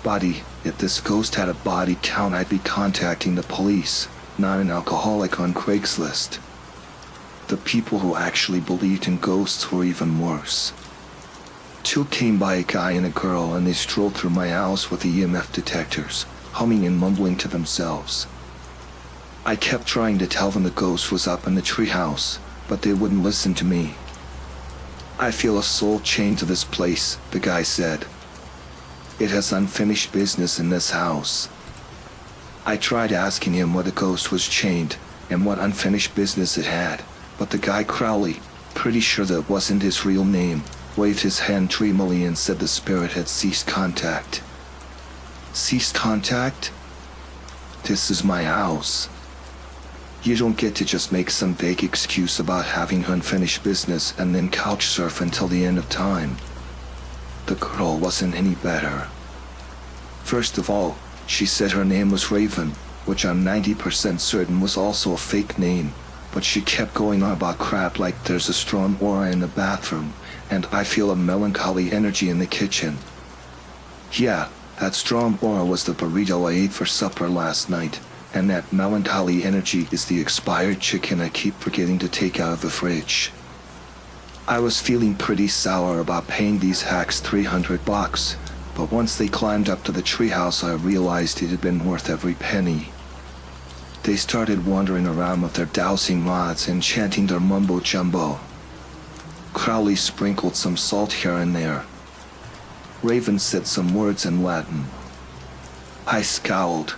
Buddy, if this ghost had a body count, I'd be contacting the police, not an alcoholic on Craigslist. The people who actually believed in ghosts were even worse. 2 came by, a guy and a girl, and they strolled through my house with EMF detectors, humming and mumbling to themselves. I kept trying to tell them the ghost was up in the treehouse, but they wouldn't listen to me. I feel a soul chained to this place, the guy said. It has unfinished business in this house. I tried asking him what a ghost was chained and what unfinished business it had, but the guy Crowley, pretty sure that wasn't his real name, waved his hand dreamily and said the spirit had ceased contact. Ceased contact? This is my house. You don't get to just make some vague excuse about having unfinished business and then couch surf until the end of time. The girl wasn't any better. First of all, she said her name was Raven, which I'm 90% certain was also a fake name, but she kept going on about crap like there's a strong aura in the bathroom, and I feel a melancholy energy in the kitchen. Yeah, that strong aura was the burrito I ate for supper last night, and that melancholy energy is the expired chicken I keep forgetting to take out of the fridge. I was feeling pretty sour about paying these hacks $300, but once they climbed up to the treehouse I realized it had been worth every penny. They started wandering around with their dowsing rods and chanting their mumbo-jumbo. Crowley sprinkled some salt here and there. Raven said some words in Latin. I scowled.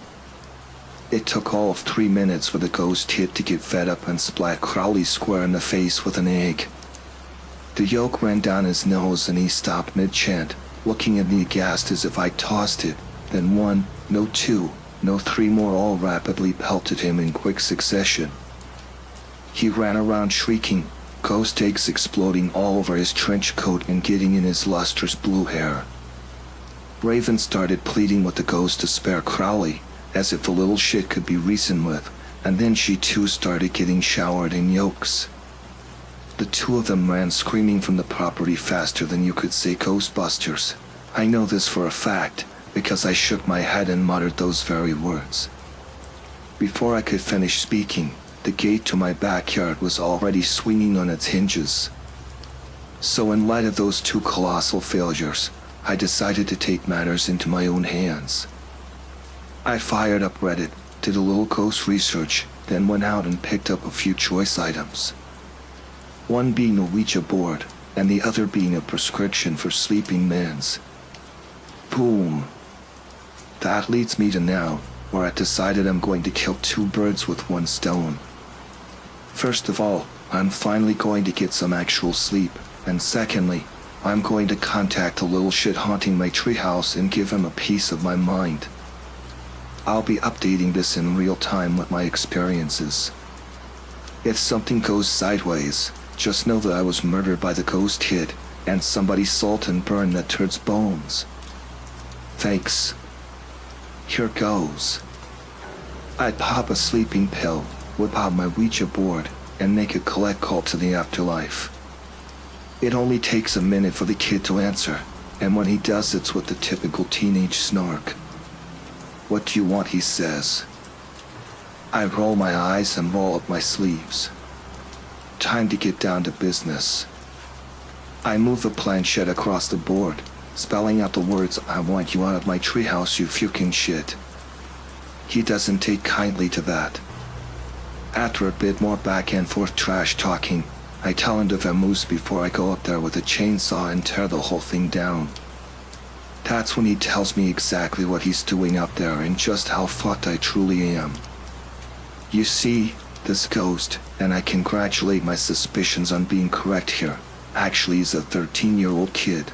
It took all of 3 minutes for the ghost kid to get fed up and splat Crowley square in the face with an egg. The yolk ran down his nose and he stopped mid-chant, looking at me aghast as if I tossed it. Then one, no two, no three more all rapidly pelted him in quick succession. He ran around shrieking, ghost eggs exploding all over his trench coat and getting in his lustrous blue hair. Raven started pleading with the ghost to spare Crowley, as if the little shit could be reasoned with, and then she too started getting showered in yolks. The two of them ran screaming from the property faster than you could say Ghostbusters. I know this for a fact, because I shook my head and muttered those very words. Before I could finish speaking, the gate to my backyard was already swinging on its hinges. So in light of those two colossal failures, I decided to take matters into my own hands. I fired up Reddit, did a little ghost research, then went out and picked up a few choice items. One being a Ouija board, and the other being a prescription for sleeping meds. Boom. That leads me to now, where I decided I'm going to kill two birds with one stone. First of all, I'm finally going to get some actual sleep, and secondly, I'm going to contact the little shit haunting my treehouse and give him a piece of my mind. I'll be updating this in real time with my experiences. If something goes sideways, just know that I was murdered by the ghost kid, and somebody salt and burn that turd's bones. Thanks. Here goes. I'd pop a sleeping pill, whip out my Ouija board, and make a collect call to the afterlife. It only takes a minute for the kid to answer, and when he does it's with the typical teenage snark. What do you want, he says. I roll my eyes and roll up my sleeves. Time to get down to business. I move the planchette across the board, spelling out the words, I want you out of my treehouse, you fucking shit. He doesn't take kindly to that. After a bit more back and forth trash talking, I tell him to vamoose before I go up there with a chainsaw and tear the whole thing down. That's when he tells me exactly what he's doing up there and just how fucked I truly am. You see, this ghost, and I congratulate my suspicions on being correct here, actually is a 13-year-old kid.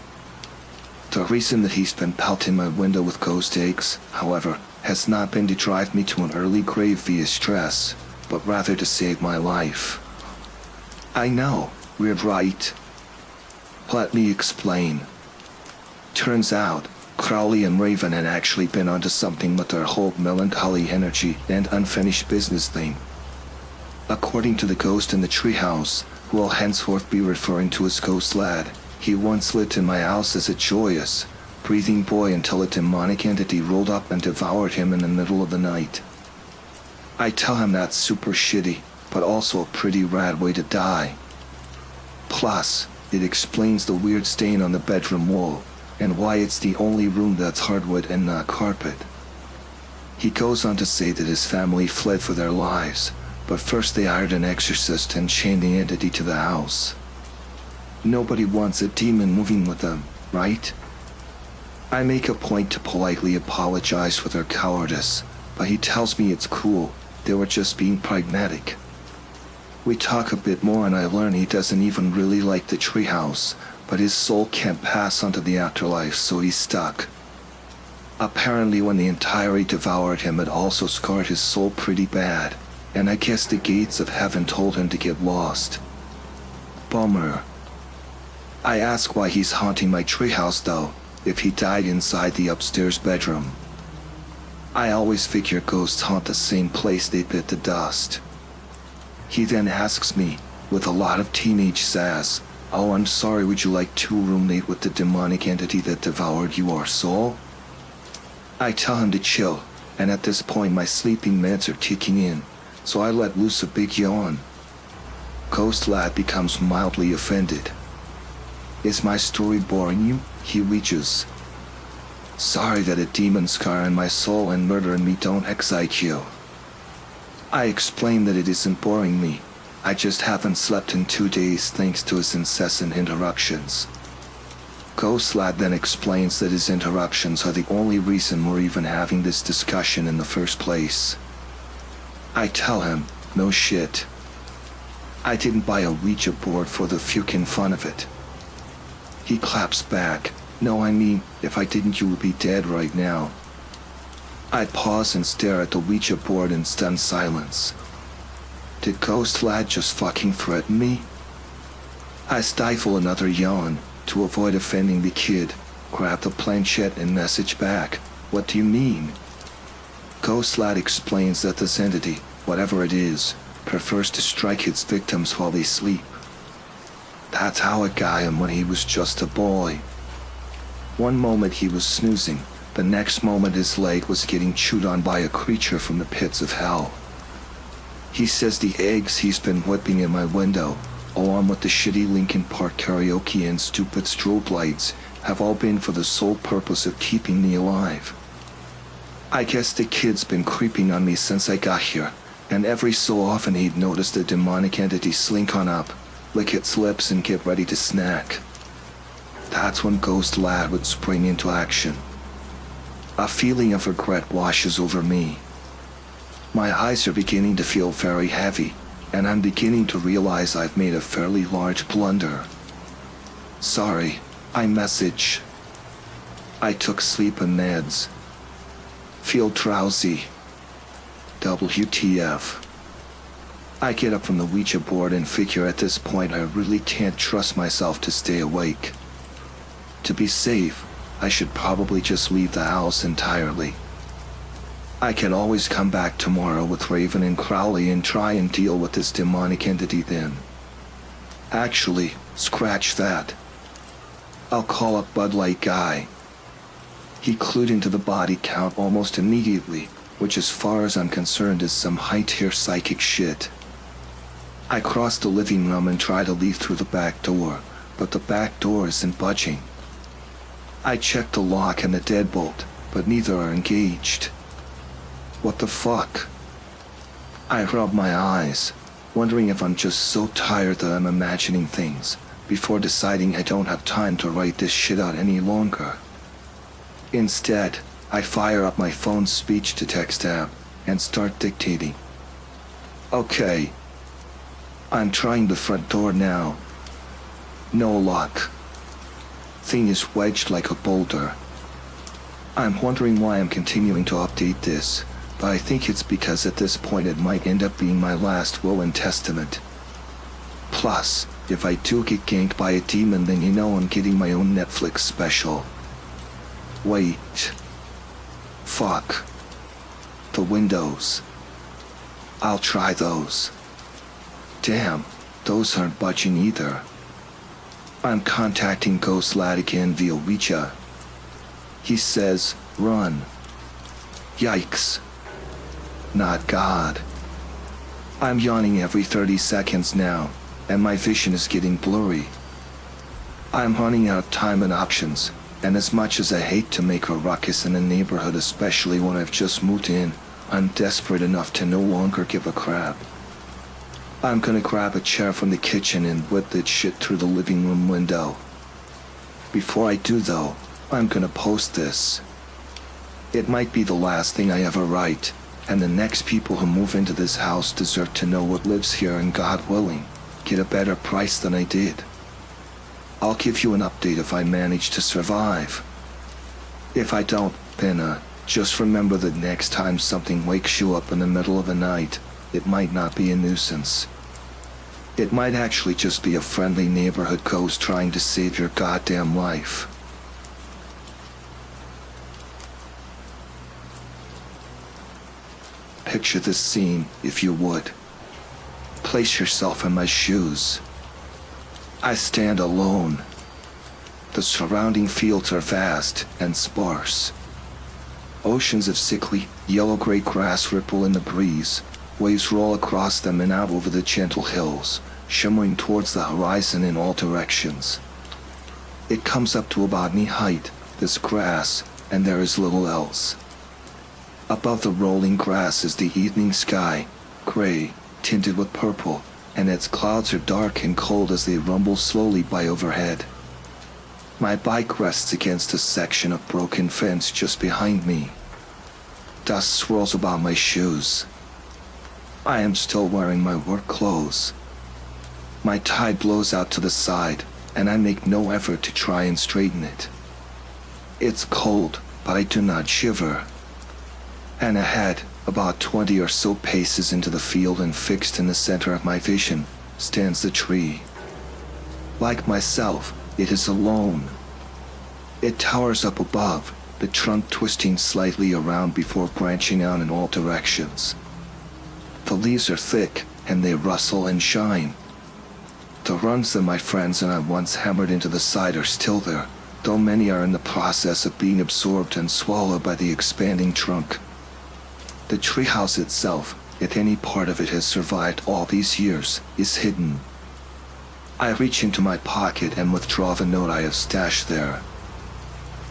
The reason that he's been pelting my window with ghost eggs, however, has not been to drive me to an early grave via stress, but rather to save my life. I know, we're right. Let me explain. Turns out, Crowley and Raven had actually been onto something with their whole melancholy energy and unfinished business thing. According to the ghost in the treehouse, who will henceforth be referring to as Ghost Lad, he once lived in my house as a joyous, breathing boy until a demonic entity rolled up and devoured him in the middle of the night. I tell him that's super shitty, but also a pretty rad way to die. Plus, it explains the weird stain on the bedroom wall, and why it's the only room that's hardwood and not carpet. He goes on to say that his family fled for their lives, but first they hired an exorcist and chained the entity to the house. Nobody wants a demon moving with them, right? I make a point to politely apologize for their cowardice, but he tells me it's cool, they were just being pragmatic. We talk a bit more and I learn he doesn't even really like the treehouse, but his soul can't pass onto the afterlife, so he's stuck. Apparently when the entirety devoured him, it also scarred his soul pretty bad, and I guess the gates of heaven told him to get lost. Bummer. I ask why he's haunting my treehouse though, if he died inside the upstairs bedroom. I always figure ghosts haunt the same place they bit the dust. He then asks me, with a lot of teenage sass, "Oh, I'm sorry, would you like to roommate with the demonic entity that devoured your soul?" I tell him to chill, and at this point my sleeping meds are kicking in, so I let loose a big yawn. Ghost Lad becomes mildly offended. "Is my story boring you?" he reaches. "Sorry that a demon scar in my soul and murdering me don't excite you." I explain that it isn't boring me, I just haven't slept in 2 days thanks to his incessant interruptions. Ghost Lad then explains that his interruptions are the only reason we're even having this discussion in the first place. I tell him, no shit. I didn't buy a Ouija board for the fucking fun of it. He claps back, "No, I mean, if I didn't you would be dead right now." I pause and stare at the Ouija board in stunned silence. Did Ghost Lad just fucking threaten me? I stifle another yawn, to avoid offending the kid, grab the planchette and message back, "What do you mean?" Ghost Lad explains that this entity, whatever it is, prefers to strike its victims while they sleep. That's how it got him when he was just a boy. One moment he was snoozing, the next moment his leg was getting chewed on by a creature from the pits of hell. He says the eggs he's been whipping in my window, along with the shitty Linkin Park karaoke and stupid strobe lights, have all been for the sole purpose of keeping me alive. I guess the kid's been creeping on me since I got here, and every so often he'd notice the demonic entity slink on up, lick its lips and get ready to snack. That's when Ghost Lad would spring into action. A feeling of regret washes over me. My eyes are beginning to feel very heavy, and I'm beginning to realize I've made a fairly large blunder. "Sorry," I message. "I took sleeping meds. Feel drowsy. WTF." I get up from the Ouija board and figure at this point I really can't trust myself to stay awake. To be safe, I should probably just leave the house entirely. I can always come back tomorrow with Raven and Crowley and try and deal with this demonic entity then. Actually, scratch that. I'll call up Bud Light Guy. He clued into the body count almost immediately, which as far as I'm concerned is some high-tier psychic shit. I cross the living room and try to leave through the back door, but the back door isn't budging. I check the lock and the deadbolt, but neither are engaged. What the fuck? I rub my eyes, wondering if I'm just so tired that I'm imagining things, before deciding I don't have time to write this shit out any longer. Instead, I fire up my phone's speech-to-text app and start dictating. Okay. I'm trying the front door now. No luck. Thing is wedged like a boulder. I'm wondering why I'm continuing to update this, but I think it's because at this point it might end up being my last will and testament. Plus, if I do get ganked by a demon, then you know I'm getting my own Netflix special. Wait. Fuck. The windows. I'll try those. Damn, those aren't budging either. I'm contacting Ghost Lad again via Ouija. He says, "Run." Yikes. Not God. I'm yawning every 30 seconds now, and my vision is getting blurry. I'm running out of time and options, and as much as I hate to make a ruckus in the neighborhood, especially when I've just moved in, I'm desperate enough to no longer give a crap. I'm gonna grab a chair from the kitchen and whip that shit through the living room window. Before I do though, I'm gonna post this. It might be the last thing I ever write, and the next people who move into this house deserve to know what lives here and, God willing, get a better price than I did. I'll give you an update if I manage to survive. If I don't, then just remember that next time something wakes you up in the middle of the night, it might not be a nuisance. It might actually just be a friendly neighborhood ghost trying to save your goddamn life. Picture this scene, if you would. Place yourself in my shoes. I stand alone. The surrounding fields are vast and sparse. Oceans of sickly, yellow-gray grass ripple in the breeze. Waves roll across them and out over the gentle hills, shimmering towards the horizon in all directions. It comes up to about knee height, this grass, and there is little else. Above the rolling grass is the evening sky, gray, tinted with purple, and its clouds are dark and cold as they rumble slowly by overhead. My bike rests against a section of broken fence just behind me. Dust swirls about my shoes. I am still wearing my work clothes. My tie blows out to the side, and I make no effort to try and straighten it. It's cold, but I do not shiver. And ahead, about 20 or so paces into the field and fixed in the center of my vision, stands the tree. Like myself, it is alone. It towers up above, the trunk twisting slightly around before branching out in all directions. The leaves are thick, and they rustle and shine. The runs that my friends and I once hammered into the side are still there, though many are in the process of being absorbed and swallowed by the expanding trunk. The treehouse itself, if any part of it has survived all these years, is hidden. I reach into my pocket and withdraw the note I have stashed there.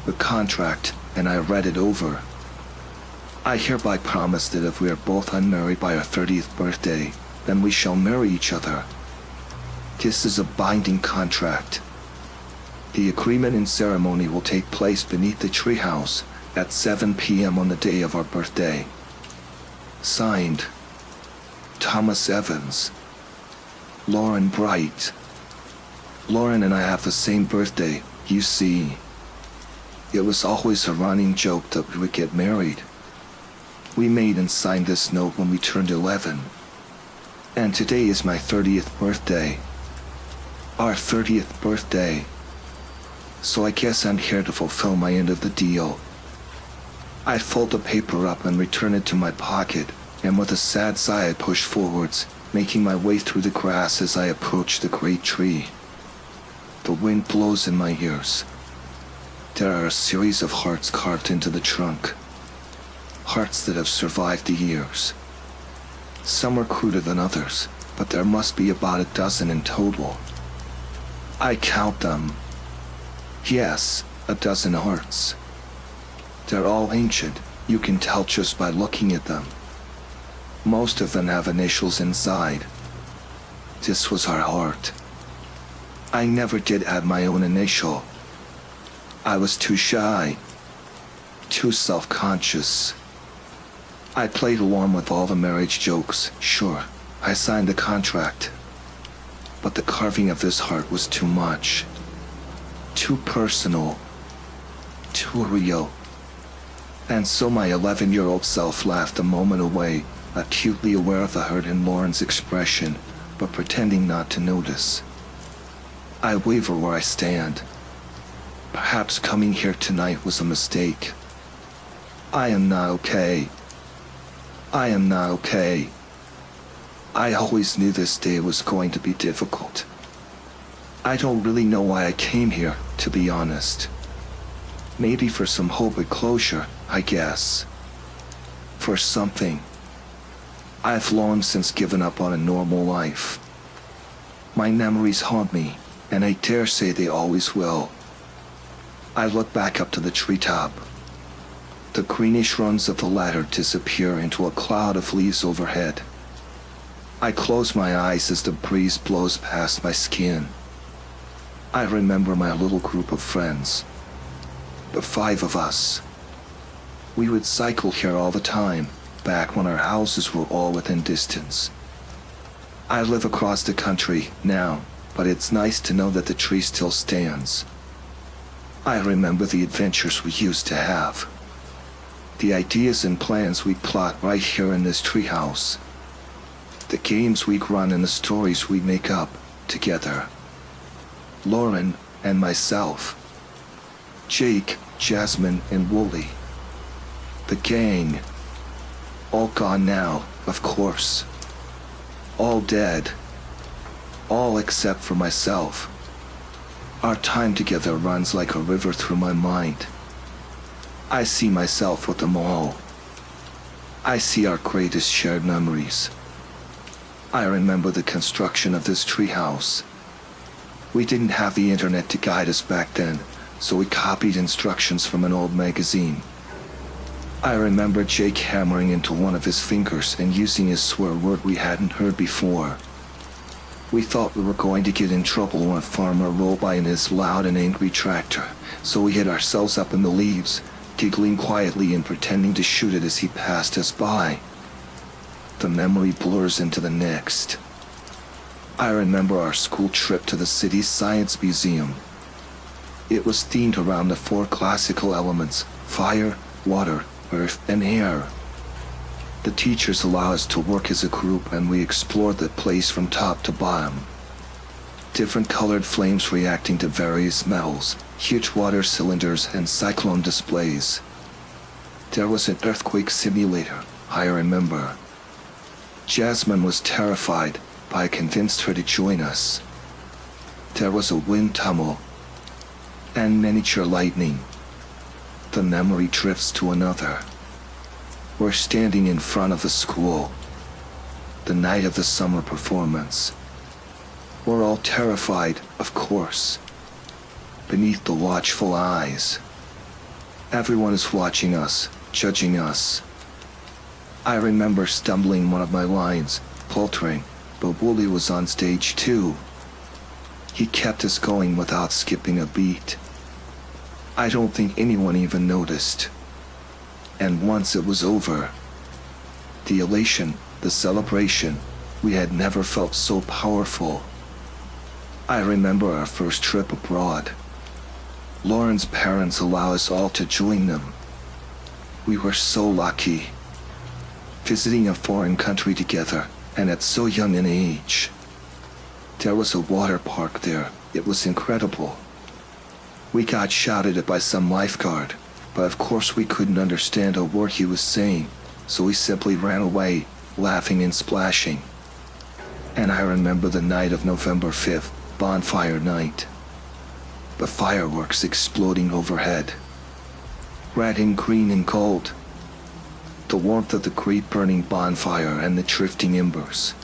The contract, and I read it over. I hereby promise that if we are both unmarried by our 30th birthday, then we shall marry each other. This is a binding contract. The agreement and ceremony will take place beneath the treehouse at 7 p.m. on the day of our birthday. Signed, Thomas Evans. Lauren Bright. Lauren and I have the same birthday, you see. It was always a running joke that we would get married. We made and signed this note when we turned 11. And today is my 30th birthday. Our 30th birthday. So I guess I'm here to fulfill my end of the deal. I fold the paper up and return it to my pocket, and with a sad sigh I push forwards, making my way through the grass as I approach the great tree. The wind blows in my ears. There are a series of hearts carved into the trunk. Hearts that have survived the years. Some are cruder than others, but there must be about a dozen in total. I count them. Yes, a dozen hearts. They're all ancient, you can tell just by looking at them. Most of them have initials inside. This was our heart. I never did add my own initial. I was too shy, too self-conscious. I played along with all the marriage jokes, sure, I signed the contract. But the carving of this heart was too much. Too personal. Too real. And so my 11-year-old self laughed a moment away, acutely aware of the hurt in Lauren's expression, but pretending not to notice. I waver where I stand. Perhaps coming here tonight was a mistake. I am not okay. I am not okay. I always knew this day was going to be difficult. I don't really know why I came here, to be honest. Maybe for some hope and closure, I guess. For something. I've long since given up on a normal life. My memories haunt me, and I dare say they always will. I look back up to the treetop. The greenish runs of the ladder disappear into a cloud of leaves overhead. I close my eyes as the breeze blows past my skin. I remember my little group of friends. The 5 of us. We would cycle here all the time, back when our houses were all within distance. I live across the country now, but it's nice to know that the tree still stands. I remember the adventures we used to have. The ideas and plans we'd plot right here in this treehouse. The games we'd run and the stories we'd make up together. Lauren and myself. Jake, Jasmine, and Wooly. The gang. All gone now, of course. All dead. All except for myself. Our time together runs like a river through my mind. I see myself with them all. I see our greatest shared memories. I remember the construction of this treehouse. We didn't have the internet to guide us back then, so we copied instructions from an old magazine. I remember Jake hammering into one of his fingers and using a swear word we hadn't heard before. We thought we were going to get in trouble when a farmer rolled by in his loud and angry tractor, so we hid ourselves up in the leaves, giggling quietly and pretending to shoot it as he passed us by. The memory blurs into the next. I remember our school trip to the city's science museum. It was themed around the 4 classical elements: fire, water, earth, and air. The teachers allow us to work as a group and we explored the place from top to bottom. Different colored flames reacting to various metals, huge water cylinders, and cyclone displays. There was an earthquake simulator, I remember. Jasmine was terrified, but I convinced her to join us. There was a wind tunnel and miniature lightning. The memory drifts to another. We're standing in front of the school. The night of the summer performance. We're all terrified, of course. Beneath the watchful eyes. Everyone is watching us, judging us. I remember stumbling one of my lines, faltering, but Wooly was on stage too. He kept us going without skipping a beat. I don't think anyone even noticed. And once it was over, the elation, the celebration, we had never felt so powerful. I remember our first trip abroad. Lauren's parents allow us all to join them. We were so lucky. Visiting a foreign country together, and at so young an age. There was a water park there. It was incredible. We got shouted at by some lifeguard, but of course we couldn't understand a word he was saying, so we simply ran away, laughing and splashing. And I remember the night of November 5th, bonfire night. The fireworks exploding overhead. Red and green and gold. The warmth of the great burning bonfire and the drifting embers.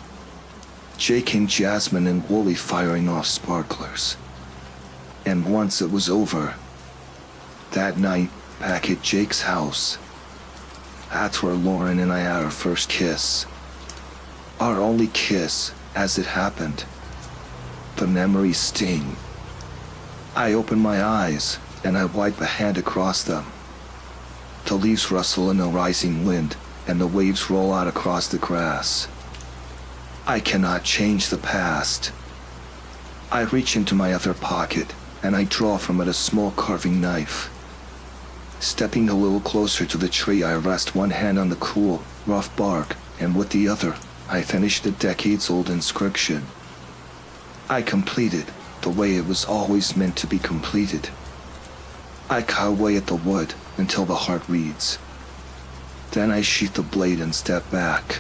Jake and Jasmine and Wooly firing off sparklers. And once it was over, that night, back at Jake's house, that's where Lauren and I had our first kiss. Our only kiss, as it happened. The memories sting. I open my eyes, and I wipe a hand across them. The leaves rustle in the rising wind, and the waves roll out across the grass. I cannot change the past. I reach into my other pocket, and I draw from it a small carving knife. Stepping a little closer to the tree, I rest one hand on the cool, rough bark, and with the other, I finish the decades-old inscription. I complete it the way it was always meant to be completed. I cut away at the wood until the heart reads. Then I sheath the blade and step back.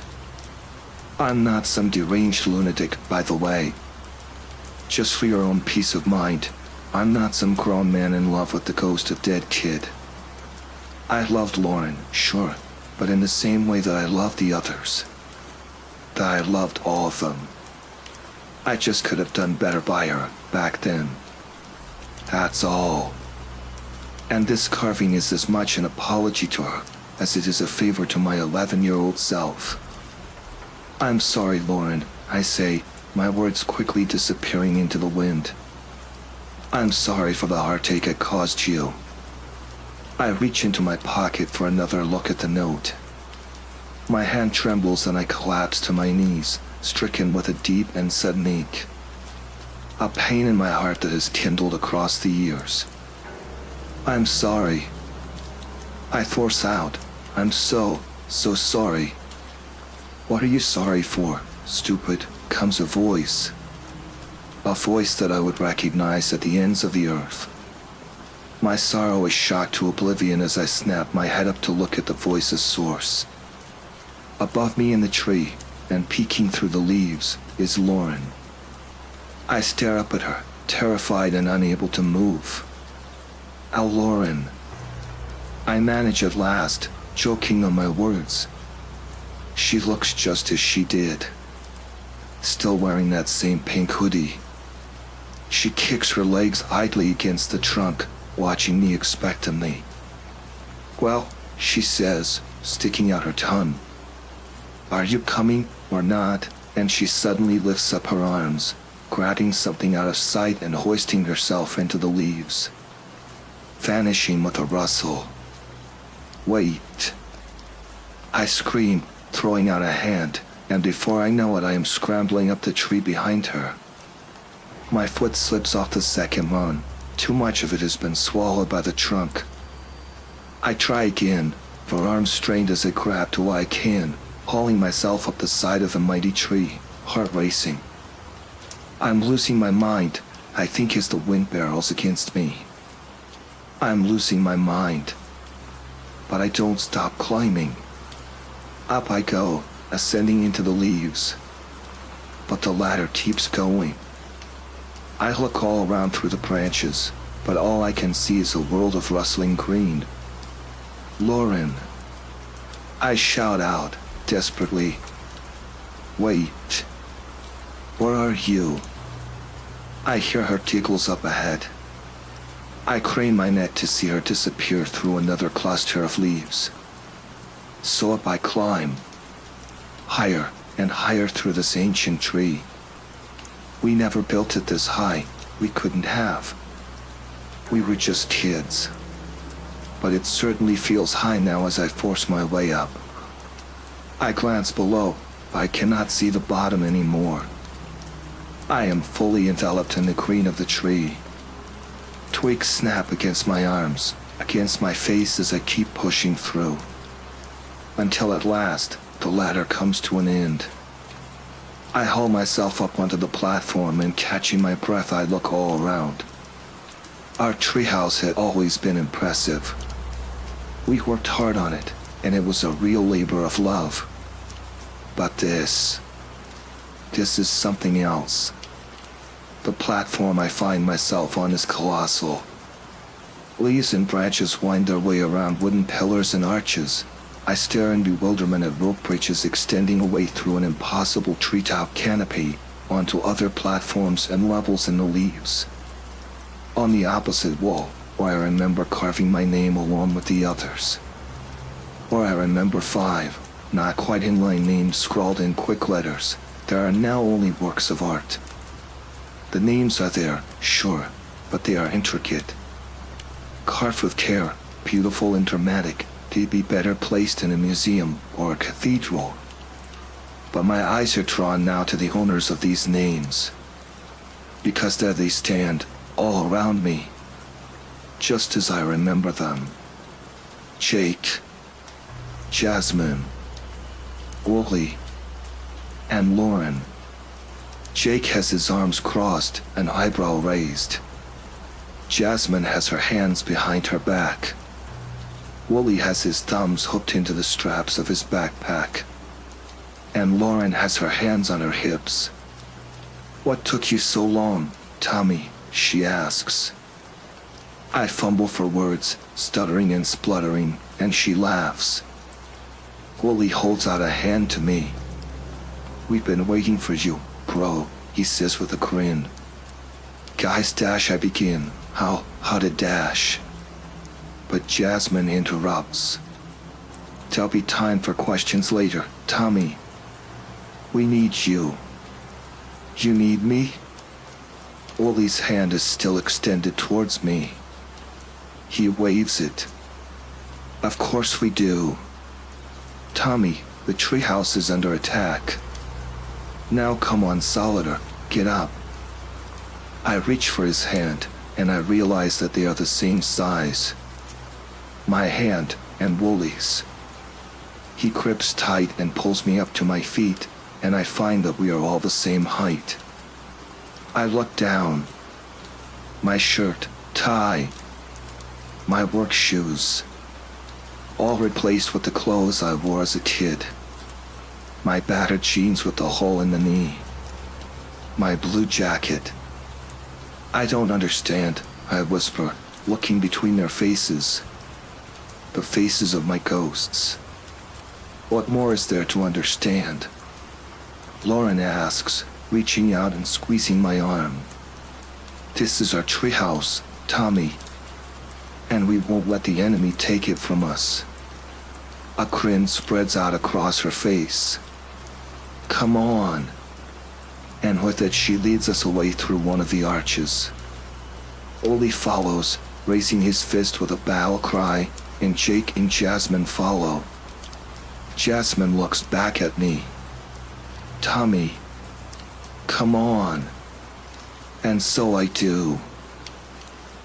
I'm not some deranged lunatic, by the way. Just for your own peace of mind, I'm not some grown man in love with the ghost of dead kid. I loved Lauren, sure, but in the same way that I loved the others. That I loved all of them. I just could have done better by her, back then. That's all. And this carving is as much an apology to her as it is a favor to my 11-year-old self. I'm sorry, Lauren, I say, my words quickly disappearing into the wind. I'm sorry for the heartache I caused you. I reach into my pocket for another look at the note. My hand trembles and I collapse to my knees, stricken with a deep and sudden ache. A pain in my heart that has kindled across the years. I'm sorry. I force out, I'm so sorry. What are you sorry for, stupid? Comes a voice. A voice that I would recognize at the ends of the earth. My sorrow is shocked to oblivion as I snap my head up to look at the voice's source. Above me in the tree, and peeking through the leaves, is Lauren. I stare up at her, terrified and unable to move. Oh, Lauren. I manage at last, joking on my words. She looks just as she did. Still wearing that same pink hoodie. She kicks her legs idly against the trunk, watching me expectantly. Well, she says, sticking out her tongue. Are you coming or not? And she suddenly lifts up her arms, grabbing something out of sight and hoisting herself into the leaves, vanishing with a rustle. Wait. I scream, throwing out a hand, and before I know it I am scrambling up the tree behind her. My foot slips off the second run. Too much of it has been swallowed by the trunk. I try again, for arms strained as I grab to what I can, hauling myself up the side of the mighty tree, heart racing. I'm losing my mind, I think, as the wind barrels against me. I'm losing my mind. But I don't stop climbing. Up I go, ascending into the leaves. But the ladder keeps going. I look all around through the branches, but all I can see is a world of rustling green. Lauren. I shout out, desperately. Wait. Where are you? I hear her giggles up ahead. I crane my neck to see her disappear through another cluster of leaves. So up I climb, higher and higher through this ancient tree. We never built it this high, we couldn't have. We were just kids. But it certainly feels high now as I force my way up. I glance below, but I cannot see the bottom anymore. I am fully enveloped in the green of the tree. Twigs snap against my arms, against my face as I keep pushing through. Until at last, the ladder comes to an end. I haul myself up onto the platform and catching my breath I look all around. Our treehouse had always been impressive. We worked hard on it, and it was a real labor of love. But this is something else. The platform I find myself on is colossal. Leaves and branches wind their way around wooden pillars and arches. I stare in bewilderment at rope bridges extending away through an impossible treetop canopy onto other platforms and levels in the leaves. On the opposite wall, where I remember carving my name along with the others. Where I remember 5, not quite in-line names scrawled in quick letters, there are now only works of art. The names are there, sure, but they are intricate. Carved with care, beautiful and dramatic, they'd be better placed in a museum or a cathedral. But my eyes are drawn now to the owners of these names. Because there they stand, all around me, just as I remember them. Jake, Jasmine, Wooly, and Lauren. Jake has his arms crossed, an eyebrow raised. Jasmine has her hands behind her back. Wooly has his thumbs hooked into the straps of his backpack. And Lauren has her hands on her hips. What took you so long, Tommy? She asks. I fumble for words, stuttering and spluttering, and she laughs. Wooly holds out a hand to me. We've been waiting for you, bro, he says with a grin. Guys, dash, I begin. How to dash? But Jasmine interrupts. There'll be time for questions later, Tommy. We need you. You need me? Ollie's hand is still extended towards me. He waves it. Of course we do. Tommy, the treehouse is under attack. Now come on, Solider, get up. I reach for his hand, and I realize that they are the same size. My hand and Woolie's. He grips tight and pulls me up to my feet, and I find that we are all the same height. I look down. My shirt, tie, my work shoes, all replaced with the clothes I wore as a kid. My battered jeans with the hole in the knee. My blue jacket. I don't understand, I whisper, looking between their faces. The faces of my ghosts. What more is there to understand? Lauren asks, reaching out and squeezing my arm. This is our treehouse, Tommy, and we won't let the enemy take it from us. A grin spreads out across her face. Come on. And with it she leads us away through one of the arches. Ollie follows, raising his fist with a battle cry, and Jake and Jasmine follow. Jasmine looks back at me. Tommy, come on. And so I do.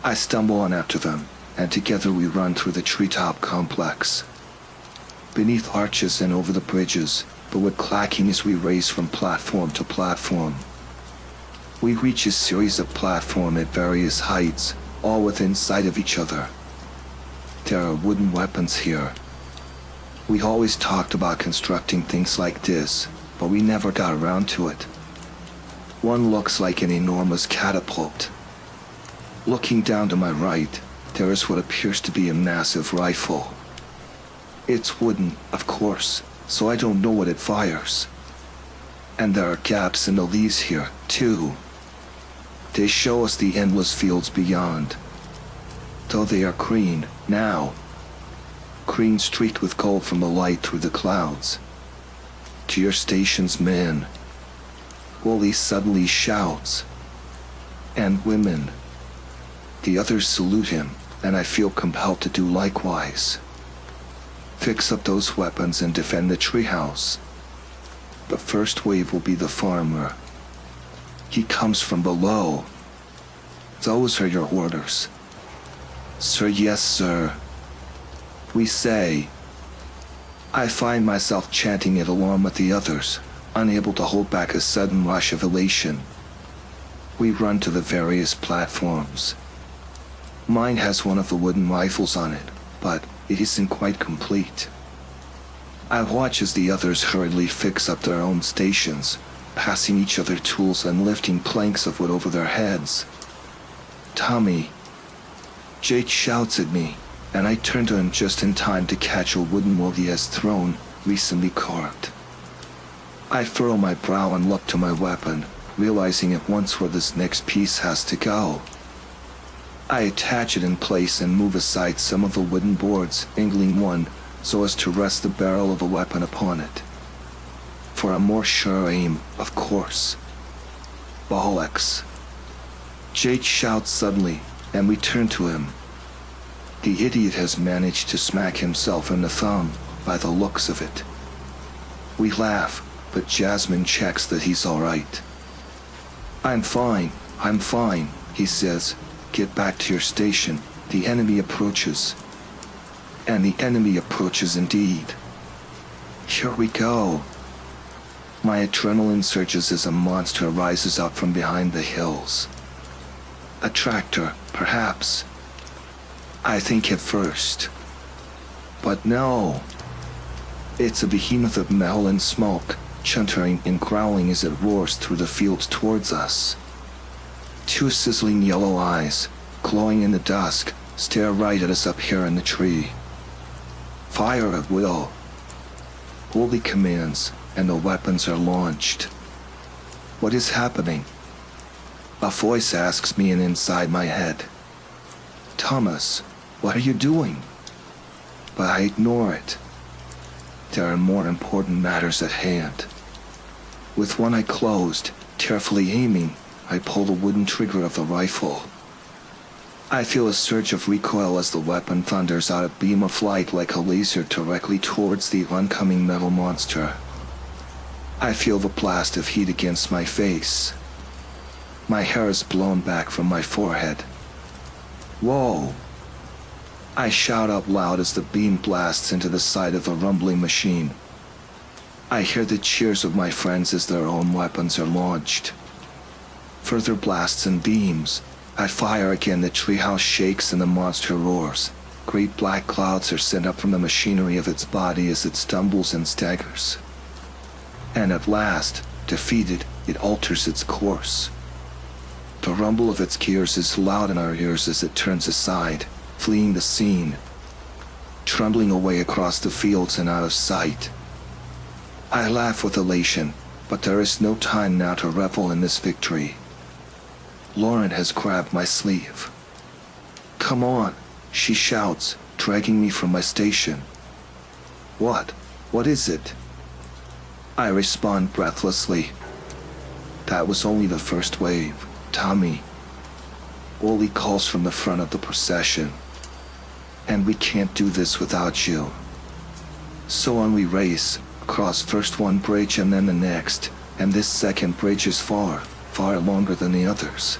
I stumble on after them, and together we run through the treetop complex. Beneath arches and over the bridges, but with clacking as we race from platform to platform. We reach a series of platforms at various heights, all within sight of each other. There are wooden weapons here. We always talked about constructing things like this, but we never got around to it. One looks like an enormous catapult. Looking down to my right, there is what appears to be a massive rifle. It's wooden, of course, so I don't know what it fires. And there are gaps in the leaves here, too. They show us the endless fields beyond. Though they are green, now. Green streaked with gold from the light through the clouds. To your stations, men. Wooly suddenly shouts. And women. The others salute him, and I feel compelled to do likewise. Fix up those weapons and defend the treehouse. The first wave will be the farmer. He comes from below. Those are your orders. Sir, yes, sir. We say. I find myself chanting it along with the others, unable to hold back a sudden rush of elation. We run to the various platforms. Mine has one of the wooden rifles on it, but it isn't quite complete. I watch as the others hurriedly fix up their own stations, passing each other tools and lifting planks of wood over their heads. Tommy. Jake shouts at me, and I turn to him just in time to catch a wooden wood he has thrown, recently carved. I furrow my brow and look to my weapon, realizing at once where this next piece has to go. I attach it in place and move aside some of the wooden boards, angling one so as to rest the barrel of a weapon upon it. For a more sure aim, of course. Bollocks. Jake shouts suddenly, and we turn to him. The idiot has managed to smack himself in the thumb, by the looks of it. We laugh, but Jasmine checks that he's all right. I'm fine, he says. Get back to your station. The enemy approaches. And the enemy approaches indeed. Here we go. My adrenaline surges as a monster rises up from behind the hills. A tractor, perhaps. I think at first. But no. It's a behemoth of metal and smoke, chuntering and growling as it roars through the fields towards us. Two sizzling yellow eyes, glowing in the dusk, stare right at us up here in the tree. Fire at will. Holy commands, and the weapons are launched. What is happening? A voice asks me in inside my head. Thomas, what are you doing? But I ignore it. There are more important matters at hand. With one eye closed, carefully aiming, I pull the wooden trigger of the rifle. I feel a surge of recoil as the weapon thunders out a beam of light like a laser directly towards the oncoming metal monster. I feel the blast of heat against my face. My hair is blown back from my forehead. Whoa! I shout out loud as the beam blasts into the side of the rumbling machine. I hear the cheers of my friends as their own weapons are launched. Further blasts and beams. I fire again, the treehouse shakes and the monster roars. Great black clouds are sent up from the machinery of its body as it stumbles and staggers. And at last, defeated, it alters its course. The rumble of its gears is loud in our ears as it turns aside, fleeing the scene, trundling away across the fields and out of sight. I laugh with elation, but there is no time now to revel in this victory. Lauren has grabbed my sleeve. "Come on," she shouts, dragging me from my station. "What? What is it?" I respond breathlessly. "That was only the first wave, Tommy." Wally calls from the front of the procession. "And we can't do this without you." So on we race, across first one bridge and then the next, and this second bridge is far, far longer than the others.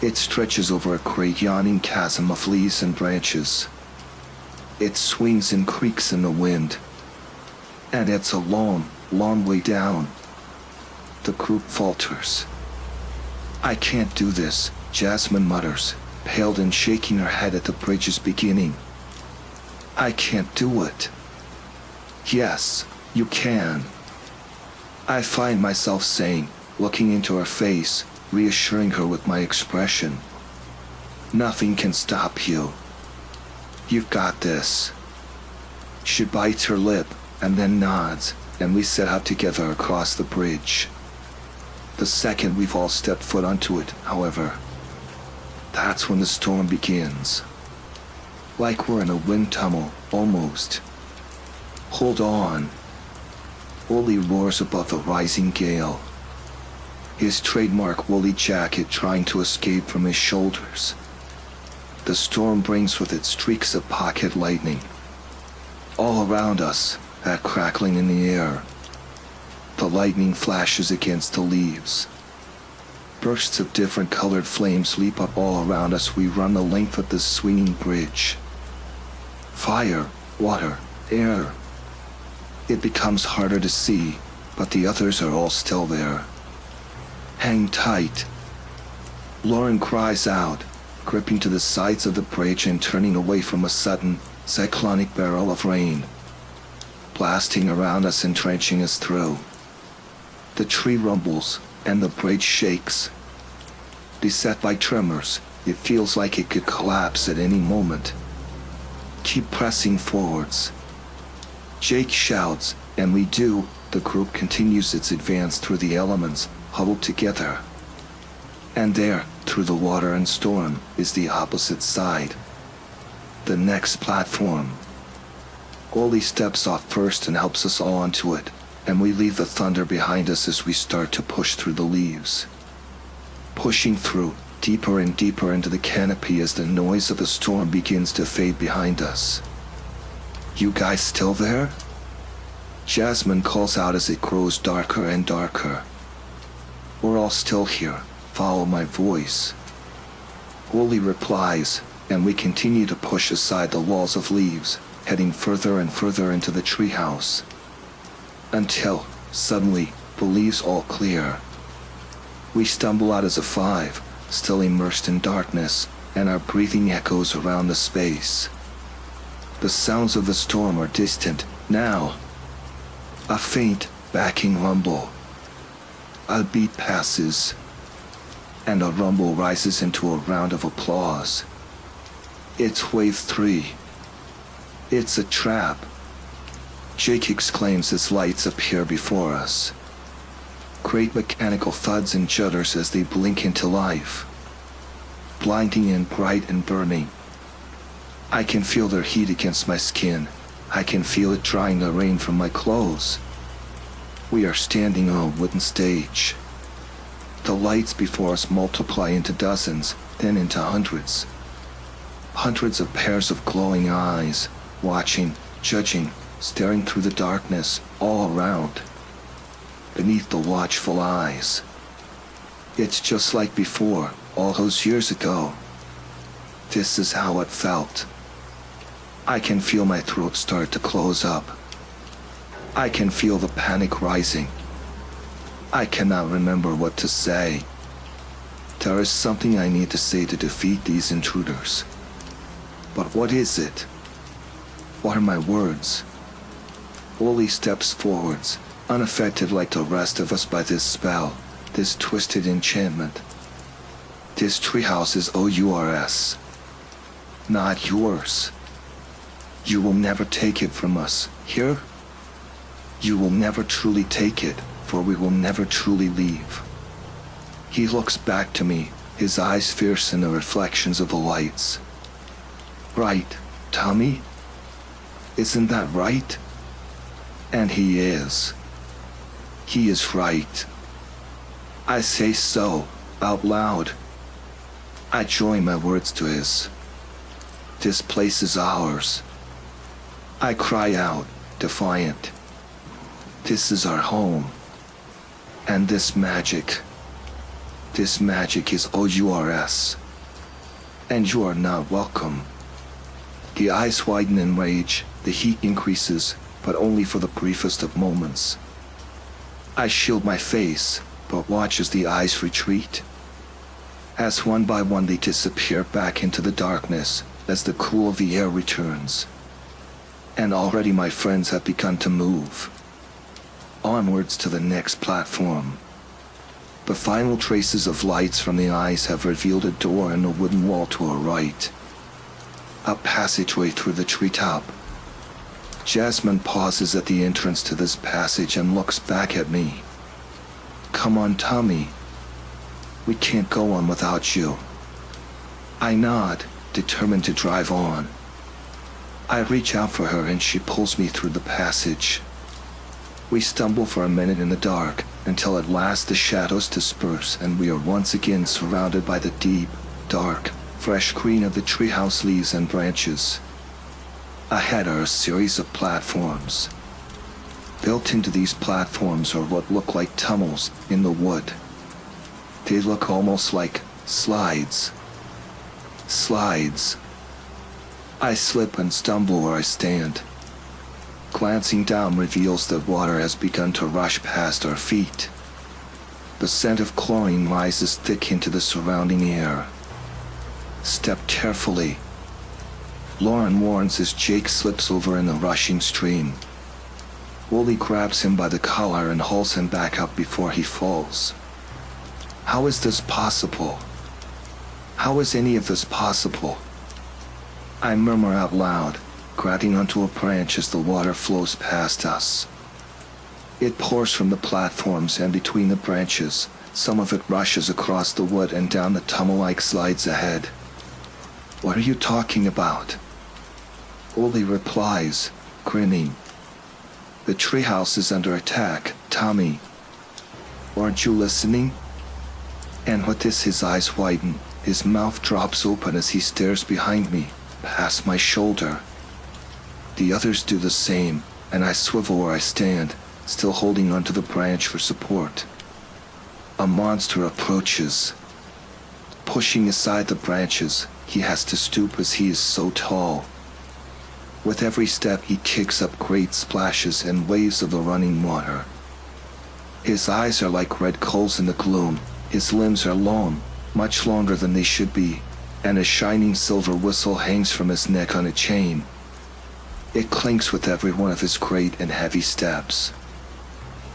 It stretches over a great yawning chasm of leaves and branches. It swings and creaks in the wind. And it's a long, long way down. The group falters. "I can't do this," Jasmine mutters, pale and shaking her head at the bridge's beginning. "I can't do it." "Yes, you can," I find myself saying, looking into her face, reassuring her with my expression. "Nothing can stop you. You've got this." She bites her lip and then nods, and we set out together across the bridge. The second we've all stepped foot onto it, however, that's when the storm begins. Like we're in a wind tunnel, almost. "Hold on." Wooly roars above the rising gale, his trademark woolly jacket trying to escape from his shoulders. The storm brings with it streaks of pocket lightning. All around us, that crackling in the air. The lightning flashes against the leaves. Bursts of different colored flames leap up all around us. We run the length of this swinging bridge. Fire, water, air. It becomes harder to see, but the others are all still there. "Hang tight." Lauren cries out, gripping to the sides of the bridge and turning away from a sudden, cyclonic barrel of rain, blasting around us and drenching us through. The tree rumbles, and the bridge shakes. Beset by tremors, it feels like it could collapse at any moment. Keep pressing forwards. Jake shouts, and we do. The group continues its advance through the elements, huddled together. And there, through the water and storm, is the opposite side. The next platform. Goldie steps off first and helps us all onto it, and we leave the thunder behind us as we start to push through the leaves. Pushing through, deeper and deeper into the canopy as the noise of the storm begins to fade behind us. "You guys still there?" Jasmine calls out as it grows darker and darker. "We're all still here. Follow my voice." Wooly replies, and we continue to push aside the walls of leaves, heading further and further into the treehouse. Until, suddenly, the leaves all clear. We stumble out as a five, still immersed in darkness, and our breathing echoes around the space. The sounds of the storm are distant, now. A faint, backing rumble. A beat passes, and a rumble rises into a round of applause. It's wave 3. It's a trap. Jake exclaims as lights appear before us. Great mechanical thuds and judders as they blink into life. Blinding and bright and burning. I can feel their heat against my skin. I can feel it drying the rain from my clothes. We are standing on a wooden stage. The lights before us multiply into dozens, then into hundreds. Hundreds of pairs of glowing eyes, watching, judging, staring through the darkness all around. Beneath the watchful eyes. It's just like before, all those years ago. This is how it felt. I can feel my throat start to close up. I can feel the panic rising. I cannot remember what to say. There is something I need to say to defeat these intruders. But what is it? What are my words? Wooly steps forwards, unaffected like the rest of us by this spell, this twisted enchantment. This treehouse is ours, not yours. You will never take it from us, hear? You will never truly take it, for we will never truly leave. He looks back to me, his eyes fierce in the reflections of the lights. Right, Tommy? Isn't that right? And he is. He is right. I say so, out loud. I join my words to his. This place is ours. I cry out, defiant. This is our home. And this magic is ours. And you are not welcome. The eyes widen in rage, the heat increases, but only for the briefest of moments. I shield my face, but watch as the eyes retreat. As one by one they disappear back into the darkness, as the cool of the air returns. And already my friends have begun to move. Onwards to the next platform. The final traces of lights from the eyes have revealed a door in the wooden wall to our right. A passageway through the treetop. Jasmine pauses at the entrance to this passage and looks back at me. Come on, Tommy. We can't go on without you. I nod, determined to drive on. I reach out for her and she pulls me through the passage. We stumble for a minute in the dark, until at last the shadows disperse and we are once again surrounded by the deep, dark, fresh green of the treehouse leaves and branches. Ahead are a series of platforms. Built into these platforms are what look like tunnels in the wood. They look almost like slides. Slides. I slip and stumble where I stand. Glancing down reveals that water has begun to rush past our feet. The scent of chlorine rises thick into the surrounding air. Step carefully. Lauren warns as Jake slips over in the rushing stream. Wooly grabs him by the collar and hauls him back up before he falls. How is this possible? How is any of this possible? I murmur out loud, grabbing onto a branch as the water flows past us. It pours from the platforms and between the branches. Some of it rushes across the wood and down the tunnel-like slides ahead. What are you talking about? Oli replies, grinning. The treehouse is under attack, Tommy. Aren't you listening? And with this his eyes widen, his mouth drops open as he stares behind me, past my shoulder. The others do the same, and I swivel where I stand, still holding onto the branch for support. A monster approaches. Pushing aside the branches, he has to stoop as he is so tall. With every step he kicks up great splashes and waves of the running water. His eyes are like red coals in the gloom, his limbs are long, much longer than they should be, and a shining silver whistle hangs from his neck on a chain. It clinks with every one of his great and heavy steps.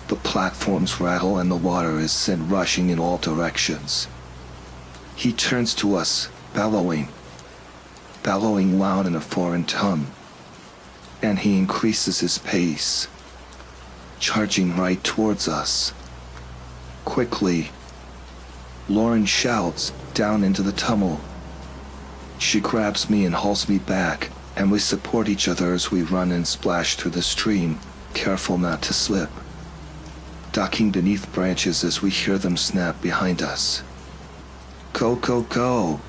The platforms rattle and the water is sent rushing in all directions. He turns to us, bellowing loud in a foreign tongue. And he increases his pace, charging right towards us. Quickly, Lauren shouts down into the tunnel. She grabs me and hauls me back, and we support each other as we run and splash through the stream, careful not to slip. ducking beneath branches as we hear them snap behind us. Go, go, go!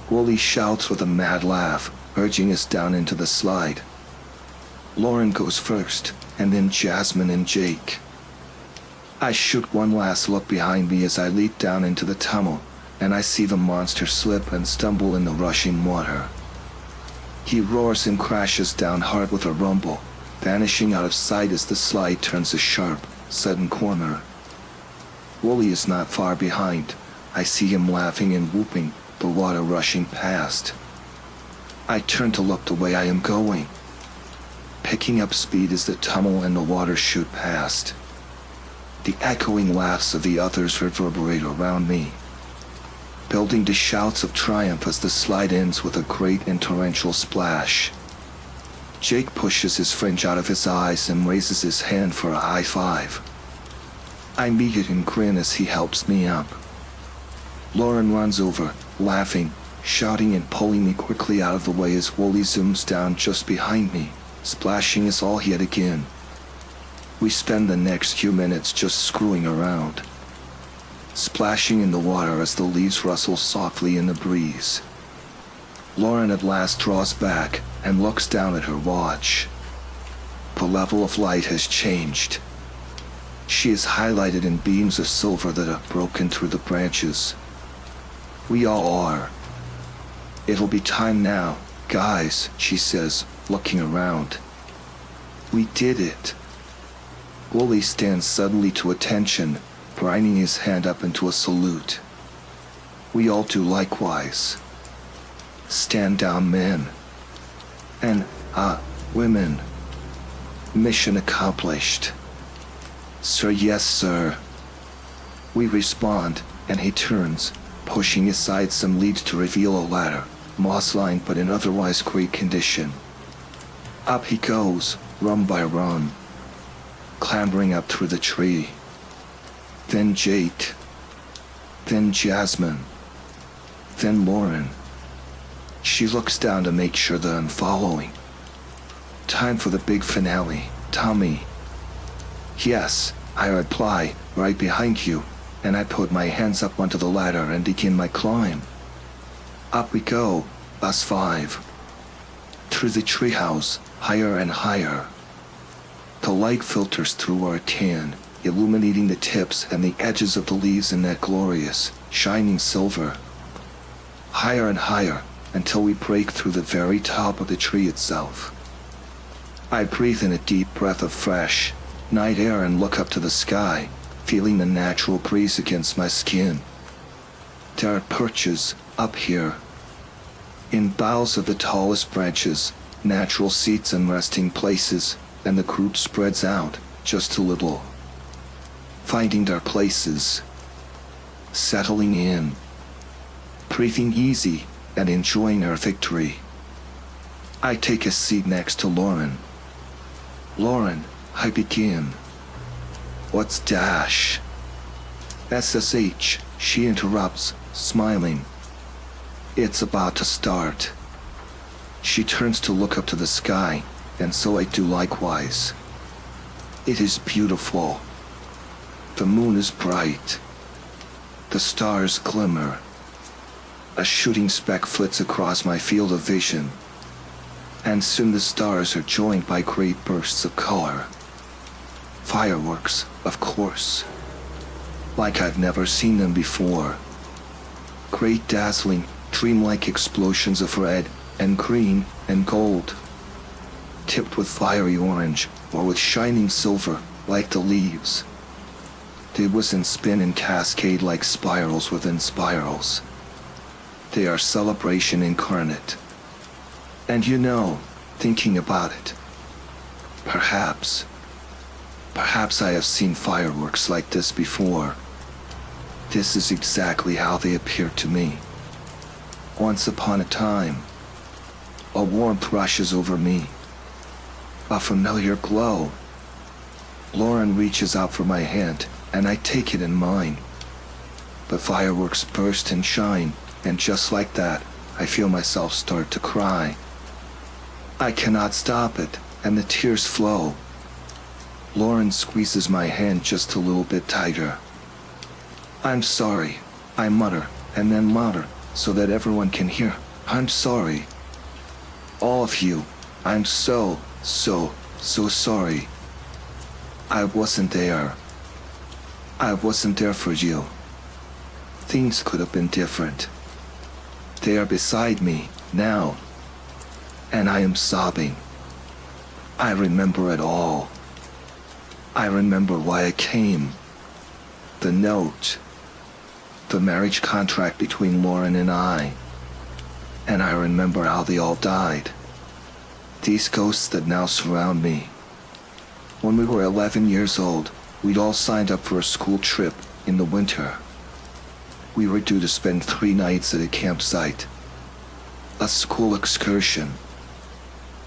Wooly shouts with a mad laugh, urging us down into the slide. Lauren goes first, and then Jasmine and Jake. I shoot one last look behind me as I leap down into the tunnel, and I see the monster slip and stumble in the rushing water. He roars and crashes down hard with a rumble, vanishing out of sight as the slide turns a sharp, sudden corner. Wooly is not far behind. I see him laughing and whooping, the water rushing past. I turn to look the way I am going, picking up speed as the tunnel and the water shoot past. The echoing laughs of the others reverberate around me, building to shouts of triumph as the slide ends with a great and torrential splash. Jake pushes his fringe out of his eyes and raises his hand for a high five. I meet it and grin as he helps me up. Lauren runs over, laughing, shouting and pulling me quickly out of the way as Wooly zooms down just behind me, splashing us all yet again. We spend the next few minutes just screwing around, splashing in the water as the leaves rustle softly in the breeze. Lauren at last draws back and looks down at her watch. The level of light has changed. She is highlighted in beams of silver that have broken through the branches. We all are. It'll be time now, guys, she says, looking around. We did it. Wooly stands suddenly to attention, grinding his hand up into a salute. We all do likewise. Stand down, men. And, women. Mission accomplished. Sir, yes, sir. We respond, and he turns, pushing aside some leaves to reveal a ladder, moss-lined but in otherwise great condition. Up he goes, run by run, clambering up through the tree. Then Jake. Then Jasmine. Then Lauren. She looks down to make sure that I'm following. Time for the big finale, Tommy. Yes, I reply, right behind you, and I put my hands up onto the ladder and begin my climb. Up we go, us five. Through the treehouse, higher and higher. The light filters through our tan, illuminating the tips and the edges of the leaves in that glorious, shining silver. Higher and higher, until we break through the very top of the tree itself. I breathe in a deep breath of fresh, night air and look up to the sky, feeling the natural breeze against my skin. There are perches up here. In boughs of the tallest branches, natural seats and resting places, and the group spreads out just a little, finding their places, settling in, breathing easy and enjoying our victory. I take a seat next to Lauren. Lauren, I begin. What's dash? SSH, she interrupts, smiling. It's about to start. She turns to look up to the sky, and so I do likewise. It is beautiful. The moon is bright. The stars glimmer. A shooting speck flits across my field of vision, and soon the stars are joined by great bursts of color. Fireworks, of course, like I've never seen them before. Great dazzling, dreamlike explosions of red and green and gold, tipped with fiery orange or with shining silver like the leaves. They whiz and spin and cascade like spirals within spirals. They are celebration incarnate. And you know, thinking about it, perhaps I have seen fireworks like this before. This is exactly how they appear to me. Once upon a time, a warmth rushes over me, a familiar glow. Lauren reaches out for my hand, and I take it in mine. The fireworks burst and shine, and just like that, I feel myself start to cry. I cannot stop it, and the tears flow. Lauren squeezes my hand just a little bit tighter. I'm sorry, I mutter, and then louder, so that everyone can hear. I'm sorry. All of you, I'm so sorry. I wasn't there. I wasn't there for you. Things could have been different. They are beside me, now. And I am sobbing. I remember it all. I remember why I came. The note. The marriage contract between Lauren and I. And I remember how they all died. These ghosts that now surround me. When we were 11 years old, we'd all signed up for a school trip in the winter. We were due to spend 3 nights at a campsite. A school excursion.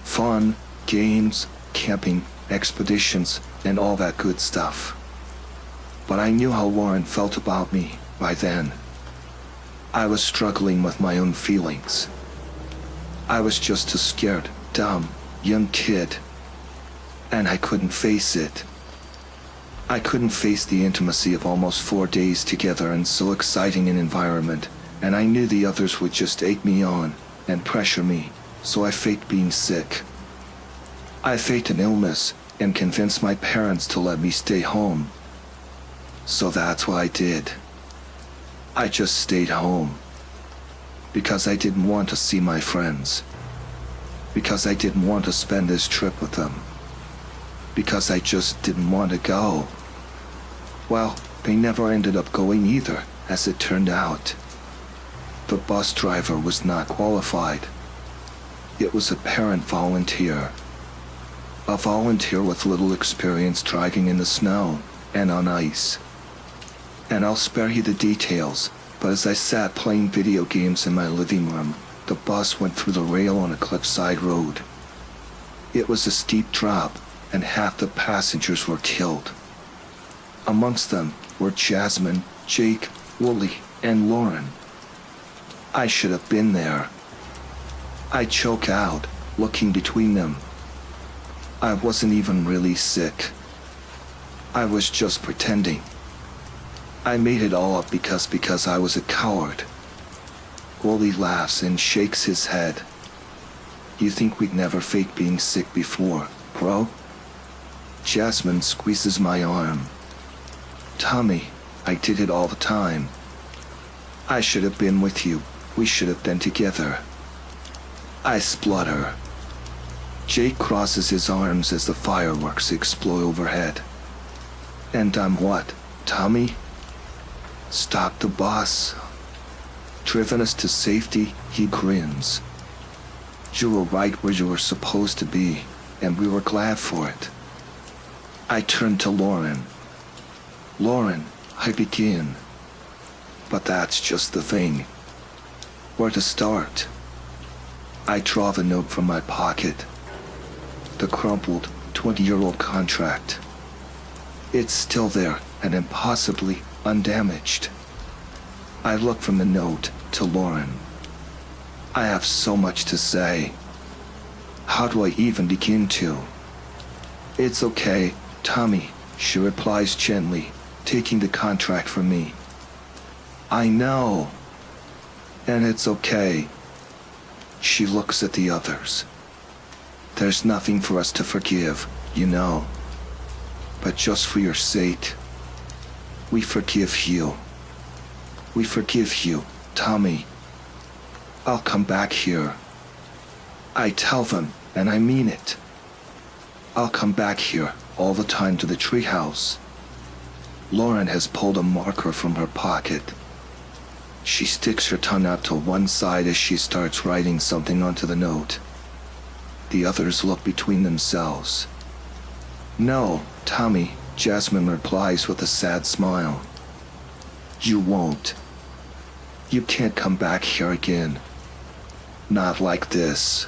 Fun, games, camping, expeditions, and all that good stuff. But I knew how Lauren felt about me by then. I was struggling with my own feelings. I was just a scared, dumb, young kid. And I couldn't face it. I couldn't face the intimacy of almost 4 days together in so exciting an environment, and I knew the others would just egg me on and pressure me, so I faked being sick. I faked an illness and convinced my parents to let me stay home. So that's what I did. I just stayed home. Because I didn't want to see my friends. Because I didn't want to spend this trip with them. Because I just didn't want to go. Well, they never ended up going either, as it turned out. The bus driver was not qualified. It was a parent volunteer. A volunteer with little experience driving in the snow and on ice. And I'll spare you the details, but as I sat playing video games in my living room, the bus went through the rail on a cliffside road. It was a steep drop, and half the passengers were killed. Amongst them were Jasmine, Jake, Wooly, and Lauren. I should have been there. I choke out, looking between them. I wasn't even really sick. I was just pretending. I made it all up because I was a coward. Wooly laughs and shakes his head. You think we'd never fake being sick before, bro? Jasmine squeezes my arm. Tommy, I did it all the time. I should have been with you. We should have been together. I splutter. Jake crosses his arms as the fireworks explode overhead. And I'm what, Tommy? Stop the bus. Driven us to safety, he grins. You were right where you were supposed to be, and we were glad for it. I turn to Lauren. Lauren, I begin. But that's just the thing. Where to start? I draw the note from my pocket. The crumpled 20-year-old contract. It's still there and impossibly undamaged. I look from the note to Lauren. I have so much to say. How do I even begin to? It's okay, Tommy, she replies gently, taking the contract from me. I know. And it's okay. She looks at the others. There's nothing for us to forgive, you know. But just for your sake, we forgive you. We forgive you, Tommy. I'll come back here. I tell them, and I mean it. I'll come back here all the time to the treehouse. Lauren has pulled a marker from her pocket. She sticks her tongue out to one side as she starts writing something onto the note. The others look between themselves. No, Tommy, Jasmine replies with a sad smile. You won't. You can't come back here again. Not like this.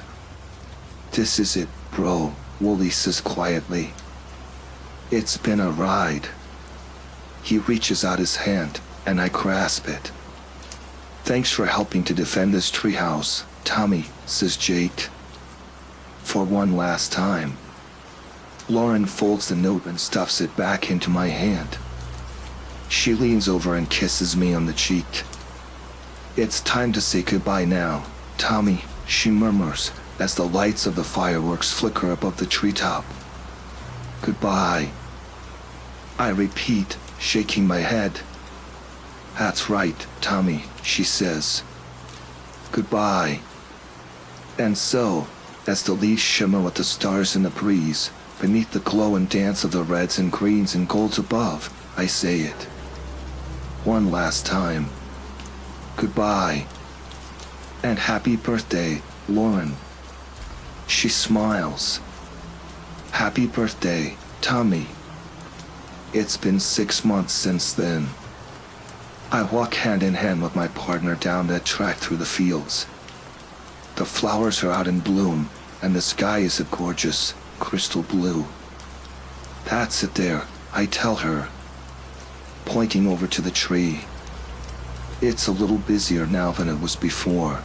This is it, bro, Wooly says quietly. It's been a ride. He reaches out his hand, and I grasp it. Thanks for helping to defend this treehouse, Tommy, says Jake. For one last time. Lauren folds the note and stuffs it back into my hand. She leans over and kisses me on the cheek. "It's time to say goodbye now, Tommy," she murmurs as the lights of the fireworks flicker above the treetop. "Goodbye," I repeat, shaking my head. "That's right, Tommy," she says. "Goodbye." And so, as the leaves shimmer with the stars in the breeze, beneath the glow and dance of the reds and greens and golds above, I say it. One last time. Goodbye. And happy birthday, Lauren. She smiles. Happy birthday, Tommy. It's been 6 months since then. I walk hand in hand with my partner down that track through the fields. The flowers are out in bloom, and the sky is a gorgeous, crystal blue. "That's it there," I tell her, pointing over to the tree. It's a little busier now than it was before.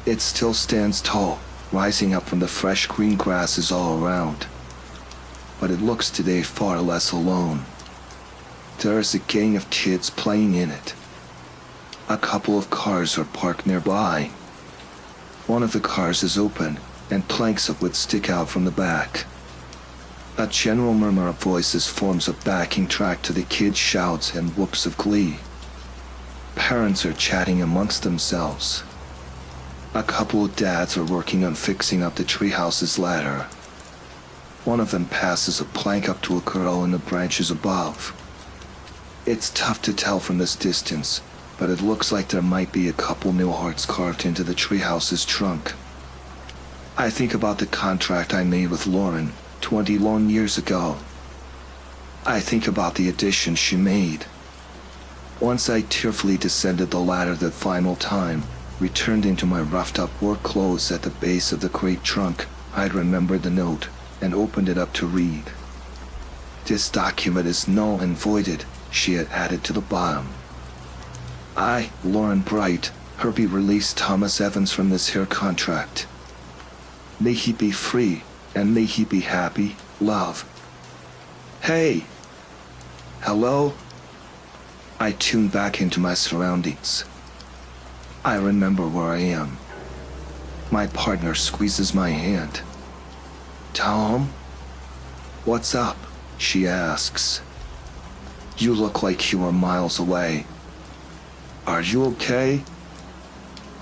It still stands tall, rising up from the fresh green grasses all around. But it looks today far less alone. There is a gang of kids playing in it. A couple of cars are parked nearby. One of the cars is open, and planks of wood stick out from the back. A general murmur of voices forms a backing track to the kids' shouts and whoops of glee. Parents are chatting amongst themselves. A couple of dads are working on fixing up the treehouse's ladder. One of them passes a plank up to a girl in the branches above. It's tough to tell from this distance, but it looks like there might be a couple new hearts carved into the treehouse's trunk. I think about the contract I made with Lauren 20 long years ago. I think about the additions she made. Once I tearfully descended the ladder the final time, returned into my roughed-up work clothes at the base of the great trunk, I'd remembered the note and opened it up to read. "This document is null and voided," she had added to the bottom. I, Lauren Bright, hereby release Thomas Evans from this here contract. May he be free, and may he be happy, love. Hey! Hello? I tune back into my surroundings. I remember where I am. My partner squeezes my hand. "Tom? What's up?" she asks. "You look like you are miles away. Are you okay?"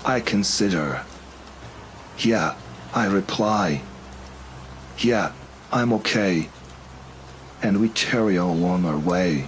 I consider. "Yeah," I reply. "Yeah, I'm okay." And we tarry along our way.